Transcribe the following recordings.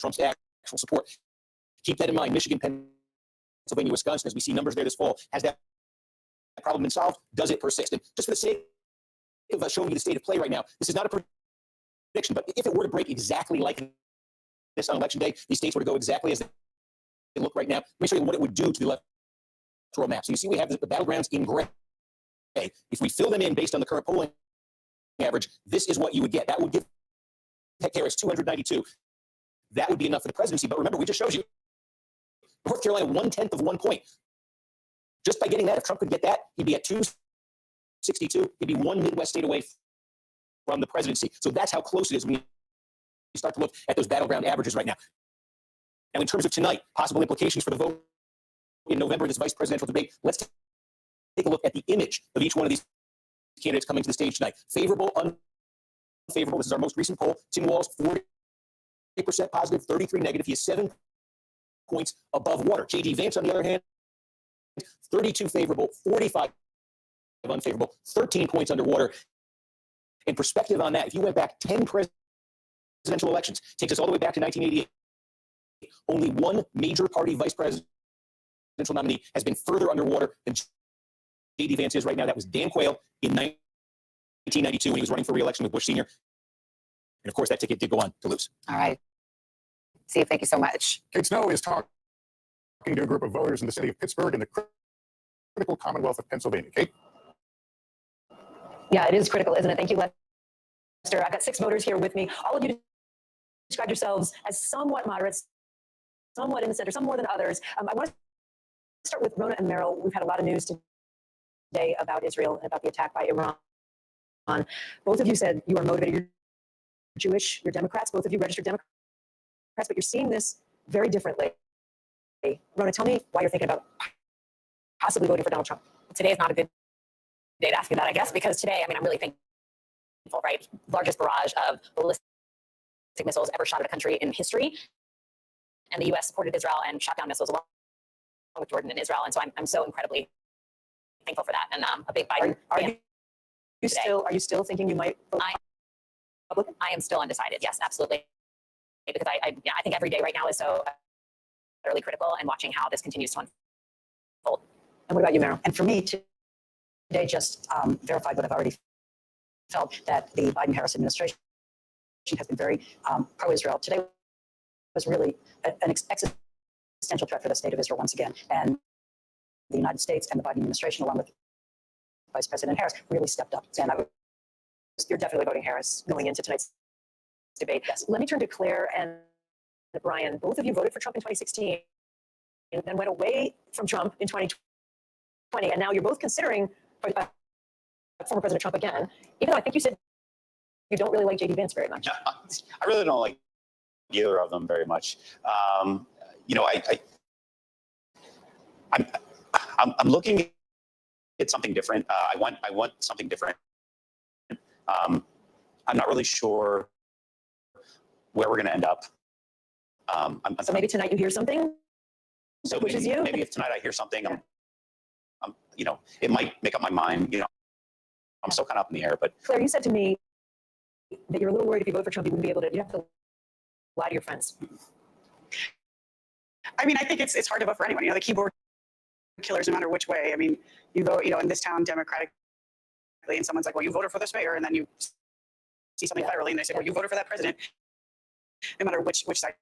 Trump's actual support. Keep that in mind. Michigan, Pennsylvania, Wisconsin, as we see numbers there this fall, has that problem been solved? Does it persist? And just for the sake of showing you the state of play right now, this is not a prediction, but if it were to break exactly like this on election day, these states were to go exactly as they look right now. Let me show you what it would do to the electoral map. So you see we have the battlegrounds in gray. If we fill them in based on the current polling average, this is what you would get. That would give Harris 292. That would be enough for the presidency. But remember, we just showed you North Carolina 1/10 of 1 point. Just by getting that, if Trump could get that, he'd be at 262. He'd be one Midwest state away from the presidency. So that's how close it is when you start to look at those battleground averages right now. Now, in terms of tonight, possible implications for the vote in November, this vice presidential debate, let's take a look at the image of each one of these candidates coming to the stage tonight. Favorable, unfavorable. This is our most recent poll. Tim Walz, 40% positive, 33 negative. He is 7 points above water. J.D. Vance, on the other hand, 32 favorable, 45 unfavorable, 13 points underwater. In perspective on that, if you went back 10 presidential elections, takes us all the way back to 1988, only one major party vice presidential nominee has been further underwater than J.D. Vance is right now. That was Dan Quayle in 1992 when he was running for re-election with Bush Sr. And of course, that ticket did go on to lose. All right. Steve, thank you so much. Kate Snow is talking to a group of voters in the city of Pittsburgh in the critical Commonwealth of Pennsylvania. Kate? Yeah, it is critical, isn't it? Thank you, Lester. I've got 6 voters here with me. All of you describe yourselves as somewhat moderates, somewhat in the center, some more than others. I want to start with Rona and Merrill. We've had a lot of news today about Israel and about the attack by Iran. Both of you said you are motivated. You're Jewish, you're Democrats. Both of you registered Democrats, but you're seeing this very differently. Rona, tell me why you're thinking about possibly voting for Donald Trump. Today is not a good day to ask me that, I guess, because today, I'm really thankful, right? Largest barrage of ballistic missiles ever shot at a country in history. And the U.S. supported Israel and shot down missiles along with Jordan and Israel. And so I'm so incredibly thankful for that. And a big Biden fan. Are you still thinking you might vote Republican? I am still undecided. Yes, absolutely. Because I think every day right now is so utterly critical, and watching how this continues to unfold. And what about you, Merrill? And for me, today just verified what I've already felt, that the Biden-Harris administration has been very pro-Israel. Today was really an existential threat for the state of Israel once again. And the United States and the Biden administration, along with Vice President Harris, really stepped up. And You're definitely voting Harris going into tonight's debate. Yes. Let me turn to Claire and Brian. Both of you voted for Trump in 2016 and then went away from Trump in 2020. And now you're both considering former President Trump again, even though I think you said you don't really like J.D. Vance very much. I really don't like either of them very much. I'm looking at something different. I want something different. I'm not really sure where we're going to end up. So maybe tonight you hear something. So maybe if tonight I hear something, it might make up my mind. I'm still kind of up in the air. But Claire, you said to me that you're a little worried if you vote for Trump, you wouldn't be able to. You have to lie to your friends. I think it's hard to vote for anyone. The keyboard killers, no matter which way. You vote, in this town Democratically, and someone's like, well, you voted for this mayor, and then you see something federally, and they say, well, you voted for that president, no matter which side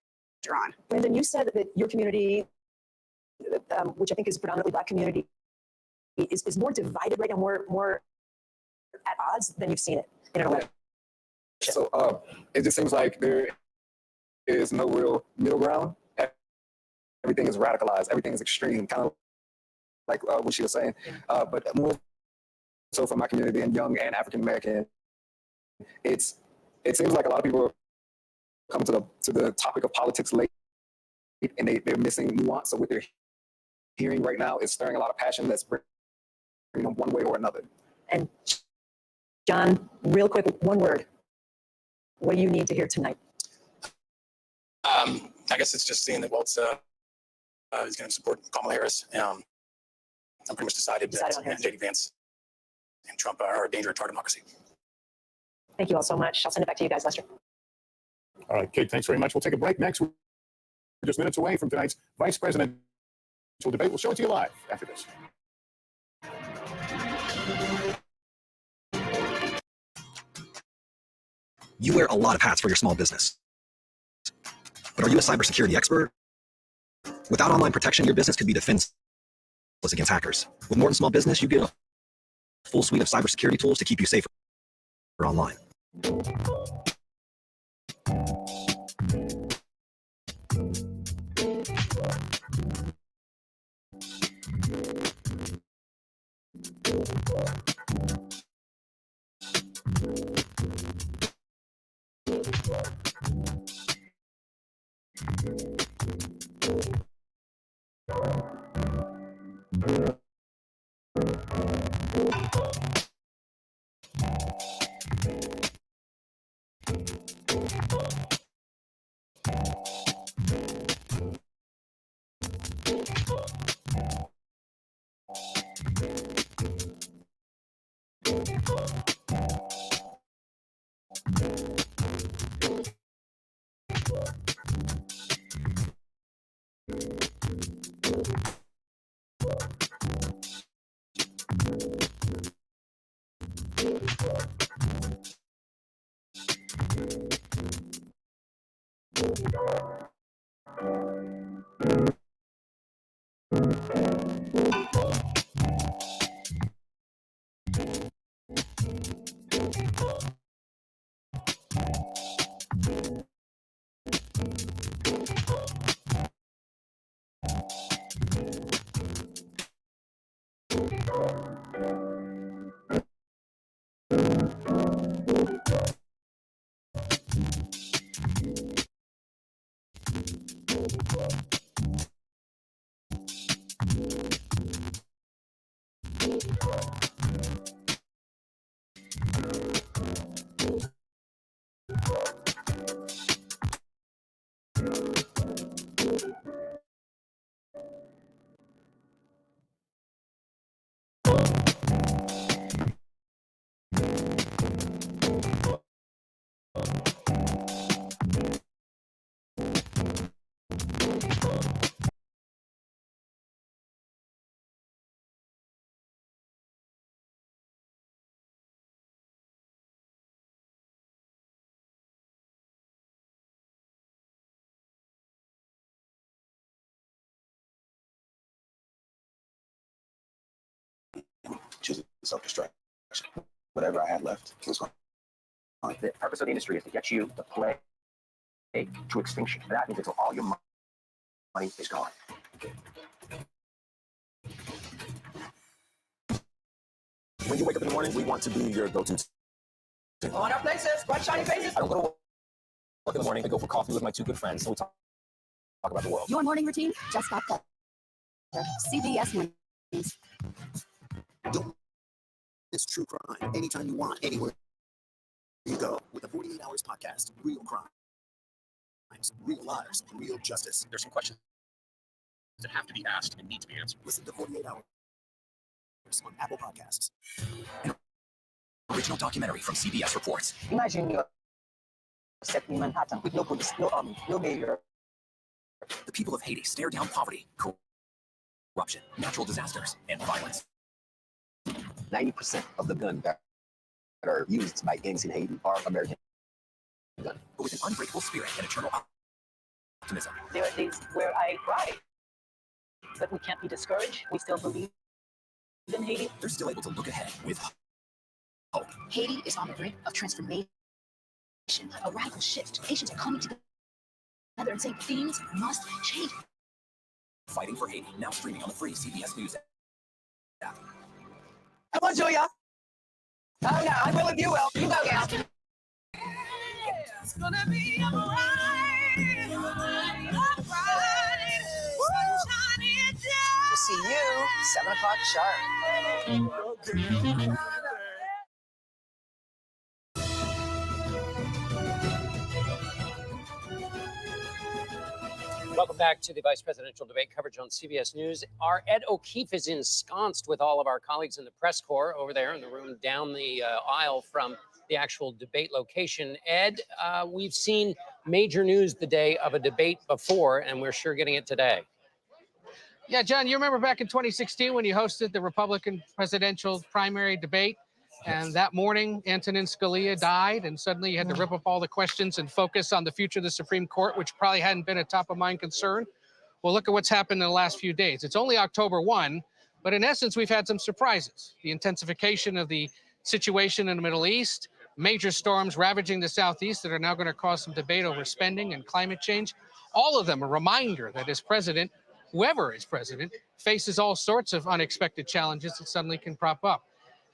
you're on. Brandon, you said that your community, which I think is a predominantly Black community, is more divided right now, more at odds than you've seen it in an election. So it just seems like there is no real middle ground. Everything is radicalized. Everything is extreme, kind of like what she was saying. But more so for my community, being young and African American, it seems like a lot of people come to the topic of politics late, and they're missing nuance. So what they're hearing right now is stirring a lot of passion that's bringing them one way or another. And John, real quick, one word. What do you need to hear tonight? I guess it's just seeing that Waltz is going to support Kamala Harris. I'm pretty much decided that J.D. Vance and Trump are a danger to our democracy. Thank you all so much. I'll send it back to you guys, Lester. All right, Kate, thanks very much. We'll take a break next. just minutes away from tonight's vice presidential debate. We'll show it to you live after this. You wear a lot of hats for your small business. But are you a cybersecurity expert? Without online protection, your business could be defenseless against hackers. With Morton Small Business, you get a full suite of cybersecurity tools to keep you safer online. Choosing self-destruction. Whatever I had left was gone. The purpose of the industry is to get you to play to extinction. That means until all your money is gone. When you wake up in the morning, we want to be your go-to. On our places, bright shiny faces. I don't go to work in the morning. I go for coffee with my two good friends, and we talk about the world. Your morning routine just got better. CBS Mornings. Don't miss true crime anytime you want, anywhere you go. With the 48 Hours podcast, real crimes, real lives, real justice. There's some questions that have to be asked and need to be answered. Listen to 48 Hours on Apple Podcasts. An original documentary from CBS Reports. Imagine you're set in Manhattan with no police, no army, no mayor. The people of Haiti stare down poverty, corruption, natural disasters, and violence. 90% of the guns that are used by gangs in Haiti are American guns. But with an unbreakable spirit and eternal optimism. There are days where I cry, but we can't be discouraged. We still believe in Haiti. They're still able to look ahead with hope. Haiti is on the brink of transformation, a radical shift. Nations are coming together and saying things must change. Fighting for Haiti, now streaming on the free CBS News app. Come on, Julia. Oh, no, I will if you will. You go, gal. It's gonna be a bright, sunshiny day. We'll see you 7 o'clock sharp. Welcome back to the vice presidential debate coverage on CBS News. Our Ed O'Keefe is ensconced with all of our colleagues in the press corps over there in the room down the aisle from the actual debate location. Ed, we've seen major news the day of a debate before, and we're sure getting it today. Yeah, John, you remember back in 2016 when you hosted the Republican presidential primary debate? And that morning, Antonin Scalia died, and suddenly you had to rip up all the questions and focus on the future of the Supreme Court, which probably hadn't been a top-of-mind concern. Well, look at what's happened in the last few days. It's only October 1, but in essence, we've had some surprises. The intensification of the situation in the Middle East, major storms ravaging the Southeast that are now going to cause some debate over spending and climate change. All of them a reminder that as president, whoever is president, faces all sorts of unexpected challenges that suddenly can crop up.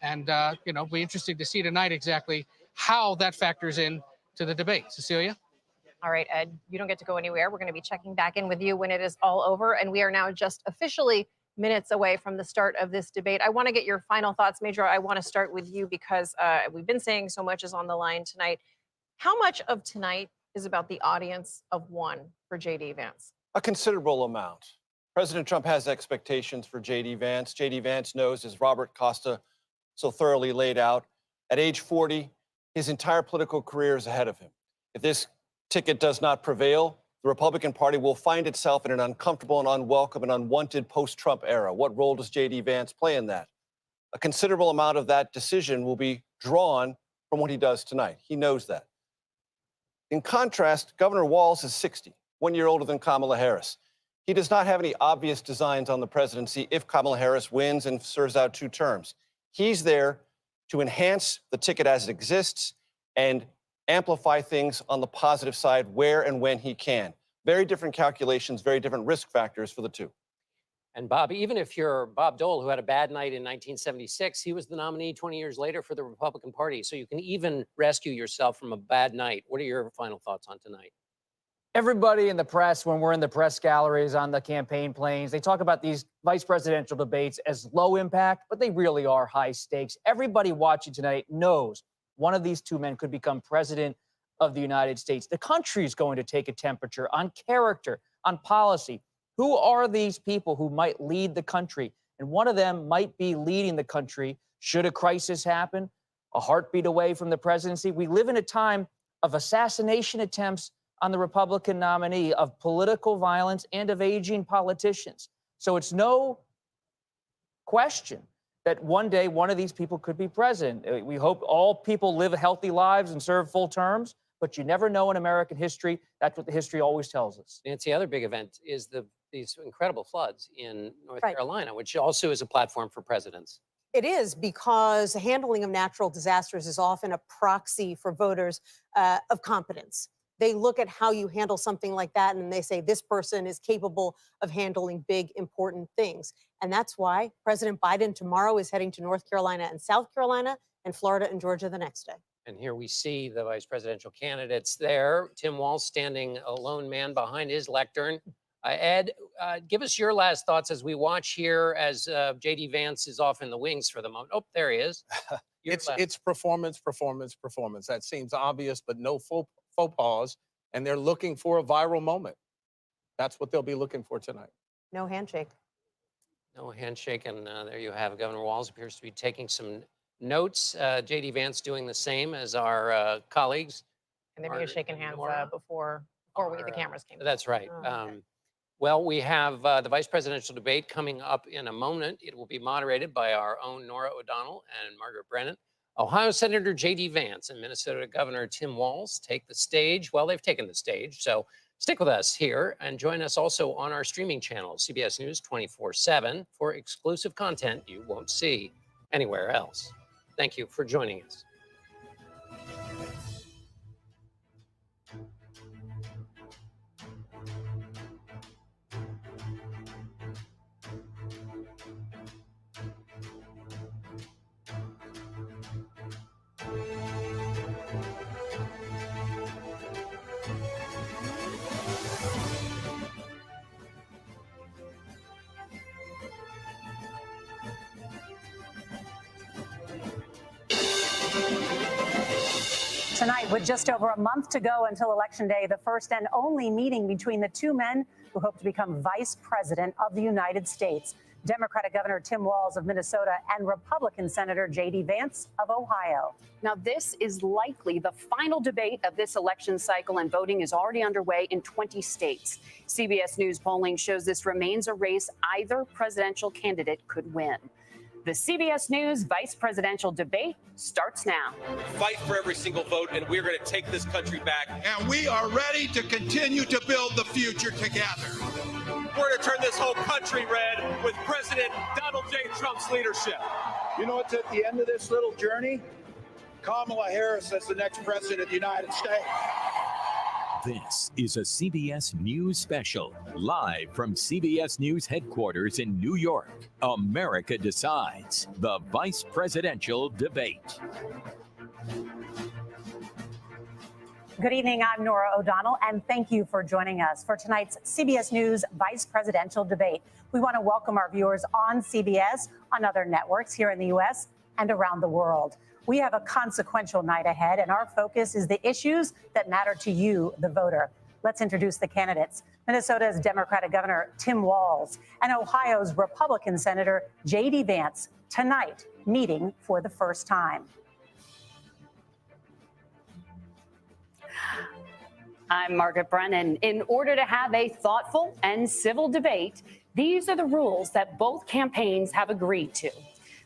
And, it'll be interesting to see tonight exactly how that factors in to the debate. Cecilia? All right, Ed, you don't get to go anywhere. We're going to be checking back in with you when it is all over. And we are now just officially minutes away from the start of this debate. I want to get your final thoughts, Major. I want to start with you because we've been saying so much is on the line tonight. How much of tonight is about the audience of one for J.D. Vance? A considerable amount. President Trump has expectations for J.D. Vance. J.D. Vance knows, as Robert Costa so thoroughly laid out, at age 40, his entire political career is ahead of him. If this ticket does not prevail, the Republican Party will find itself in an uncomfortable and unwelcome and unwanted post-Trump era. What role does J.D. Vance play in that? A considerable amount of that decision will be drawn from what he does tonight. He knows that. In contrast, Governor Walz is 60, 1 year older than Kamala Harris. He does not have any obvious designs on the presidency if Kamala Harris wins and serves out 2 terms. He's there to enhance the ticket as it exists and amplify things on the positive side where and when he can. Very different calculations, very different risk factors for the two. And Bob, even if you're Bob Dole, who had a bad night in 1976, he was the nominee 20 years later for the Republican Party. So you can even rescue yourself from a bad night. What are your final thoughts on tonight? Everybody in the press, when we're in the press galleries on the campaign planes, they talk about these vice presidential debates as low impact, but they really are high stakes. Everybody watching tonight knows one of these two men could become president of the United States. The country is going to take a temperature on character, on policy. Who are these people who might lead the country? And one of them might be leading the country should a crisis happen, a heartbeat away from the presidency. We live in a time of assassination attempts on the Republican nominee, of political violence, and of aging politicians. So it's no question that one day one of these people could be president. We hope all people live healthy lives and serve full terms, but you never know in American history. That's what the history always tells us. Nancy, the other big event is these incredible floods in North Carolina, which also is a platform for presidents. It is, because handling of natural disasters is often a proxy for voters of competence. They look at how you handle something like that and they say this person is capable of handling big, important things. And that's why President Biden tomorrow is heading to North Carolina and South Carolina and Florida and Georgia the next day. And here we see the vice presidential candidates there. Tim Walz standing a lone man behind his lectern. Ed, give us your last thoughts as we watch here as J.D. Vance is off in the wings for the moment. Oh, there he is. It's performance. That seems obvious, but no faux pas. And they're looking for a viral moment. That's what they'll be looking for tonight. No handshake. No handshake. And there you have Governor Walz appears to be taking some notes. J.D. Vance doing the same as our colleagues. And they were shaking hands before the cameras came. That's right. Oh, okay. Well, we have the vice presidential debate coming up in a moment. It will be moderated by our own Nora O'Donnell and Margaret Brennan. Ohio Senator J.D. Vance and Minnesota Governor Tim Walz take the stage. Well, they've taken the stage, so stick with us here and join us also on our streaming channel, CBS News 24/7, for exclusive content you won't see anywhere else. Thank you for joining us. Tonight, with just over a month to go until Election Day, the first and only meeting between the two men who hope to become vice president of the United States. Democratic Governor Tim Walz of Minnesota and Republican Senator J.D. Vance of Ohio. Now, this is likely the final debate of this election cycle, and voting is already underway in 20 states. CBS News polling shows this remains a race either presidential candidate could win. The CBS News vice presidential debate starts now. Fight for every single vote, and we're going to take this country back. And we are ready to continue to build the future together. We're going to turn this whole country red with President Donald J. Trump's leadership. You know what's at the end of this little journey? Kamala Harris as the next president of the United States. This is a CBS News special, live from CBS News headquarters in New York. America Decides, the vice presidential debate. Good evening. I'm Nora O'Donnell, and thank you for joining us for tonight's CBS News vice presidential debate. We want to welcome our viewers on CBS, on other networks here in the U.S. and around the world. We have a consequential night ahead, and our focus is the issues that matter to you, the voter. Let's introduce the candidates. Minnesota's Democratic Governor Tim Walz and Ohio's Republican Senator J.D. Vance tonight meeting for the first time. I'm Margaret Brennan. In order to have a thoughtful and civil debate, these are the rules that both campaigns have agreed to.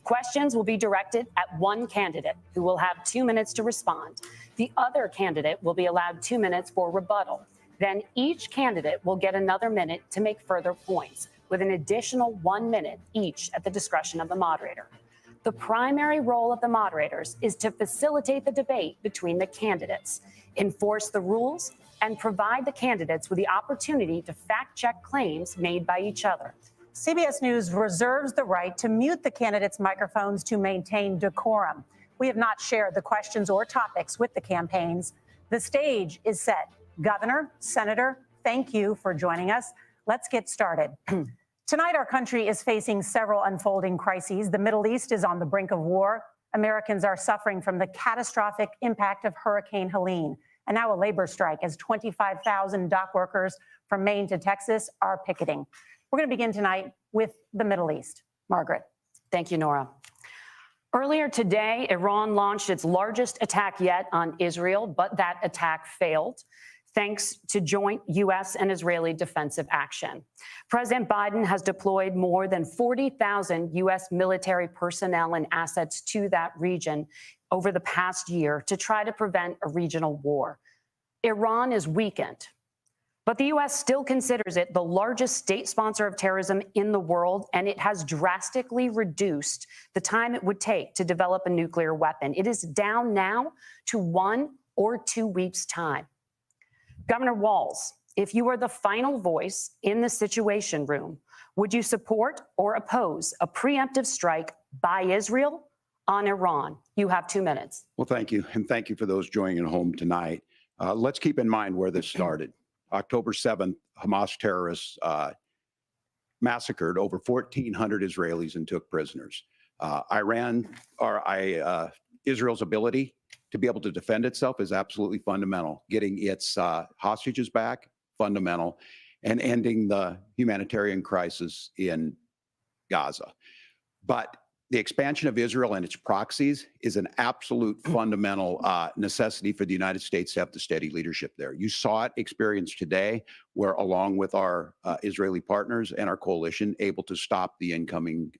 Questions will be directed at one candidate, who will have 2 minutes to respond. The other candidate will be allowed 2 minutes for rebuttal. Then each candidate will get another minute to make further points, with an additional 1 minute each at the discretion of the moderator. The primary role of the moderators is to facilitate the debate between the candidates, enforce the rules, and provide the candidates with the opportunity to fact-check claims made by each other. CBS News reserves the right to mute the candidates' microphones to maintain decorum. We have not shared the questions or topics with the campaigns. The stage is set. Governor, Senator, thank you for joining us. Let's get started. Tonight, our country is facing several unfolding crises. The Middle East is on the brink of war. Americans are suffering from the catastrophic impact of Hurricane Helene, and now a labor strike as 25,000 dock workers from Maine to Texas are picketing. We're going to begin tonight with the Middle East. Margaret. Thank you, Nora. Earlier today, Iran launched its largest attack yet on Israel, but that attack failed, thanks to joint U.S. and Israeli defensive action. President Biden has deployed more than 40,000 U.S. military personnel and assets to that region over the past year to try to prevent a regional war. Iran is weakened, but the U.S. still considers it the largest state sponsor of terrorism in the world, and it has drastically reduced the time it would take to develop a nuclear weapon. It is down now to 1 or 2 weeks' time. Governor Walz, if you were the final voice in the Situation Room, would you support or oppose a preemptive strike by Israel on Iran? You have 2 minutes. Well, thank you. And thank you for those joining at home tonight. Let's keep in mind where this started. October 7th, Hamas terrorists massacred over 1,400 Israelis and took prisoners. Israel's ability to be able to defend itself is absolutely fundamental. Getting its hostages back, fundamental, and ending the humanitarian crisis in Gaza. But the expansion of Israel and its proxies is an absolute fundamental necessity for the United States to have the steady leadership there. You saw it experienced today, where along with our Israeli partners and our coalition, able to stop the incoming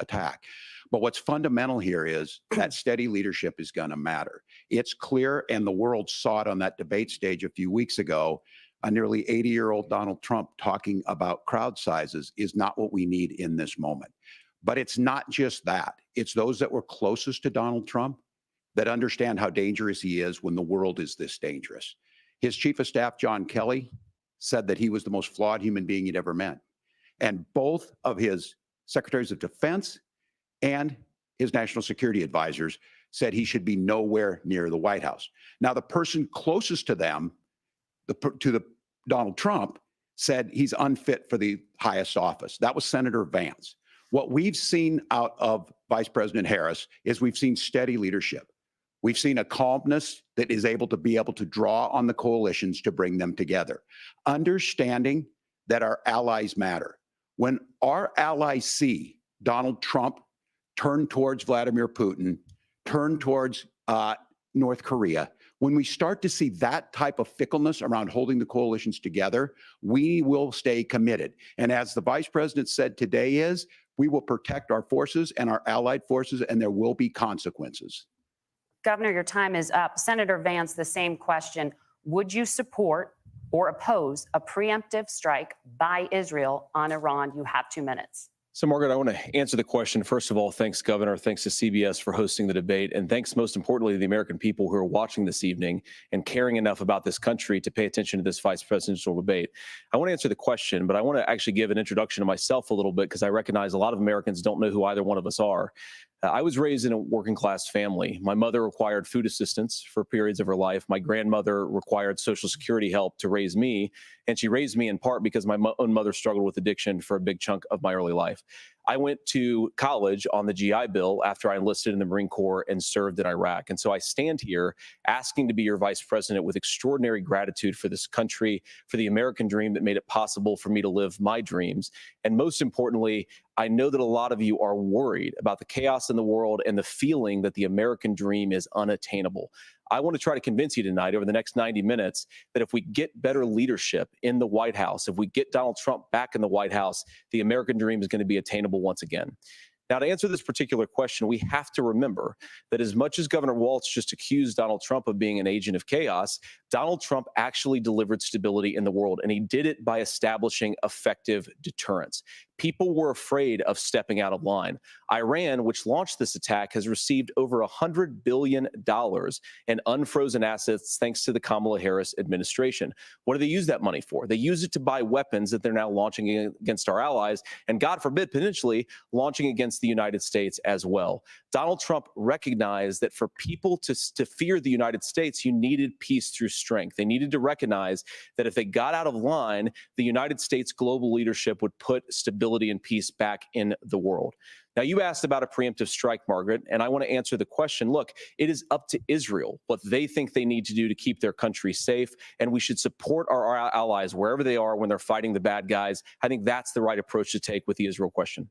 attack. But what's fundamental here is that steady leadership is going to matter. It's clear, and the world saw it on that debate stage a few weeks ago. A nearly 80-year-old Donald Trump talking about crowd sizes is not what we need in this moment. But it's not just that. It's those that were closest to Donald Trump that understand how dangerous he is when the world is this dangerous. His chief of staff, John Kelly, said that he was the most flawed human being he'd ever met. And both of his secretaries of defense and his national security advisors said he should be nowhere near the White House. Now, the person closest to them, Donald Trump, said he's unfit for the highest office. That was Senator Vance. What we've seen out of Vice President Harris is we've seen steady leadership. We've seen a calmness that is able to draw on the coalitions to bring them together. Understanding that our allies matter. When our allies see Donald Trump turn towards Vladimir Putin, turn towards North Korea, when we start to see that type of fickleness around holding the coalitions together, we will stay committed. And as the vice president said today we will protect our forces and our allied forces, and there will be consequences. Governor, your time is up. Senator Vance, the same question. Would you support or oppose a preemptive strike by Israel on Iran? You have 2 minutes. So, Margaret, I want to answer the question. First of all, thanks, Governor. Thanks to CBS for hosting the debate. And thanks, most importantly, to the American people who are watching this evening and caring enough about this country to pay attention to this vice presidential debate. I want to answer the question, but I want to actually give an introduction to myself a little bit because I recognize a lot of Americans don't know who either one of us are. I was raised in a working class family. My mother required food assistance for periods of her life. My grandmother required Social Security help to raise me. And she raised me in part because my own mother struggled with addiction for a big chunk of my early life. I went to college on the GI Bill after I enlisted in the Marine Corps and served in Iraq. And so I stand here asking to be your vice president with extraordinary gratitude for this country, for the American dream that made it possible for me to live my dreams. And most importantly, I know that a lot of you are worried about the chaos in the world and the feeling that the American dream is unattainable. I want to try to convince you tonight over the next 90 minutes that if we get better leadership in the White House, if we get Donald Trump back in the White House, the American dream is going to be attainable once again. Now, to answer this particular question, we have to remember that as much as Governor Walz just accused Donald Trump of being an agent of chaos, Donald Trump actually delivered stability in the world, and he did it by establishing effective deterrence. People were afraid of stepping out of line. Iran, which launched this attack, has received over $100 billion in unfrozen assets thanks to the Kamala Harris administration. What do they use that money for? They use it to buy weapons that they're now launching against our allies, and God forbid, potentially launching against the United States as well. Donald Trump recognized that for people to fear the United States, you needed peace through strength. They needed to recognize that if they got out of line, the United States global leadership would put stability and peace back in the world. Now, you asked about a preemptive strike, Margaret, and I want to answer the question. Look, it is up to Israel what they think they need to do to keep their country safe, and we should support our allies wherever they are when they're fighting the bad guys. I think that's the right approach to take with the Israel question.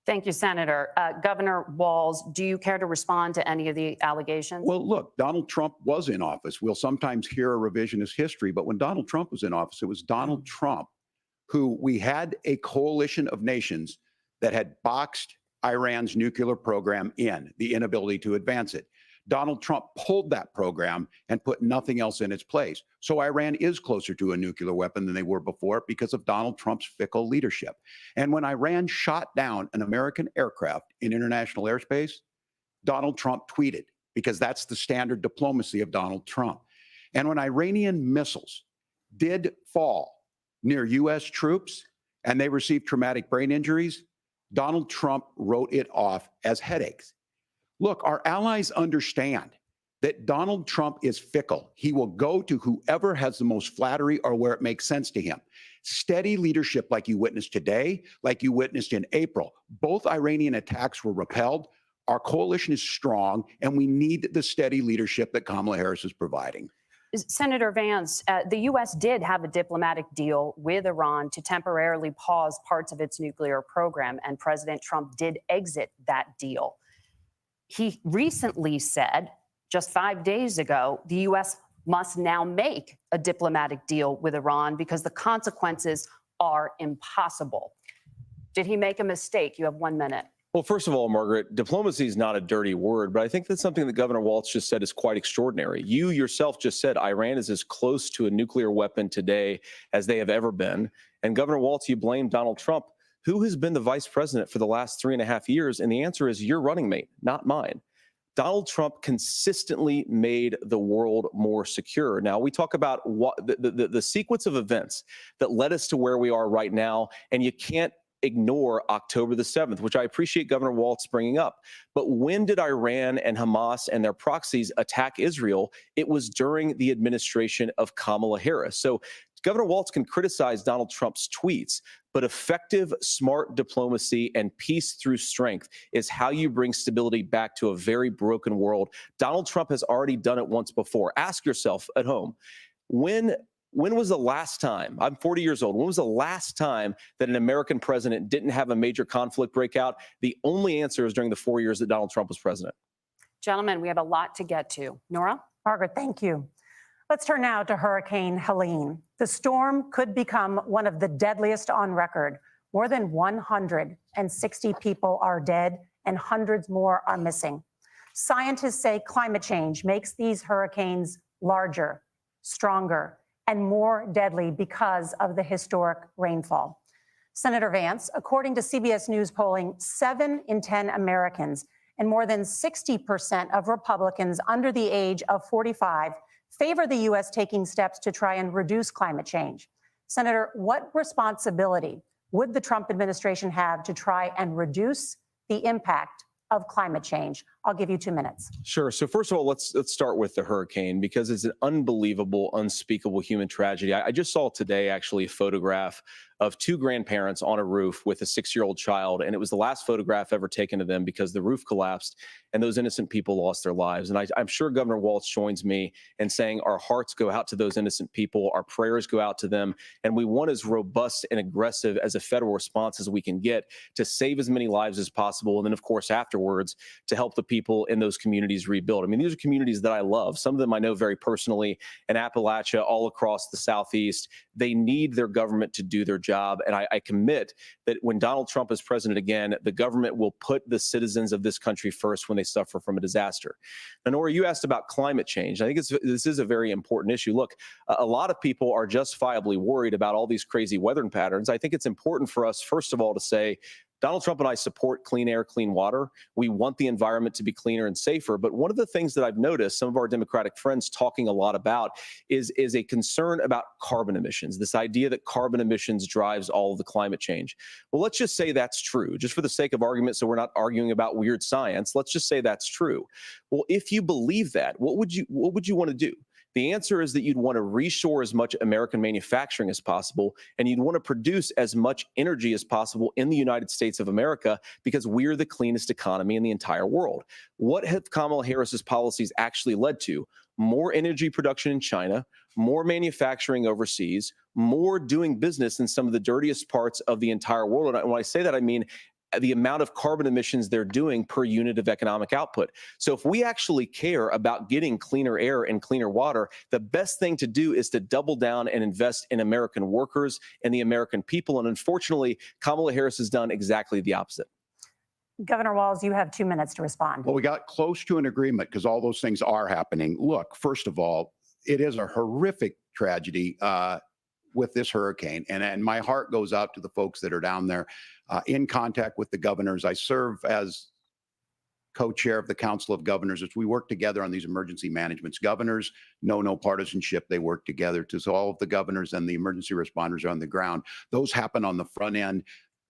Thank you, Senator. Governor Walz, do you care to respond to any of the allegations? Well, look, Donald Trump was in office. We'll sometimes hear a revisionist history, but when Donald Trump was in office, it was Donald Trump who we had a coalition of nations that had boxed Iran's nuclear program in, the inability to advance it. Donald Trump pulled that program and put nothing else in its place. So Iran is closer to a nuclear weapon than they were before because of Donald Trump's fickle leadership. And when Iran shot down an American aircraft in international airspace, Donald Trump tweeted, because that's the standard diplomacy of Donald Trump. And when Iranian missiles did fall near U.S. troops and they received traumatic brain injuries, Donald Trump wrote it off as headaches. Look, our allies understand that Donald Trump is fickle. He will go to whoever has the most flattery or where it makes sense to him. Steady leadership like you witnessed today, like you witnessed in April. Both Iranian attacks were repelled. Our coalition is strong, and we need the steady leadership that Kamala Harris is providing. Senator Vance, the U.S. did have a diplomatic deal with Iran to temporarily pause parts of its nuclear program, and President Trump did exit that deal. He recently said, just 5 days ago, the U.S. must now make a diplomatic deal with Iran because the consequences are impossible. Did he make a mistake? You have 1 minute. Well, first of all, Margaret, diplomacy is not a dirty word, but I think that's something that Governor Walz just said is quite extraordinary. You yourself just said Iran is as close to a nuclear weapon today as they have ever been. And Governor Walz, you blame Donald Trump. Who has been the vice president for the last 3.5 years? And the answer is your running mate, not mine. Donald Trump consistently made the world more secure. Now, we talk about what the sequence of events that led us to where we are right now, and you can't ignore October the 7th, which I appreciate Governor Walz bringing up. But when did Iran and Hamas and their proxies attack Israel? It was during the administration of Kamala Harris. So Governor Walz can criticize Donald Trump's tweets, but effective, smart diplomacy and peace through strength is how you bring stability back to a very broken world. Donald Trump has already done it once before. Ask yourself at home, when When was the last time, I'm 40 years old, when was the last time that an American president didn't have a major conflict break out? The only answer is during the 4 years that Donald Trump was president. Gentlemen, we have a lot to get to. Nora? Margaret, thank you. Let's turn now to Hurricane Helene. The storm could become one of the deadliest on record. More than 160 people are dead and hundreds more are missing. Scientists say climate change makes these hurricanes larger, stronger, and more deadly because of the historic rainfall. Senator Vance, according to CBS News polling, 7 in 10 Americans and more than 60% of Republicans under the age of 45 favor the U.S. taking steps to try and reduce climate change. Senator, what responsibility would the Trump administration have to try and reduce the impact of climate change? I'll give you 2 minutes. Sure. So first of all, let's start with the hurricane because it's an unbelievable, unspeakable human tragedy. I just saw today actually a photograph of 2 grandparents on a roof with a 6-year-old child, and it was the last photograph ever taken of them because the roof collapsed and those innocent people lost their lives. And I'm sure Governor Walz joins me in saying our hearts go out to those innocent people, our prayers go out to them, and we want as robust and aggressive as a federal response as we can get to save as many lives as possible, and then of course afterwards to help the people in those communities rebuild. I mean, these are communities that I love. Some of them I know very personally in Appalachia, all across the Southeast. They need their government to do their job. And I commit that when Donald Trump is president again, the government will put the citizens of this country first when they suffer from a disaster. Now, Nora, you asked about climate change. I think this is a very important issue. Look, a lot of people are justifiably worried about all these crazy weather patterns. I think it's important for us, first of all, to say, Donald Trump and I support clean air, clean water. We want the environment to be cleaner and safer. But one of the things that I've noticed some of our Democratic friends talking a lot about is a concern about carbon emissions, this idea that carbon emissions drives all of the climate change. Well, let's just say that's true, just for the sake of argument, so we're not arguing about weird science. Let's just say that's true. Well, if you believe that, what would you want to do? The answer is that you'd want to reshore as much American manufacturing as possible, and you'd want to produce as much energy as possible in the United States of America because we're the cleanest economy in the entire world. What have Kamala Harris's policies actually led to? More energy production in China, more manufacturing overseas, more doing business in some of the dirtiest parts of the entire world. And when I say that, I mean the amount of carbon emissions they're doing per unit of economic output. So if we actually care about getting cleaner air and cleaner water, the best thing to do is to double down and invest in American workers and the American people. And unfortunately, Kamala Harris has done exactly the opposite. Governor Walz, you have 2 minutes to respond. Well, we got close to an agreement because all those things are happening. Look, first of all, it is a horrific tragedy with this hurricane. And my heart goes out to the folks that are down there in contact with the governors. I serve as co-chair of the Council of Governors as we work together on these emergency managements. Governors know no partisanship. They work together. So all of the governors and the emergency responders are on the ground. Those happen on the front end.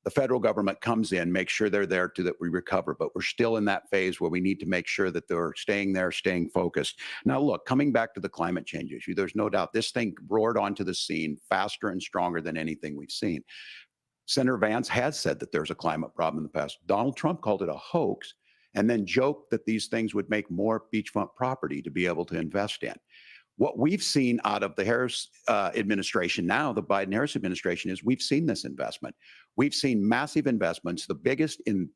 The federal government comes in, makes sure they're there that we recover. But we're still in that phase where we need to make sure that they're staying there, staying focused. Now, look, coming back to the climate change issue, there's no doubt this thing roared onto the scene faster and stronger than anything we've seen. Senator Vance has said that there's a climate problem in the past. Donald Trump called it a hoax and then joked that these things would make more beachfront property to be able to invest in. What we've seen out of the Harris administration now, the Biden-Harris administration, is we've seen this investment. We've seen massive investments, the biggest in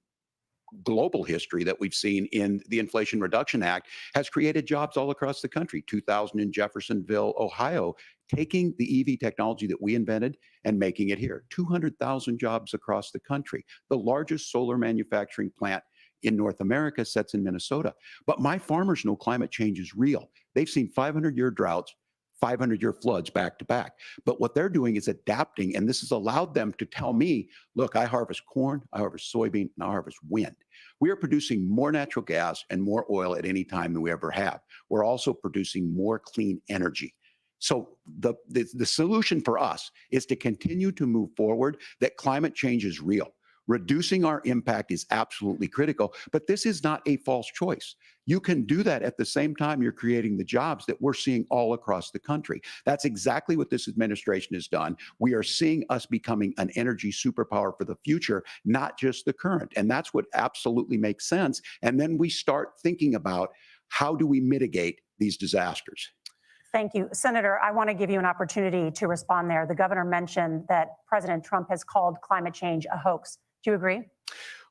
global history that we've seen in the Inflation Reduction Act, has created jobs all across the country. 2,000 in Jeffersonville, Ohio, taking the EV technology that we invented and making it here. 200,000 jobs across the country. The largest solar manufacturing plant in North America sits in Minnesota. But my farmers know climate change is real. They've seen 500-year droughts, 500-year floods back to back. But what they're doing is adapting, and this has allowed them to tell me, look, I harvest corn, I harvest soybean, and I harvest wind. We are producing more natural gas and more oil at any time than we ever have. We're also producing more clean energy. So the solution for us is to continue to move forward, that climate change is real. Reducing our impact is absolutely critical, but this is not a false choice. You can do that at the same time you're creating the jobs that we're seeing all across the country. That's exactly what this administration has done. We are seeing us becoming an energy superpower for the future, not just the current. And that's what absolutely makes sense. And then we start thinking about how do we mitigate these disasters. Thank you. Senator, I want to give you an opportunity to respond there. The governor mentioned that President Trump has called climate change a hoax. Do you agree?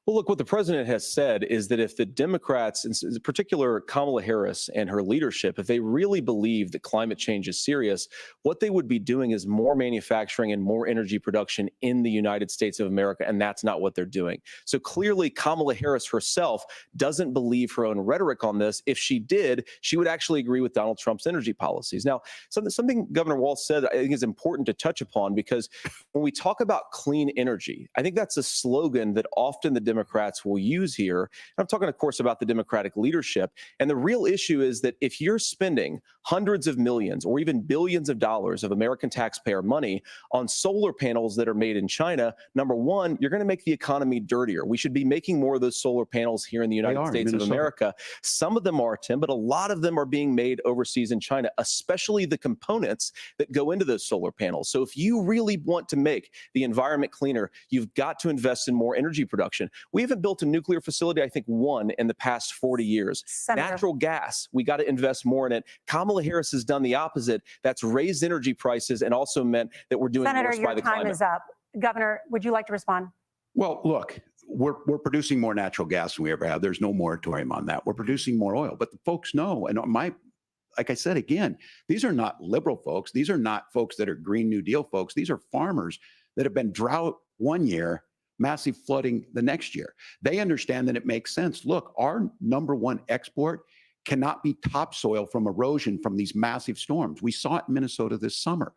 Well, look, what the president has said is that if the Democrats, in particular Kamala Harris and her leadership, if they really believe that climate change is serious, what they would be doing is more manufacturing and more energy production in the United States of America, and that's not what they're doing. So clearly, Kamala Harris herself doesn't believe her own rhetoric on this. If she did, she would actually agree with Donald Trump's energy policies. Now, something Governor Walz said I think is important to touch upon, because when we talk about clean energy, I think that's a slogan that often the Democrats will use here. And I'm talking, of course, about the Democratic leadership. And the real issue is that if you're spending hundreds of millions or even billions of dollars of American taxpayer money on solar panels that are made in China, number one, you're going to make the economy dirtier. We should be making more of those solar panels here in the United States of America. Some of them are, Tim, but a lot of them are being made overseas in China, especially the components that go into those solar panels. So if you really want to make the environment cleaner, you've got to invest in more energy production. We haven't built a nuclear facility, I think, one in the past 40 years. Senator. Natural gas, we got to invest more in it. Kamala Harris has done the opposite. That's raised energy prices and also meant that we're doing Senator, worse by your the time climate. is up. Governor, would you like to respond? Well, look, we're producing more natural gas than we ever have. There's no moratorium on that. We're producing more oil, but the folks know, and like I said, again, these are not liberal folks. These are not folks that are Green New Deal folks. These are farmers that have been drought one year, massive flooding the next year. They understand that it makes sense. Look, our number one export cannot be topsoil from erosion from these massive storms. We saw it in Minnesota this summer.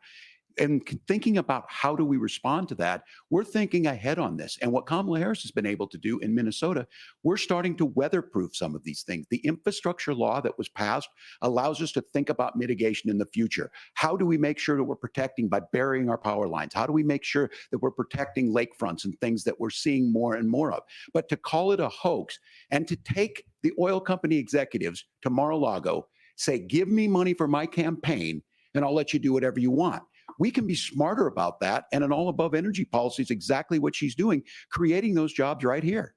And thinking about how do we respond to that, we're thinking ahead on this. And what Kamala Harris has been able to do in Minnesota, we're starting to weatherproof some of these things. The infrastructure law that was passed allows us to think about mitigation in the future. How do we make sure that we're protecting by burying our power lines? How do we make sure that we're protecting lakefronts and things that we're seeing more and more of? But to call it a hoax and to take the oil company executives to Mar-a-Lago, say, give me money for my campaign and I'll let you do whatever you want. We can be smarter about that. And an all above energy policy is exactly what she's doing, creating those jobs right here.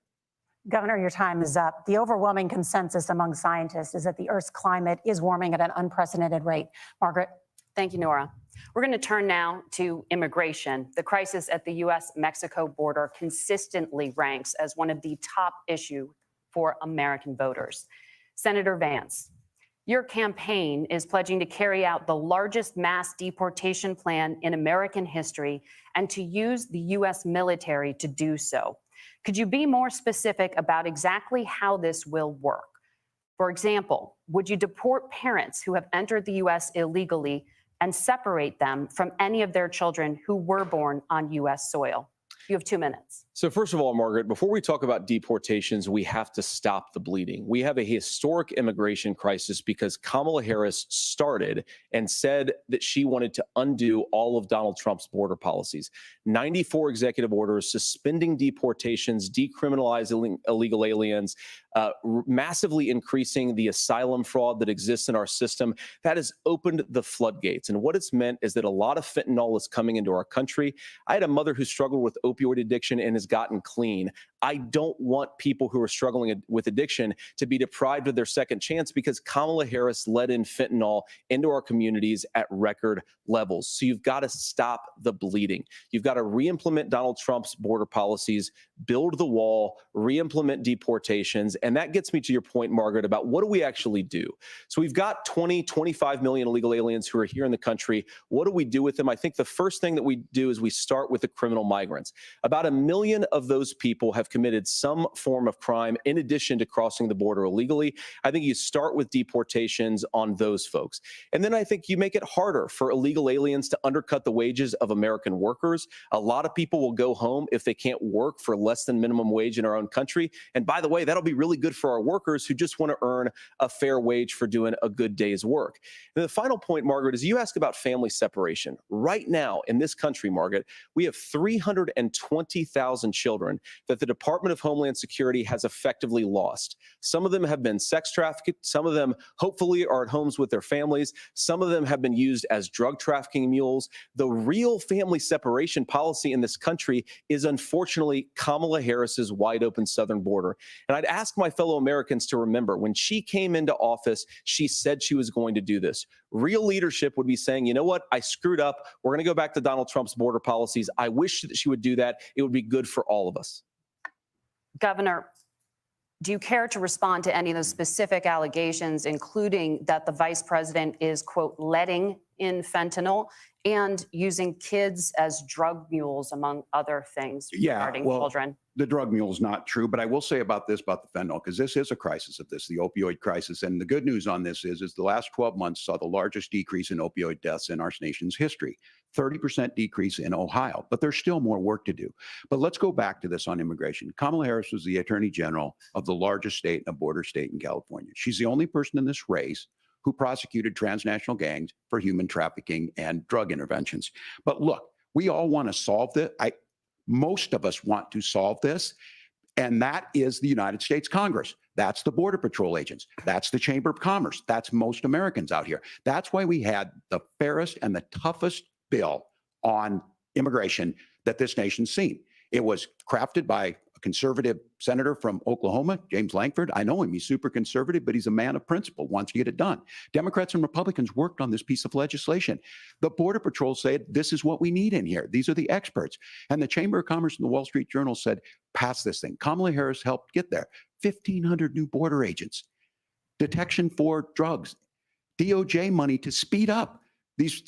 Governor, your time is up. The overwhelming consensus among scientists is that the Earth's climate is warming at an unprecedented rate. Margaret? Thank you, Nora. We're going to turn now to immigration. The crisis at the U.S.-Mexico border consistently ranks as one of the top issues for American voters. Senator Vance, your campaign is pledging to carry out the largest mass deportation plan in American history and to use the U.S. military to do so. Could you be more specific about exactly how this will work? For example, would you deport parents who have entered the U.S. illegally and separate them from any of their children who were born on U.S. soil? You have 2 minutes. So first of all, Margaret, before we talk about deportations, we have to stop the bleeding. We have a historic immigration crisis because Kamala Harris started and said that she wanted to undo all of Donald Trump's border policies. 94 executive orders suspending deportations, decriminalizing illegal aliens, massively increasing the asylum fraud that exists in our system. That has opened the floodgates. And what it's meant is that a lot of fentanyl is coming into our country. I had a mother who struggled with opioid addiction and has gotten clean. I don't want people who are struggling with addiction to be deprived of their second chance because Kamala Harris let in fentanyl into our communities at record levels. So you've got to stop the bleeding. You've got to re-implement Donald Trump's border policies, build the wall, re-implement deportations. And that gets me to your point, Margaret, about what do we actually do? So we've got 25 million illegal aliens who are here in the country. What do we do with them? I think the first thing that we do is we start with the criminal migrants. About 1 million of those people have committed some form of crime in addition to crossing the border illegally. I think you start with deportations on those folks. And then I think you make it harder for illegal aliens to undercut the wages of American workers. A lot of people will go home if they can't work for less than minimum wage in our own country. And by the way, that'll be really good for our workers who just want to earn a fair wage for doing a good day's work. And the final point, Margaret, is you ask about family separation. Right now in this country, Margaret, we have 320,000 children that the Department of Homeland Security has effectively lost. Some of them have been sex trafficked. Some of them hopefully are at homes with their families. Some of them have been used as drug trafficking mules. The real family separation policy in this country is unfortunately Kamala Harris's wide open southern border. And I'd ask my fellow Americans to remember, when she came into office, she said she was going to do this. Real leadership would be saying, you know what, I screwed up. We're going to go back to Donald Trump's border policies. I wish that she would do that. It would be good for all of us. Governor, do you care to respond to any of those specific allegations, including that the vice president is, quote, letting in fentanyl and using kids as drug mules, among other things regarding children? The drug mule is not true, but I will say about this, about the fentanyl, because this is a crisis of this, the opioid crisis. And the good news on this is the last 12 months saw the largest decrease in opioid deaths in our nation's history, 30% decrease in Ohio, but there's still more work to do. But let's go back to this on immigration. Kamala Harris was the attorney general of the largest state, a border state in California. She's the only person in this race who prosecuted transnational gangs for human trafficking and drug interventions. But look, we all want to solve this. Most of us want to solve this, and that is the United States Congress. That's the Border Patrol agents. That's the Chamber of Commerce. That's most Americans out here. That's why we had the fairest and the toughest bill on immigration that this nation's seen. It was crafted by a conservative senator from Oklahoma, James Lankford. I know him. He's super conservative, but he's a man of principle, wants to get it done. Democrats and Republicans worked on this piece of legislation. The Border Patrol said, this is what we need in here. These are the experts. And the Chamber of Commerce and the Wall Street Journal said, pass this thing. Kamala Harris helped get there. 1,500 new border agents, detection for drugs, DOJ money to speed up these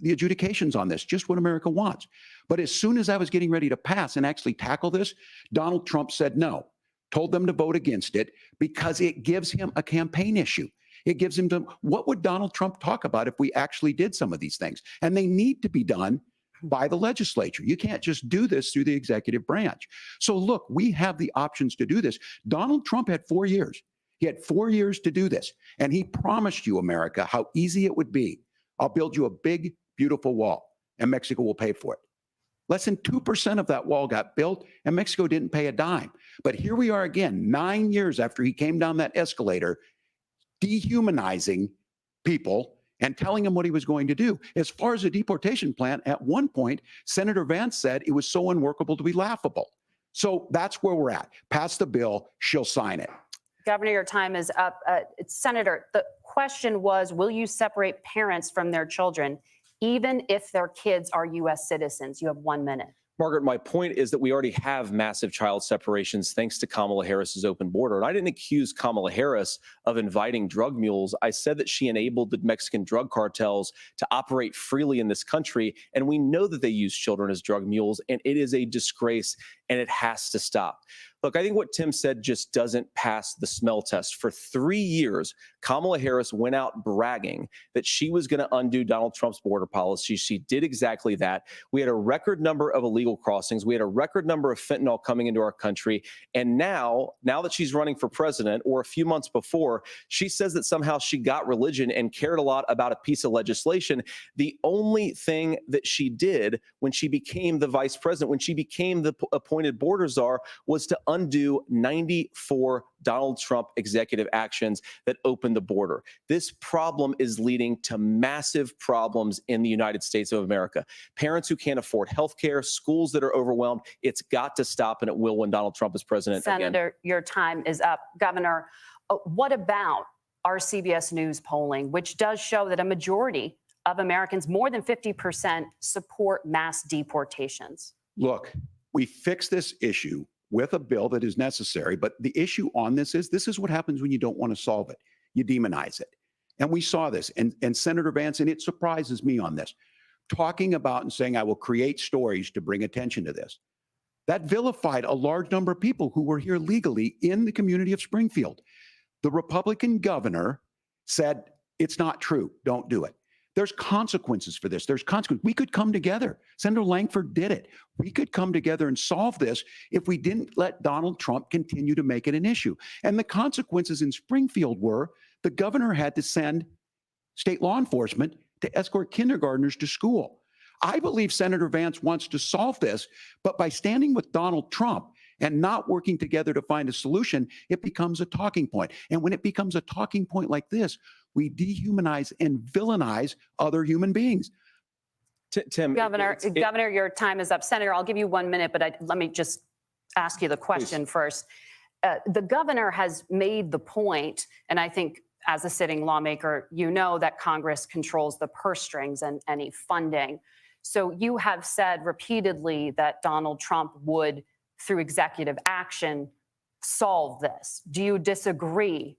the adjudications on this, just what America wants. But as soon as I was getting ready to pass and actually tackle this, Donald Trump said no, told them to vote against it because it gives him a campaign issue. It gives him what would Donald Trump talk about if we actually did some of these things? And they need to be done by the legislature. You can't just do this through the executive branch. So look, we have the options to do this. Donald Trump had 4 years. He had 4 years to do this. And he promised you, America, how easy it would be. I'll build you a big, beautiful wall, and Mexico will pay for it. Less than 2% of that wall got built, and Mexico didn't pay a dime. But here we are again, 9 years after he came down that escalator, dehumanizing people and telling them what he was going to do. As far as the deportation plan, at one point, Senator Vance said it was so unworkable to be laughable. So that's where we're at. Pass the bill, she'll sign it. Governor, your time is up. Senator, the question was, will you separate parents from their children, even if their kids are U.S. citizens? You have 1 minute. Margaret, my point is that we already have massive child separations thanks to Kamala Harris's open border. And I didn't accuse Kamala Harris of inviting drug mules. I said that she enabled the Mexican drug cartels to operate freely in this country. And we know that they use children as drug mules, and it is a disgrace, and it has to stop. Look, I think what Tim said just doesn't pass the smell test. For 3 years, Kamala Harris went out bragging that she was going to undo Donald Trump's border policy. She did exactly that. We had a record number of illegal crossings. We had a record number of fentanyl coming into our country. And now that she's running for president, or a few months before, she says that somehow she got religion and cared a lot about a piece of legislation. The only thing that she did when she became the vice president, when she became the appointed border czar, was to undo 94 Donald Trump executive actions that opened the border. This problem is leading to massive problems in the United States of America. Parents who can't afford health care, schools that are overwhelmed. It's got to stop, and it will when Donald Trump is president again. Senator, your time is up. Governor, what about our CBS News polling, which does show that a majority of Americans, more than 50%, support mass deportations? Look, we fix this issue with a bill that is necessary. But the issue on this is what happens when you don't want to solve it. You demonize it. And we saw this. And Senator Vance, and it surprises me on this, talking about and saying, I will create stories to bring attention to this. That vilified a large number of people who were here legally in the community of Springfield. The Republican governor said, it's not true. Don't do it. There's consequences for this. There's consequences. We could come together. Senator Lankford did it. We could come together and solve this if we didn't let Donald Trump continue to make it an issue. And the consequences in Springfield were the governor had to send state law enforcement to escort kindergartners to school. I believe Senator Vance wants to solve this, but by standing with Donald Trump and not working together to find a solution, it becomes a talking point. And when it becomes a talking point like this, we dehumanize and villainize other human beings. Tim, Governor, Governor, your time is up. Senator, I'll give you 1 minute, but let me just ask you the question first. The governor has made the point, and I think as a sitting lawmaker, you know that Congress controls the purse strings and any funding. So you have said repeatedly that Donald Trump would, through executive action, solve this. Do you disagree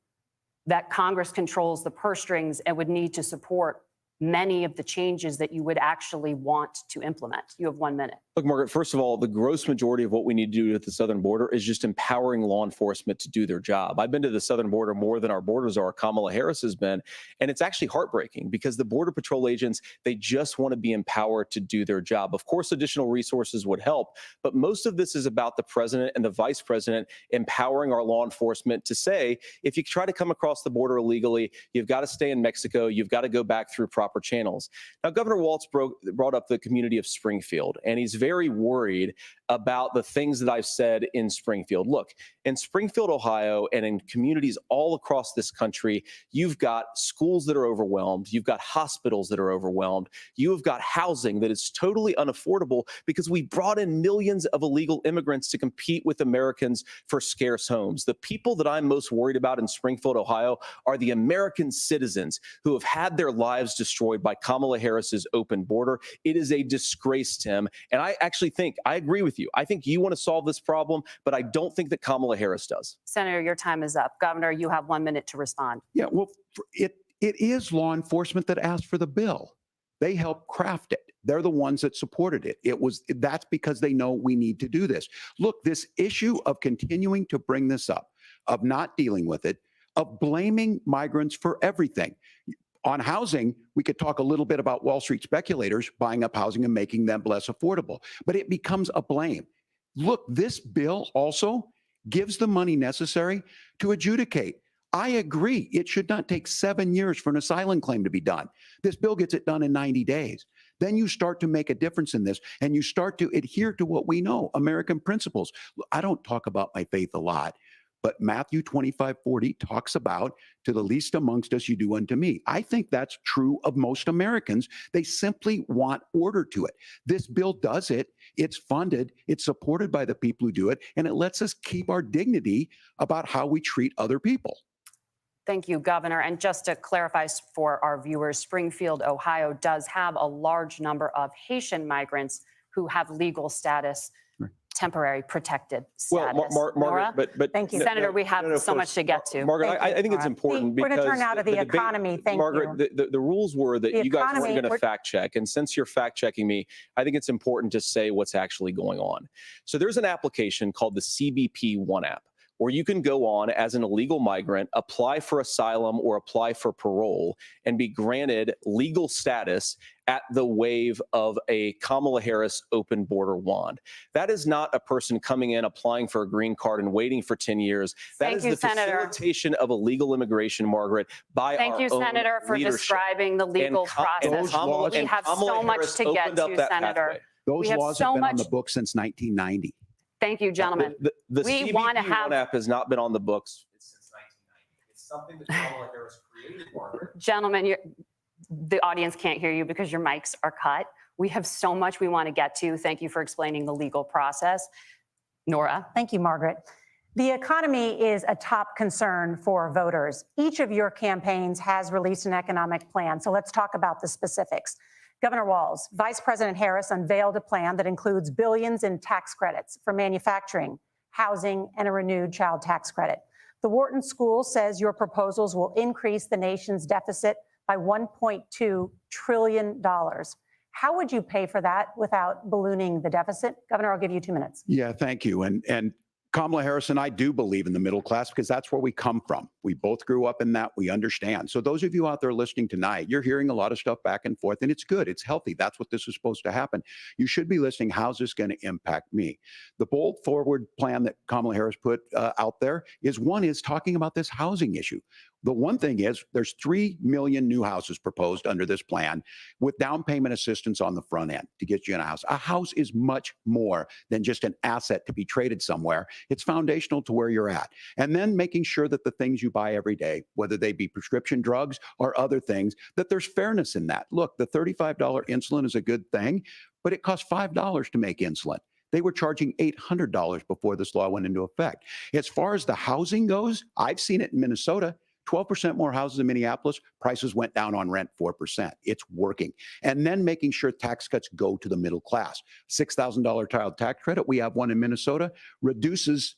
that Congress controls the purse strings and would need to support many of the changes that you would actually want to implement? You have 1 minute. Look, Margaret, first of all, the gross majority of what we need to do at the southern border is just empowering law enforcement to do their job. I've been to the southern border more than our borders are. Kamala Harris has been. And it's actually heartbreaking because the Border Patrol agents, they just want to be empowered to do their job. Of course, additional resources would help, but most of this is about the president and the vice president empowering our law enforcement to say, if you try to come across the border illegally, you've got to stay in Mexico, you've got to go back through proper channels. Now, Governor Walz brought up the community of Springfield, and he's very worried about the things that I've said in Springfield. Look, in Springfield, Ohio, and in communities all across this country, you've got schools that are overwhelmed. You've got hospitals that are overwhelmed. You have got housing that is totally unaffordable because we brought in millions of illegal immigrants to compete with Americans for scarce homes. The people that I'm most worried about in Springfield, Ohio, are the American citizens who have had their lives destroyed by Kamala Harris's open border. It is a disgrace, Tim. And I actually think, I agree with you. I think you want to solve this problem, but I don't think that Kamala Harris does. Senator, your time is up. Governor, you have 1 minute to respond. Yeah, well, it is law enforcement that asked for the bill. They helped craft it. They're the ones that supported it. That's because they know we need to do this. Look, this issue of continuing to bring this up, of not dealing with it, of blaming migrants for everything. On housing, we could talk a little bit about Wall Street speculators buying up housing and making them less affordable, but it becomes a blame. Look, this bill also gives the money necessary to adjudicate. I agree. It should not take 7 years for an asylum claim to be done. This bill gets it done in 90 days. Then you start to make a difference in this and you start to adhere to what we know, American principles. I don't talk about my faith a lot, but Matthew 25:40 talks about, to the least amongst us, you do unto me. I think that's true of most Americans. They simply want order to it. This bill does it. It's funded. It's supported by the people who do it. And it lets us keep our dignity about how we treat other people. Thank you, Governor. And just to clarify for our viewers, Springfield, Ohio does have a large number of Haitian migrants who have legal status, temporary protected status. Well, Nora? Margaret, but Thank you, Senator. We have so much to get to. Margaret, Thank I you, think it's Nora. important We're because going to turn now to the debate- economy. Thank Margaret, you. the rules were that The you guys weren't economy, going to we're- fact check. And since you're fact checking me, I think it's important to say what's actually going on. So there's an application called the CBP One app, where you can go on as an illegal migrant, apply for asylum or apply for parole, and be granted legal status at the wave of a Kamala Harris open border wand. That is not a person coming in, applying for a green card and waiting for 10 years. That Thank is you, the Senator. facilitation of illegal immigration, Margaret, by Thank our you, own Senator, for leadership. describing the legal process. We have so much to get to, Senator. Those We have laws so have been on much. the books since 1990. Thank you, gentlemen. The We CBP want to One have, app has not been on the books since 1990. It's something that Kamala Harris created, Margaret. gentlemen, the audience can't hear you because your mics are cut. We have so much we want to get to. Thank you for explaining the legal process. Nora? Thank you, Margaret. The economy is a top concern for voters. Each of your campaigns has released an economic plan. So let's talk about the specifics. Governor Walz, Vice President Harris unveiled a plan that includes billions in tax credits for manufacturing, housing, and a renewed child tax credit. The Wharton School says your proposals will increase the nation's deficit by $1.2 trillion. How would you pay for that without ballooning the deficit? Governor, I'll give you 2 minutes. Yeah, thank you. And Kamala Harris and I do believe in the middle class because that's where we come from. We both grew up in that. We understand. So those of you out there listening tonight, you're hearing a lot of stuff back and forth, and it's good. It's healthy. That's what this is supposed to happen. You should be listening. How's this going to impact me? The bold forward plan that Kamala Harris put out there is talking about this housing issue. The one thing is there's 3 million new houses proposed under this plan with down payment assistance on the front end to get you in a house. A house is much more than just an asset to be traded somewhere. It's foundational to where you're at. And then making sure that the things you buy every day, whether they be prescription drugs or other things, that there's fairness in that. Look, the $35 insulin is a good thing, but it costs $5 to make insulin. They were charging $800 before this law went into effect. As far as the housing goes, I've seen it in Minnesota. 12% more houses in Minneapolis, prices went down on rent 4%. It's working. And then making sure tax cuts go to the middle class. $6,000 child tax credit, we have one in Minnesota, reduces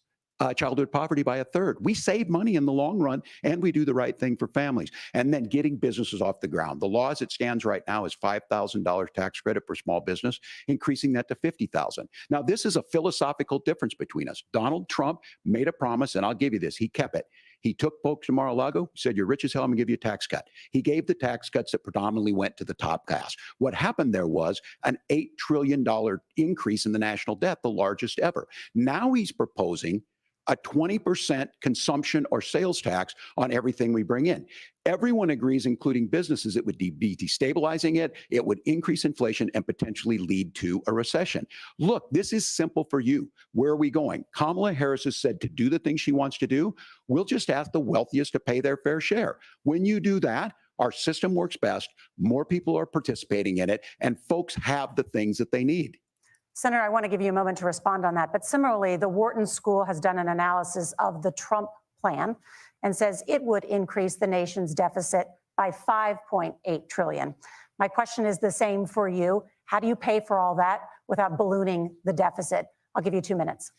childhood poverty by 1/3. We save money in the long run, and we do the right thing for families. And then getting businesses off the ground. The law as it stands right now is $5,000 tax credit for small business, increasing that to $50,000. Now, this is a philosophical difference between us. Donald Trump made a promise, and I'll give you this, he kept it. He took folks to Mar-a-Lago, said, you're rich as hell, I'm gonna give you a tax cut. He gave the tax cuts that predominantly went to the top class. What happened there was an $8 trillion increase in the national debt, the largest ever. Now he's proposing a 20% consumption or sales tax on everything we bring in. Everyone agrees, including businesses, it would be destabilizing it, it would increase inflation and potentially lead to a recession. Look, this is simple for you. Where are we going? Kamala Harris has said to do the things she wants to do, we'll just ask the wealthiest to pay their fair share. When you do that, our system works best, more people are participating in it, and folks have the things that they need. Senator, I want to give you a moment to respond on that. But similarly, the Wharton School has done an analysis of the Trump plan and says it would increase the nation's deficit by $5.8 trillion. My question is the same for you. How do you pay for all that without ballooning the deficit? I'll give you 2 minutes.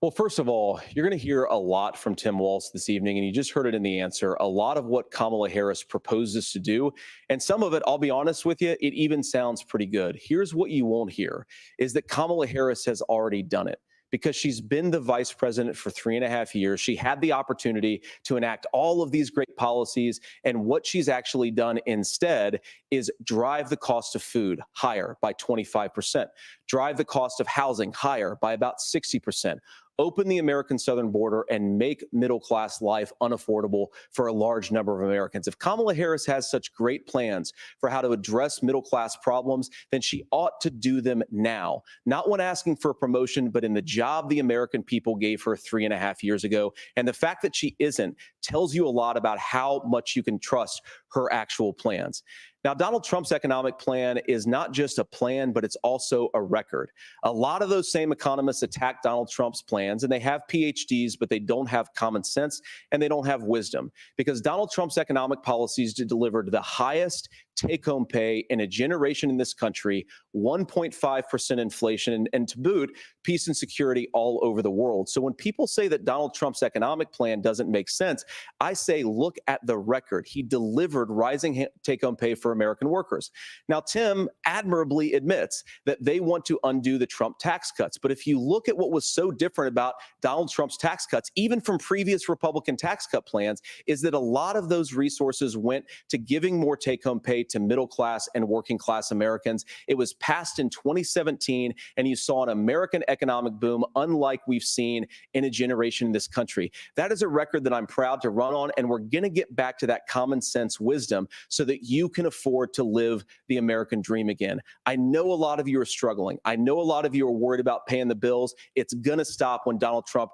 Well, first of all, you're going to hear a lot from Tim Walz this evening, and you just heard it in the answer. A lot of what Kamala Harris proposes to do, and some of it, I'll be honest with you, it even sounds pretty good. Here's what you won't hear, is that Kamala Harris has already done it. Because she's been the vice president for 3.5 years. She had the opportunity to enact all of these great policies. And what she's actually done instead is drive the cost of food higher by 25%, drive the cost of housing higher by about 60%. Open the American southern border and make middle-class life unaffordable for a large number of Americans. If Kamala Harris has such great plans for how to address middle-class problems, then she ought to do them now. Not when asking for a promotion, but in the job the American people gave her 3.5 years ago. And the fact that she isn't tells you a lot about how much you can trust her actual plans. Now, Donald Trump's economic plan is not just a plan, but it's also a record. A lot of those same economists attack Donald Trump's plans, and they have PhDs, but they don't have common sense and they don't have wisdom, because Donald Trump's economic policies delivered the highest take-home pay in a generation in this country, 1.5% inflation, and to boot, peace and security all over the world. So when people say that Donald Trump's economic plan doesn't make sense, I say, look at the record. He delivered rising take-home pay for American workers. Now, Tim admirably admits that they want to undo the Trump tax cuts. But if you look at what was so different about Donald Trump's tax cuts, even from previous Republican tax cut plans, is that a lot of those resources went to giving more take-home pay to middle class and working class Americans. It was passed in 2017, and you saw an American economic boom unlike we've seen in a generation in this country. That is a record that I'm proud to run on, and we're going to get back to that common sense wisdom so that you can afford to live the American dream again. I know a lot of you are struggling. I know a lot of you are worried about paying the bills. It's going to stop when Donald Trump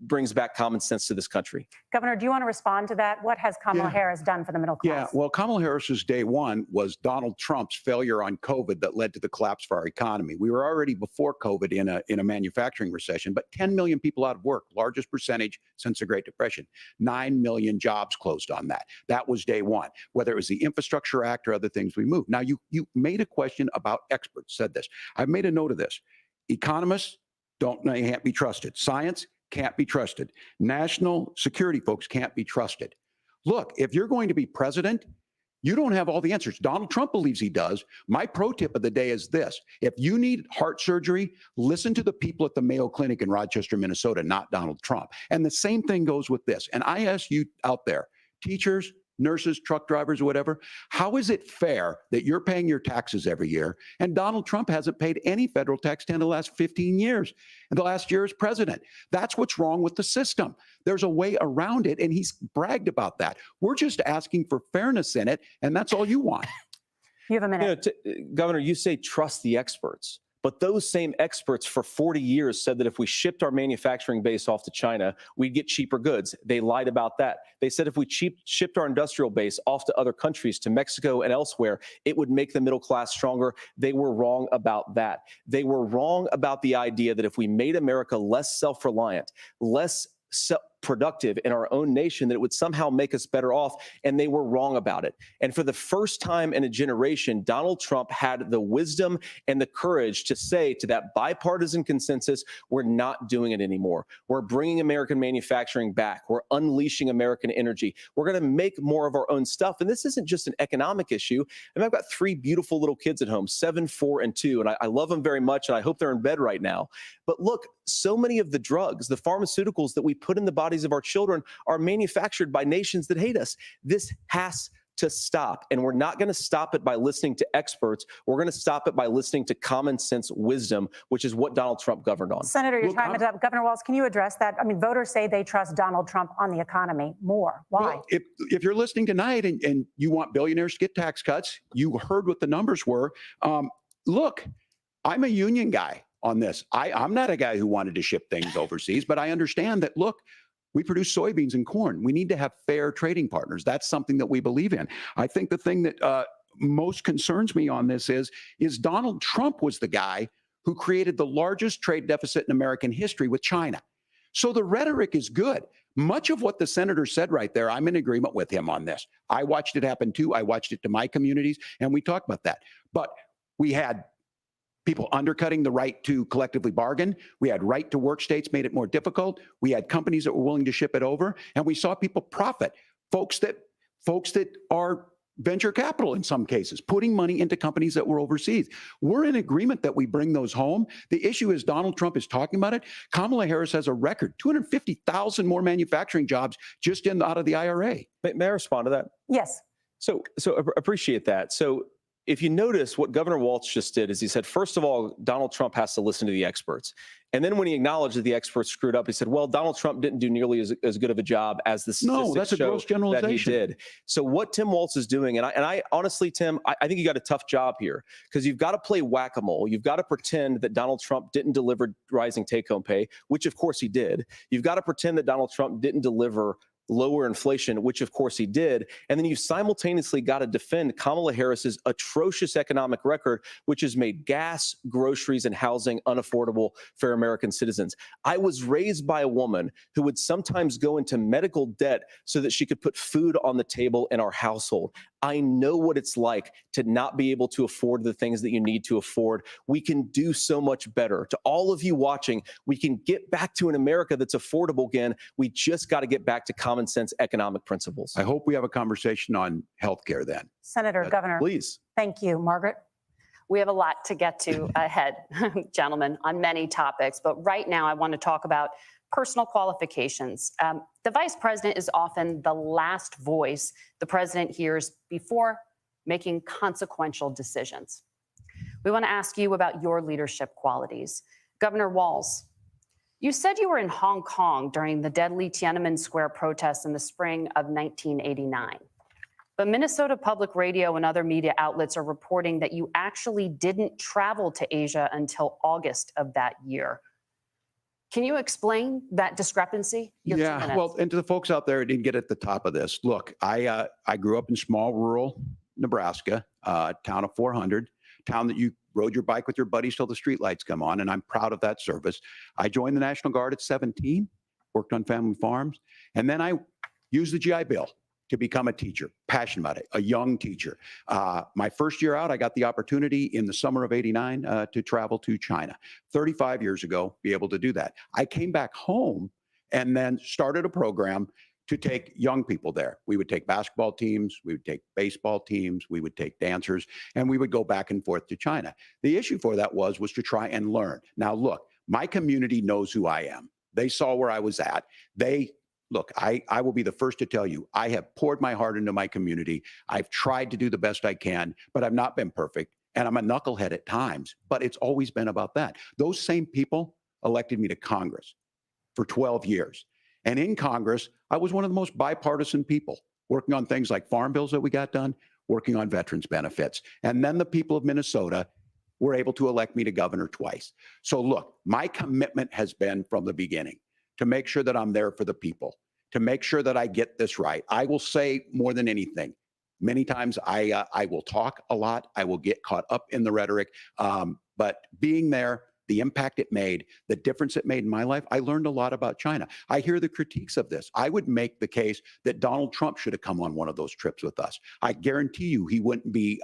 brings back common sense to this country. Governor, do you want to respond to that? What has Kamala Harris done for the middle class? Yeah, well, Kamala Harris's day one was Donald Trump's failure on COVID that led to the collapse of our economy. We were already before COVID in a manufacturing recession, but 10 million people out of work, largest percentage since the Great Depression. 9 million jobs closed on that. That was day one, whether it was the Infrastructure Act or other things we moved. Now, you made a question about experts, said this. I've made a note of this. Economists can't be trusted. Science can't be trusted. National security folks can't be trusted. Look, if you're going to be president, you don't have all the answers. Donald Trump believes he does. My pro tip of the day is this. If you need heart surgery, listen to the people at the Mayo Clinic in Rochester, Minnesota, not Donald Trump. And the same thing goes with this. And I ask you out there, teachers, nurses, truck drivers, whatever. How is it fair that you're paying your taxes every year and Donald Trump hasn't paid any federal tax in the last 15 years and the last year as president? That's what's wrong with the system. There's a way around it, and he's bragged about that. We're just asking for fairness in it, and that's all you want. You have a minute. Governor, you say trust the experts. But those same experts for 40 years said that if we shipped our manufacturing base off to China, we'd get cheaper goods. They lied about that. They said if we shipped our industrial base off to other countries, to Mexico and elsewhere, it would make the middle class stronger. They were wrong about that. They were wrong about the idea that if we made America less self-reliant, less productive in our own nation, that it would somehow make us better off, and they were wrong about it. And for the first time in a generation, Donald Trump had the wisdom and the courage to say to that bipartisan consensus, we're not doing it anymore. We're bringing American manufacturing back. We're unleashing American energy. We're going to make more of our own stuff. And this isn't just an economic issue. And I've got 3 beautiful little kids at home, 7, 4, and 2, and I love them very much, and I hope they're in bed right now. But look, so many of the drugs, the pharmaceuticals that we put in the bodies of our children are manufactured by nations that hate us. This has to stop. And we're not going to stop it by listening to experts. We're going to stop it by listening to common sense wisdom, which is what Donald Trump governed on. Senator, your time is up. Governor Walz, can you address that? I mean, voters say they trust Donald Trump on the economy more. Why? Well, if you're listening tonight and you want billionaires to get tax cuts, you heard what the numbers were. Look, I'm a union guy on this. I'm not a guy who wanted to ship things overseas, but I understand that, look, we produce soybeans and corn. We need to have fair trading partners. That's something that we believe in. I think the thing that most concerns me on this is Donald Trump was the guy who created the largest trade deficit in American history with China. So the rhetoric is good. Much of what the senator said right there, I'm in agreement with him on this. I watched it happen too. I watched it to my communities, and we talked about that. But we had people undercutting the right to collectively bargain. We had right to work states made it more difficult. We had companies that were willing to ship it over, and we saw people profit. Folks that are venture capital in some cases, putting money into companies that were overseas. We're in agreement that we bring those home. The issue is Donald Trump is talking about it. Kamala Harris has a record, 250,000 more manufacturing jobs just out of the IRA. May I respond to that? Yes. So appreciate that. So if you notice, what Governor Walz just did is he said, first of all, Donald Trump has to listen to the experts. And then when he acknowledged that the experts screwed up, he said, well, Donald Trump didn't do nearly as good of a job as the statistics that's a show gross that generalization. he did. So what Tim Walz is doing, and I honestly, Tim, I think you got a tough job here, because you've got to play whack-a-mole. You've got to pretend that Donald Trump didn't deliver rising take-home pay, which of course he did. You've got to pretend that Donald Trump didn't deliver lower inflation, which of course he did. And then you simultaneously got to defend Kamala Harris's atrocious economic record, which has made gas, groceries, and housing unaffordable for American citizens. I was raised by a woman who would sometimes go into medical debt so that she could put food on the table in our household. I know what it's like to not be able to afford the things that you need to afford. We can do so much better. To all of you watching, we can get back to an America that's affordable again. We just got to get back to common sense economic principles. I hope we have a conversation on healthcare then. Senator, Governor. Please. Thank you. Margaret? We have a lot to get to ahead, gentlemen, on many topics. But right now, I want to talk about personal qualifications. The vice president is often the last voice the president hears before making consequential decisions. We want to ask you about your leadership qualities. Governor Walz, you said you were in Hong Kong during the deadly Tiananmen Square protests in the spring of 1989. But Minnesota Public Radio and other media outlets are reporting that you actually didn't travel to Asia until August of that year. Can you explain that discrepancy? Yeah, well, and to the folks out there who didn't get at the top of this, look, I grew up in small rural Nebraska, town of 400, town that you rode your bike with your buddies till the streetlights come on, and I'm proud of that service. I joined the National Guard at 17, worked on family farms, and then I used the GI Bill to become a teacher, passionate about it, a young teacher. My first year out, I got the opportunity in the summer of '89 to travel to China. 35 years ago, be able to do that. I came back home and then started a program to take young people there. We would take basketball teams, we would take baseball teams, we would take dancers, and we would go back and forth to China. The issue for that was to try and learn. Now, look, my community knows who I am. They saw where I was at. They look, I will be the first to tell you, I have poured my heart into my community. I've tried to do the best I can, but I've not been perfect. And I'm a knucklehead at times, but it's always been about that. Those same people elected me to Congress for 12 years. And in Congress, I was one of the most bipartisan people, working on things like farm bills that we got done, working on veterans benefits. And then the people of Minnesota were able to elect me to governor twice. So look, my commitment has been from the beginning to make sure that I'm there for the people, to make sure that I get this right. I will say more than anything, many times I will talk a lot. I will get caught up in the rhetoric. But being there, the impact it made, the difference it made in my life, I learned a lot about China. I hear the critiques of this. I would make the case that Donald Trump should have come on one of those trips with us. I guarantee you he wouldn't be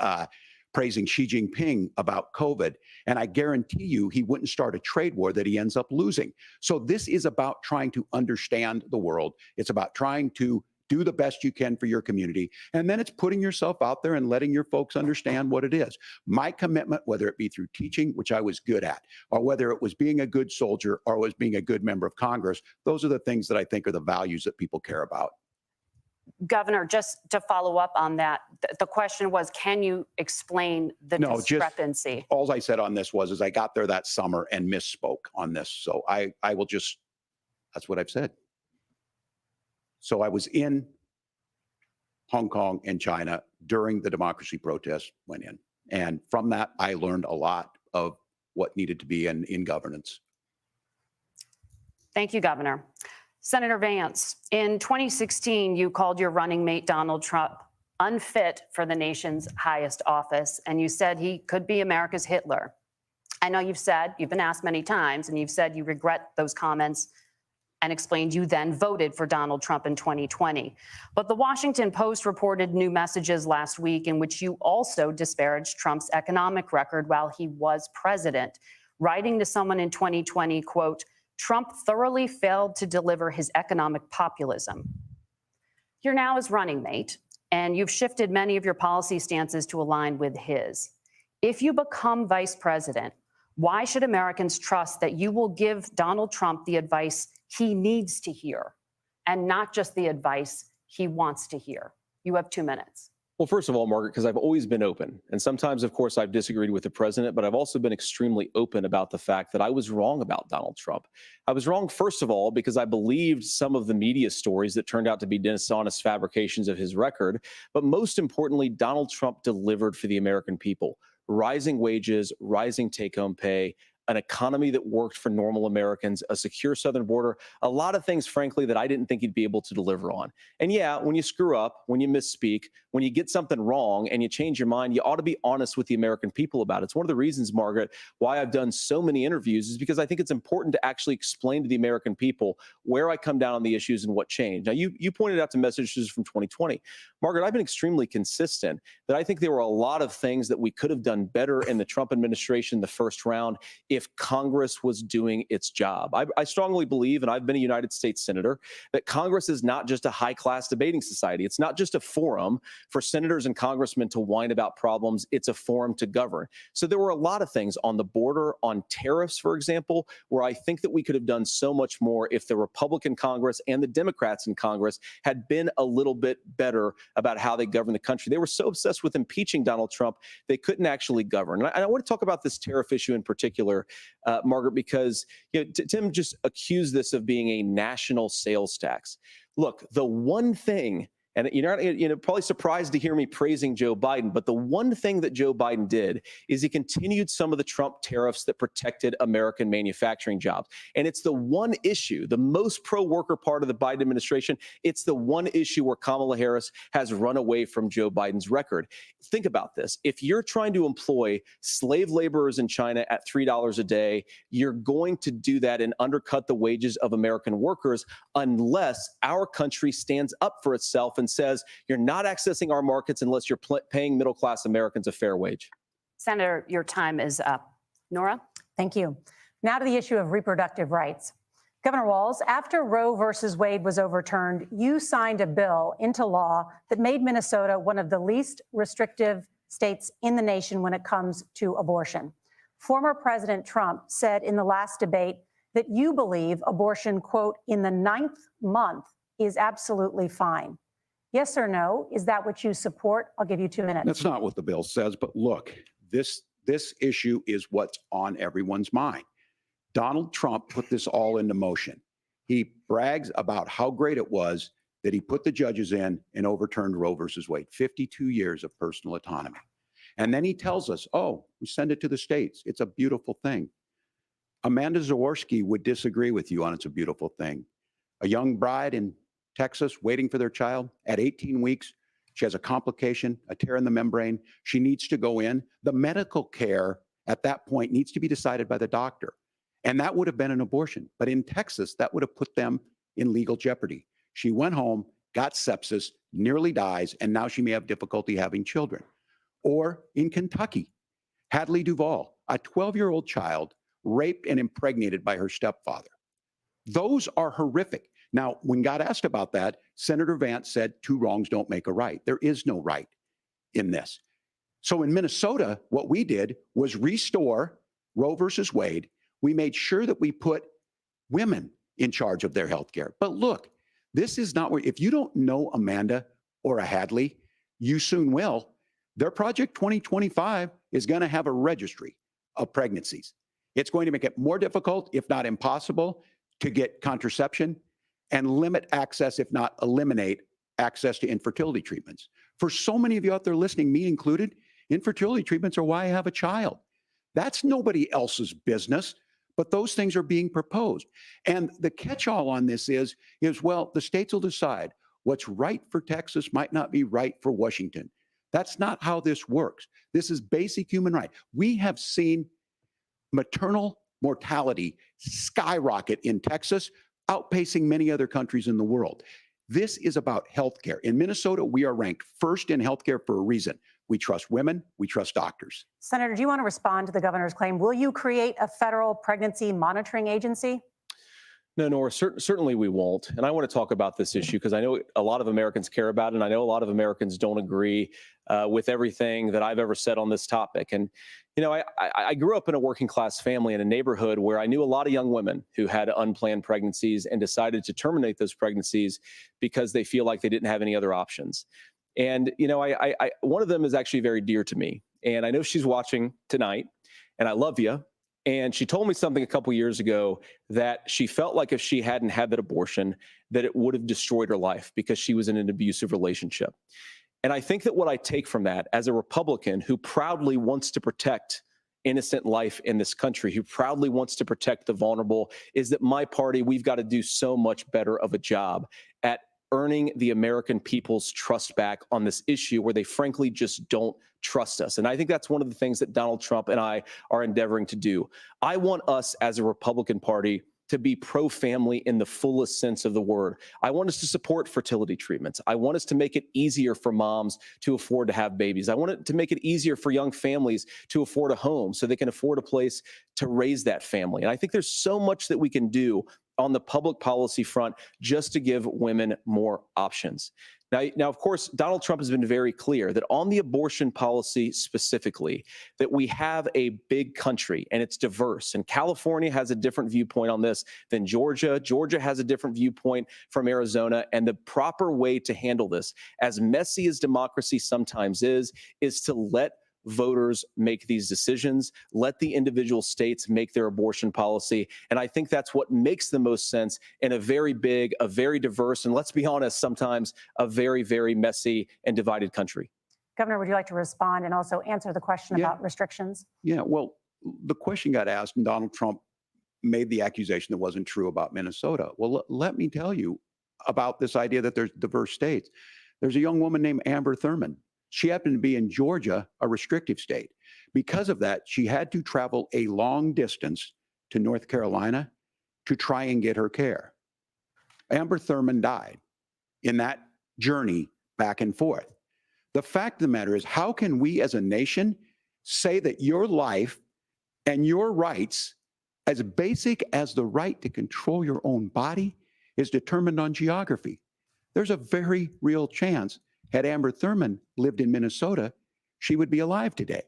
praising Xi Jinping about COVID. And I guarantee you he wouldn't start a trade war that he ends up losing. So this is about trying to understand the world. It's about trying to do the best you can for your community. And then it's putting yourself out there and letting your folks understand what it is. My commitment, whether it be through teaching, which I was good at, or whether it was being a good soldier or was being a good member of Congress, those are the things that I think are the values that people care about. Governor, just to follow up on that, the question was, can you explain the discrepancy? All I said on this was I got there that summer and misspoke on this. So I will just, that's what I've said. So I was in Hong Kong and China during the democracy protests went in. And from that, I learned a lot of what needed to be in governance. Thank you, Governor. Senator Vance, in 2016, you called your running mate, Donald Trump, unfit for the nation's highest office, and you said he could be America's Hitler. I know you've been asked many times, and you've said you regret those comments and explained you then voted for Donald Trump in 2020. But the Washington Post reported new messages last week in which you also disparaged Trump's economic record while he was president, writing to someone in 2020, quote, Trump thoroughly failed to deliver his economic populism. You're now his running mate, and you've shifted many of your policy stances to align with his. If you become vice president, why should Americans trust that you will give Donald Trump the advice he needs to hear and not just the advice he wants to hear? You have 2 minutes. Well, first of all, Margaret, because I've always been open. And sometimes, of course, I've disagreed with the president, but I've also been extremely open about the fact that I was wrong about Donald Trump. I was wrong, first of all, because I believed some of the media stories that turned out to be dishonest fabrications of his record. But most importantly, Donald Trump delivered for the American people. Rising wages, rising take-home pay, an economy that worked for normal Americans, a secure southern border, a lot of things, frankly, that I didn't think he'd be able to deliver on. And yeah, when you screw up, when you misspeak, when you get something wrong and you change your mind, you ought to be honest with the American people about it. It's one of the reasons, Margaret, why I've done so many interviews is because I think it's important to actually explain to the American people where I come down on the issues and what changed. Now, you pointed out the messages from 2020. Margaret, I've been extremely consistent that I think there were a lot of things that we could have done better in the Trump administration the first round if Congress was doing its job. I strongly believe, and I've been a United States senator, that Congress is not just a high-class debating society. It's not just a forum for senators and congressmen to whine about problems. It's a forum to govern. So there were a lot of things on the border, on tariffs, for example, where I think that we could have done so much more if the Republican Congress and the Democrats in Congress had been a little bit better about how they govern the country. They were so obsessed with impeaching Donald Trump, they couldn't actually govern. And I want to talk about this tariff issue in particular, Margaret, because Tim just accused this of being a national sales tax. Look, the one thing, and you're probably surprised to hear me praising Joe Biden, but the one thing that Joe Biden did is he continued some of the Trump tariffs that protected American manufacturing jobs. And it's the one issue, the most pro-worker part of the Biden administration, it's the one issue where Kamala Harris has run away from Joe Biden's record. Think about this. If you're trying to employ slave laborers in China at $3 a day, you're going to do that and undercut the wages of American workers unless our country stands up for itself and says you're not accessing our markets unless you're paying middle-class Americans a fair wage. Senator, your time is up. Nora? Thank you. Now to the issue of reproductive rights. Governor Walz, after Roe versus Wade was overturned, you signed a bill into law that made Minnesota one of the least restrictive states in the nation when it comes to abortion. Former President Trump said in the last debate that you believe abortion, quote, in the 9th month is absolutely fine. Yes or no? Is that what you support? I'll give you 2 minutes. That's not what the bill says, but look, this issue is what's on everyone's mind. Donald Trump put this all into motion. He brags about how great it was that he put the judges in and overturned Roe versus Wade, 52 years of personal autonomy. And then he tells us, oh, we send it to the states. It's a beautiful thing. Amanda Zaworski would disagree with you on it's a beautiful thing. A young bride in Texas waiting for their child at 18 weeks. She has a complication, a tear in the membrane. She needs to go in. The medical care at that point needs to be decided by the doctor. And that would have been an abortion. But in Texas, that would have put them in legal jeopardy. She went home, got sepsis, nearly dies, and now she may have difficulty having children. Or in Kentucky, Hadley Duval, a 12-year-old child raped and impregnated by her stepfather. Those are horrific. Now, when God asked about that, Senator Vance said 2 wrongs don't make a right. There is no right in this. So in Minnesota, what we did was restore Roe versus Wade. We made sure that we put women in charge of their health care. But look, this is not where, if you don't know Amanda or a Hadley, you soon will. Their Project 2025 is going to have a registry of pregnancies. It's going to make it more difficult, if not impossible, to get contraception and limit access, if not eliminate access to infertility treatments. For so many of you out there listening, me included, infertility treatments are why I have a child. That's nobody else's business, but those things are being proposed. And the catch-all on this is, well, the states will decide what's right for Texas might not be right for Washington. That's not how this works. This is basic human right. We have seen maternal mortality skyrocket in Texas, outpacing many other countries in the world. This is about healthcare. In Minnesota, we are ranked first in healthcare for a reason. We trust women, we trust doctors. Senator, do you want to respond to the governor's claim? Will you create a federal pregnancy monitoring agency? No, Nora, certainly we won't. And I want to talk about this issue because I know a lot of Americans care about it, and I know a lot of Americans don't agree with everything that I've ever said on this topic. And, you know, I grew up in a working class family in a neighborhood where I knew a lot of young women who had unplanned pregnancies and decided to terminate those pregnancies because they feel like they didn't have any other options. And, you know, one of them is actually very dear to me. And I know she's watching tonight, and I love you. And she told me something a couple years ago that she felt like if she hadn't had that abortion, that it would have destroyed her life because she was in an abusive relationship. And I think that what I take from that as a Republican who proudly wants to protect innocent life in this country, who proudly wants to protect the vulnerable, is that my party, we've got to do so much better of a job at earning the American people's trust back on this issue where they frankly just don't trust us. And I think that's one of the things that Donald Trump and I are endeavoring to do. I want us as a Republican Party to be pro-family in the fullest sense of the word. I want us to support fertility treatments. I want us to make it easier for moms to afford to have babies. I want it to make it easier for young families to afford a home so they can afford a place to raise that family. And I think there's so much that we can do on the public policy front just to give women more options. Now, of course, Donald Trump has been very clear that on the abortion policy specifically, that we have a big country and it's diverse. And California has a different viewpoint on this than Georgia. Georgia has a different viewpoint from Arizona. And the proper way to handle this, as messy as democracy sometimes is to let voters make these decisions, let the individual states make their abortion policy. And I think that's what makes the most sense in a very big, a very diverse, and let's be honest, sometimes a very, very messy and divided country. Governor, would you like to respond and also answer the question about restrictions? Yeah, well, the question got asked and Donald Trump made the accusation that wasn't true about Minnesota. Well, let me tell you about this idea that there's diverse states. There's a young woman named Amber Thurman. She happened to be in Georgia, a restrictive state. Because of that, she had to travel a long distance to North Carolina to try and get her care. Amber Thurman died in that journey back and forth. The fact of the matter is, how can we as a nation say that your life and your rights, as basic as the right to control your own body, is determined on geography? There's a very real chance had Amber Thurman lived in Minnesota, she would be alive today.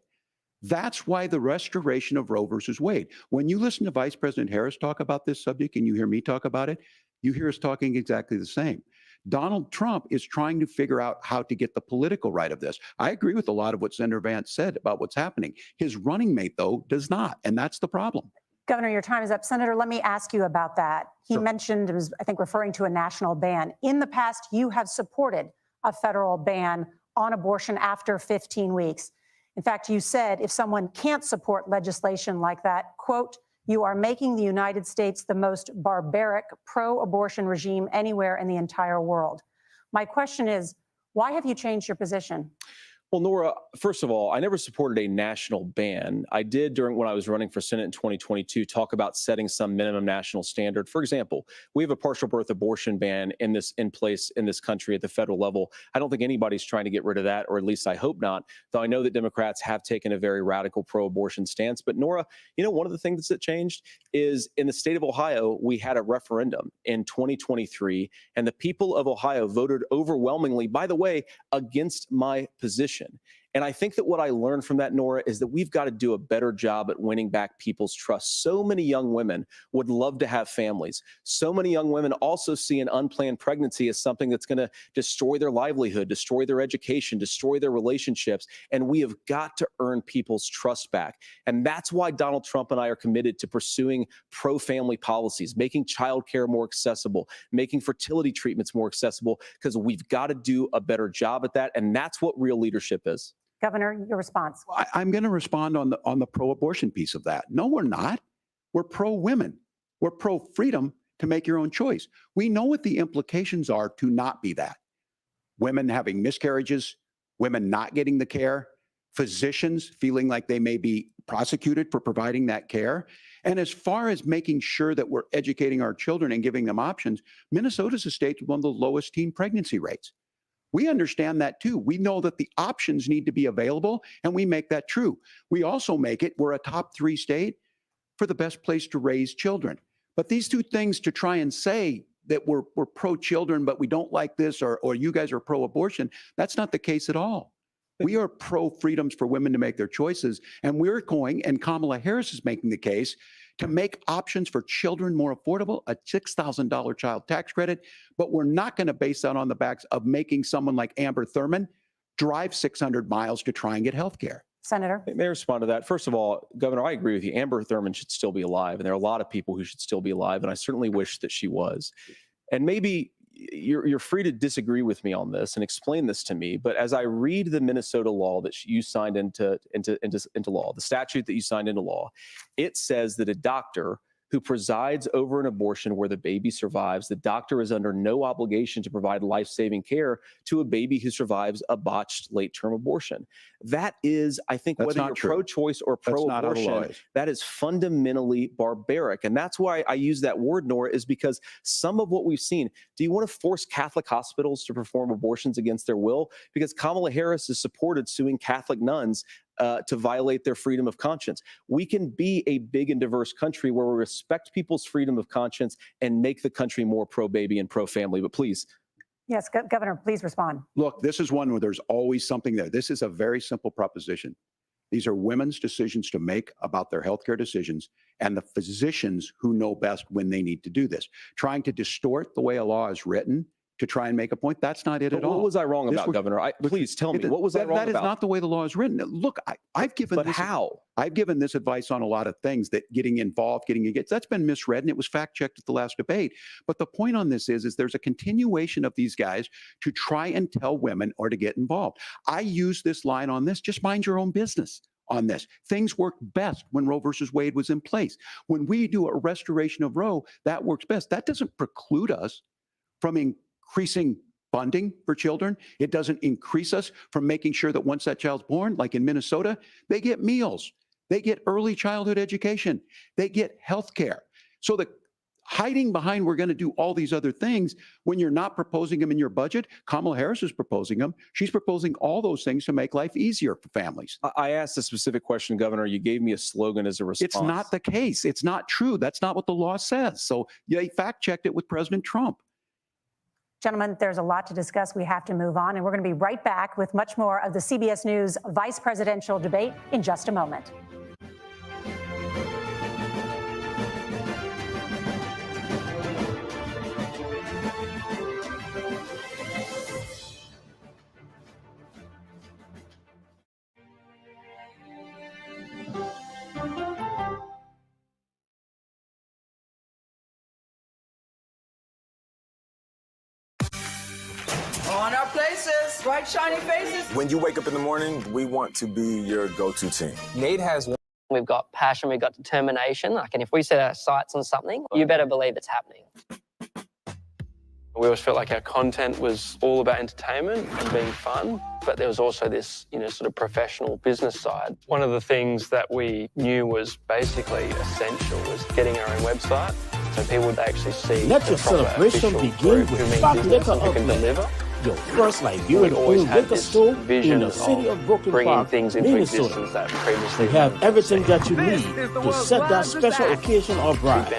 That's why the restoration of Roe versus Wade. When you listen to Vice President Harris talk about this subject and you hear me talk about it, you hear us talking exactly the same. Donald Trump is trying to figure out how to get the political right of this. I agree with a lot of what Senator Vance said about what's happening. His running mate, though, does not, and that's the problem. Governor, your time is up. Senator, let me ask you about that. He mentioned, it was, I think, referring to a national ban. In the past, you have supported a federal ban on abortion after 15 weeks. In fact, you said if someone can't support legislation like that, quote, you are making the United States the most barbaric pro-abortion regime anywhere in the entire world. My question is, why have you changed your position? Well, Nora, first of all, I never supported a national ban. I did when I was running for Senate in 2022 talk about setting some minimum national standard. For example, we have a partial birth abortion ban in place in this country at the federal level. I don't think anybody's trying to get rid of that, or at least I hope not, though I know that Democrats have taken a very radical pro-abortion stance. But Nora, one of the things that changed is in the state of Ohio, we had a referendum in 2023, and the people of Ohio voted overwhelmingly, by the way, against my position. And I think that what I learned from that, Nora, is that we've got to do a better job at winning back people's trust. So many young women would love to have families. So many young women also see an unplanned pregnancy as something that's going to destroy their livelihood, destroy their education, destroy their relationships. And we have got to earn people's trust back. And that's why Donald Trump and I are committed to pursuing pro-family policies, making childcare more accessible, making fertility treatments more accessible, because we've got to do a better job at that. And that's what real leadership is. Governor, your response. I'm going to respond on the pro-abortion piece of that. No, we're not. We're pro-women. We're pro-freedom to make your own choice. We know what the implications are to not be that. Women having miscarriages, women not getting the care, physicians feeling like they may be prosecuted for providing that care. And as far as making sure that we're educating our children and giving them options, Minnesota's a state with one of the lowest teen pregnancy rates. We understand that too. We know that the options need to be available, and we make that true. We also make it, we're a top 3 state for the best place to raise children. But these two things, to try and say that we're pro-children, but we don't like this, or you guys are pro-abortion, that's not the case at all. We are pro-freedoms for women to make their choices, and we're going, and Kamala Harris is making the case, to make options for children more affordable, a $6,000 child tax credit, but we're not going to base that on the backs of making someone like Amber Thurman drive 600 miles to try and get health care. Senator. May I respond to that? First of all, Governor, I agree with you. Amber Thurman should still be alive, and there are a lot of people who should still be alive, and I certainly wish that she was. And maybe you're free to disagree with me on this and explain this to me, but as I read the Minnesota law that you signed into law, the statute that you signed into law, it says that a doctor who presides over an abortion where the baby survives, the doctor is under no obligation to provide life-saving care to a baby who survives a botched late-term abortion. That is, I think, That's whether not you're true. pro-choice or That's not how the law pro-abortion, is. that is fundamentally barbaric. And that's why I use that word, Nora, is because some of what we've seen, do you want to force Catholic hospitals to perform abortions against their will? Because Kamala Harris has supported suing Catholic nuns to violate their freedom of conscience. We can be a big and diverse country where we respect people's freedom of conscience and make the country more pro-baby and pro-family. But please. Yes, Governor, please respond. Look, this is one where there's always something there. This is a very simple proposition. These are women's decisions to make about their healthcare decisions, and the physicians who know best when they need to do this. Trying to distort the way a law is written to try and make a point, that's not it But at all. what was I wrong This about, was- Governor? Please tell me, what was I that, wrong that about? is not the way the law is written. Look, I've given But this, how? I've given this advice on a lot of things, that getting involved, getting engaged, that's been misread, and it was fact-checked at the last debate. But the point on this is there's a continuation of these guys to try and tell women or to get involved. I use this line on this, just mind your own business on this. Things worked best when Roe versus Wade was in place. When we do a restoration of Roe, that works best. That doesn't preclude us from increasing funding for children. It doesn't increase us from making sure that once that child's born, like in Minnesota, they get meals, they get early childhood education, they get health care. So the hiding behind we're going to do all these other things when you're not proposing them in your budget, Kamala Harris is proposing them. She's proposing all those things to make life easier for families. I asked a specific question, Governor. You gave me a slogan as a response. It's not the case. It's not true. That's not what the law says. So they fact-checked it with President Trump. Gentlemen, there's a lot to discuss. We have to move on, and we're going to be right back with much more of the CBS News vice presidential debate in just a moment. On our places, bright, shiny faces. When you wake up in the morning, we want to be your go-to team. Nate has. We've got passion, we've got determination. Like, and if we set our sights on something, you better believe it's happening. We always felt like our content was all about entertainment and being fun, but there was also this, sort of professional business side. One of the things that we knew was basically essential was getting our own website, so people would actually see. Let your celebration begin with Spark Liquor Outlet, your first Liberian-owned liquor store in the city of Brooklyn Park, Minnesota. They have everything that you need to set that special occasion or bride.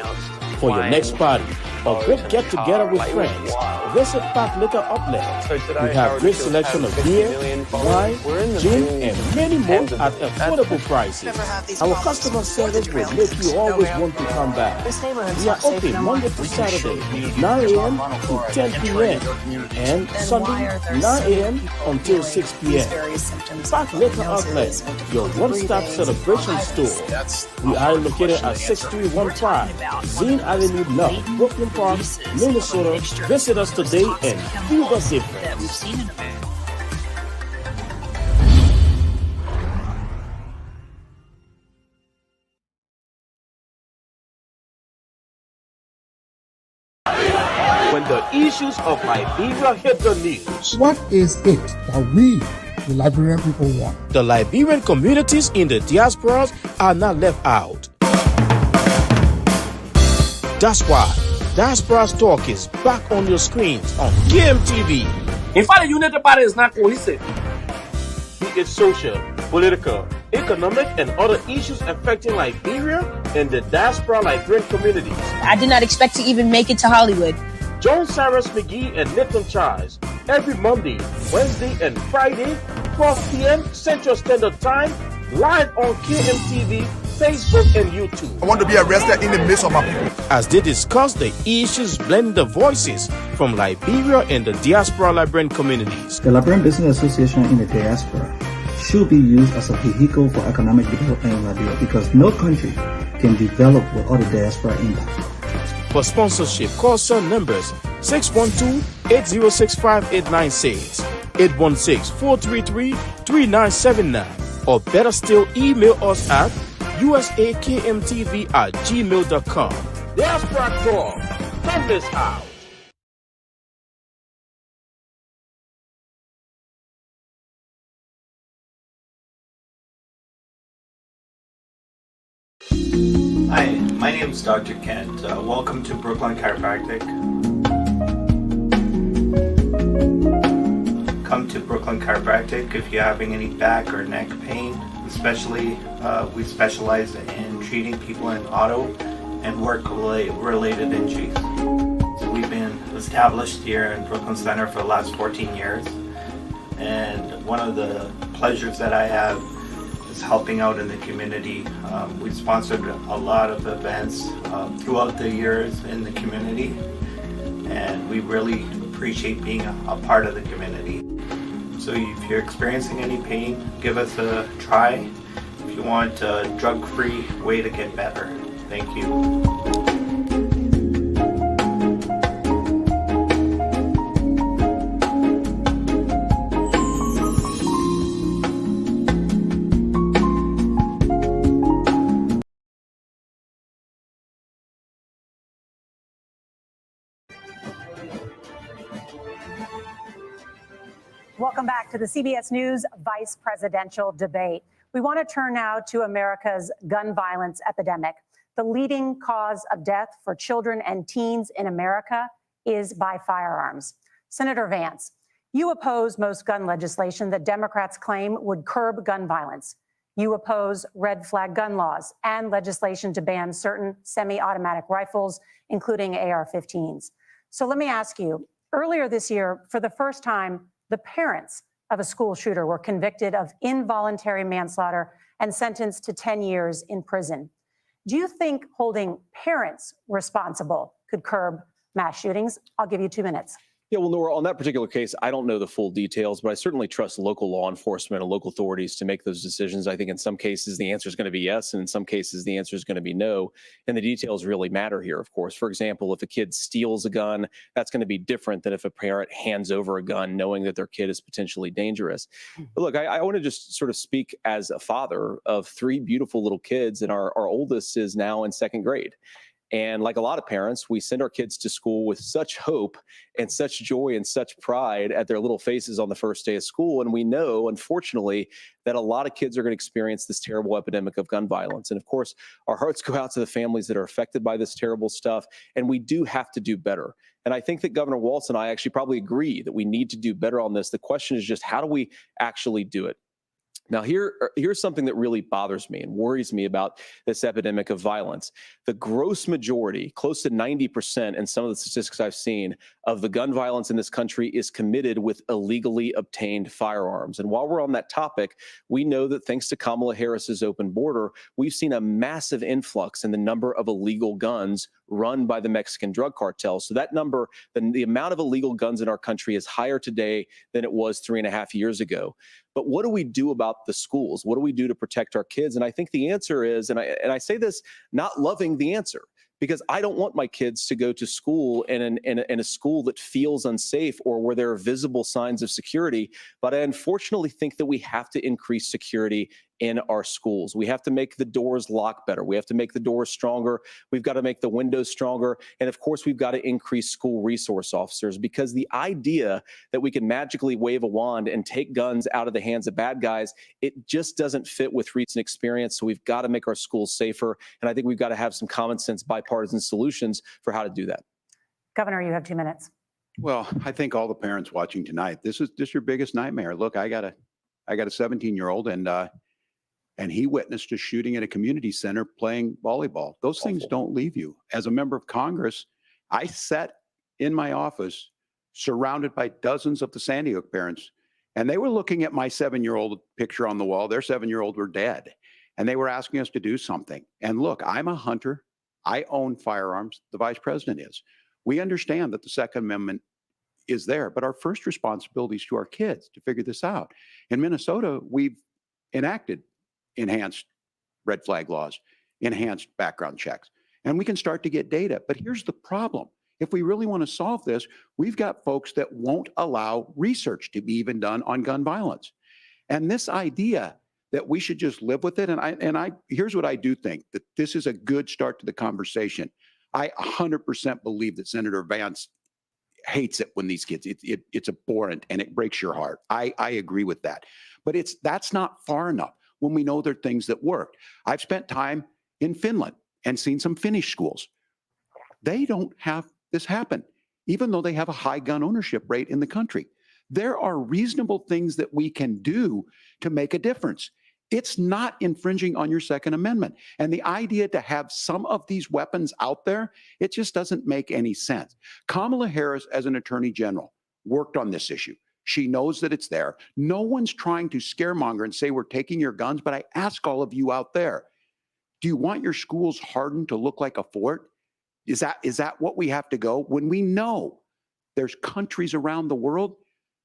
For your next party or group get-together with friends, visit Park Liquor Outlet. We have great selection of beer, wine, gin, and many more at affordable prices. Our customer service will make you always want to come back. We are open Monday to Saturday, 9 a.m. to 10 p.m. and Sunday, 9 a.m. until 6 p.m. Park Liquor Outlet, your one-stop celebration store. We are located at 6315 Zine Avenue North, Brooklyn Park, Minnesota. Visit us today and feel the difference. When the issues of Liberia hit the news, what is it that we, the Liberian people, want? The Liberian communities in the diasporas are not left out. That's why Diaspora Talk is back on your screens on KMTV. In fact, the United Party is not cohesive. Be it social, political, economic, and other issues affecting Liberia and the diaspora Liberian communities. I did not expect to even make it to Hollywood. Joan Cyrus McGee and Nathan Charles every Monday, Wednesday, and Friday, 12 p.m. Central Standard Time, live on KMTV, Facebook, and YouTube. I want to be arrested in the midst of my people. As they discuss the issues, blend the voices from Liberia and the diaspora Liberian communities. The Liberian Business Association in the diaspora should be used as a vehicle for economic development in Liberia because no country can develop without a diaspora impact. For sponsorship, call cell numbers 612-806-5896, 816-433-3979, or better still, email us at usakmtv@gmail.com. Diaspora Talk, come this out. Hi, my name is Dr. Kent. Welcome to Brooklyn Chiropractic. Come to Brooklyn Chiropractic if you're having any back or neck pain. Especially, we specialize in treating people in auto and work-related injuries. So we've been established here in Brooklyn Center for the last 14 years. And one of the pleasures that I have is helping out in the community. We've sponsored a lot of events throughout the years in the community, and we really appreciate being a part of the community. So if you're experiencing any pain, give us a try. If you want a drug-free way to get better. Thank you. Welcome back to the CBS News Vice Presidential Debate. We want to turn now to America's gun violence epidemic. The leading cause of death for children and teens in America is by firearms. Senator Vance, you oppose most gun legislation that Democrats claim would curb gun violence. You oppose red flag gun laws and legislation to ban certain semi-automatic rifles, including AR-15s. So let me ask you, earlier this year, for the first time, the parents of a school shooter were convicted of involuntary manslaughter and sentenced to 10 years in prison. Do you think holding parents responsible could curb mass shootings? I'll give you 2 minutes. Yeah, well, Nora, on that particular case, I don't know the full details, but I certainly trust local law enforcement and local authorities to make those decisions. I think in some cases the answer is going to be yes, and in some cases the answer is going to be no. And the details really matter here, of course. For example, if a kid steals a gun, that's going to be different than if a parent hands over a gun knowing that their kid is potentially dangerous. But look, I want to just sort of speak as a father of 3 beautiful little kids, and our oldest is now in 2nd grade. And like a lot of parents, we send our kids to school with such hope and such joy and such pride at their little faces on the first day of school. And we know, unfortunately, that a lot of kids are going to experience this terrible epidemic of gun violence. And of course, our hearts go out to the families that are affected by this terrible stuff. And we do have to do better. And I think that Governor Walz and I actually probably agree that we need to do better on this. The question is just, how do we actually do it? Now, here's something that really bothers me and worries me about this epidemic of violence. The gross majority, close to 90% in some of the statistics I've seen, of the gun violence in this country is committed with illegally obtained firearms. And while we're on that topic, we know that thanks to Kamala Harris's open border, we've seen a massive influx in the number of illegal guns run by the Mexican drug cartels. So that number, the amount of illegal guns in our country is higher today than it was 3.5 years ago. But what do we do about the schools? What do we do to protect our kids? And I think the answer is, and I say this not loving the answer, because I don't want my kids to go to school in a school that feels unsafe or where there are visible signs of security. But I unfortunately think that we have to increase security in our schools. We have to make the doors lock better. We have to make the doors stronger. We've got to make the windows stronger. And of course, we've got to increase school resource officers, because the idea that we can magically wave a wand and take guns out of the hands of bad guys, it just doesn't fit with recent experience. So we've got to make our schools safer. And I think we've got to have some common sense bipartisan solutions for how to do that. Governor, you have 2 minutes. Well, I think all the parents watching tonight, this is just your biggest nightmare. Look, I got a 17-year-old, and he witnessed a shooting at a community center playing volleyball. Those things don't leave you. As a member of Congress, I sat in my office surrounded by dozens of the Sandy Hook parents, and they were looking at my 7-year-old picture on the wall. Their 7-year-old were dead, and they were asking us to do something. And look, I'm a hunter. I own firearms. The vice president is. We understand that the Second Amendment is there, but our first responsibility is to our kids to figure this out. In Minnesota, we've enacted enhanced red flag laws, enhanced background checks, and we can start to get data. But here's the problem. If we really want to solve this, we've got folks that won't allow research to be even done on gun violence. And this idea that we should just live with it, and here's what I do think, that this is a good start to the conversation. I 100% believe that Senator Vance hates it when these kids, it's abhorrent and it breaks your heart. I agree with that. But that's not far enough when we know there are things that work. I've spent time in Finland and seen some Finnish schools. They don't have this happen, even though they have a high gun ownership rate in the country. There are reasonable things that we can do to make a difference. It's not infringing on your Second Amendment. And the idea to have some of these weapons out there, it just doesn't make any sense. Kamala Harris, as an attorney general, worked on this issue. She knows that it's there. No one's trying to scaremonger and say we're taking your guns, but I ask all of you out there, do you want your schools hardened to look like a fort? Is that what we have to go? When we know there's countries around the world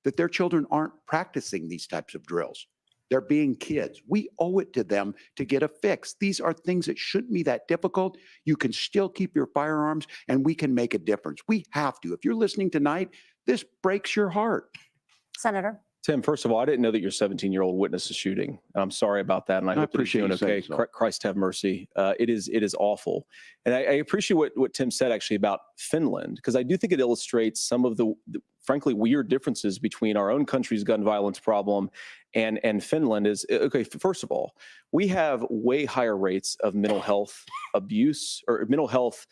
that their children aren't practicing these types of drills. They're being kids. We owe it to them to get a fix. These are things that shouldn't be that difficult. You can still keep your firearms and we can make a difference. We have to. If you're listening tonight, this breaks your heart. Senator. Tim, first of all, I didn't know that your 17-year-old witnessed a shooting. I'm sorry about that, and I hope that he's doing okay. Christ have mercy. It is awful. And I appreciate what Tim said actually about Finland, because I do think it illustrates some of the frankly weird differences between our own country's gun violence problem and Finland. Is okay, first of all, we have way higher rates of mental health abuse or mental health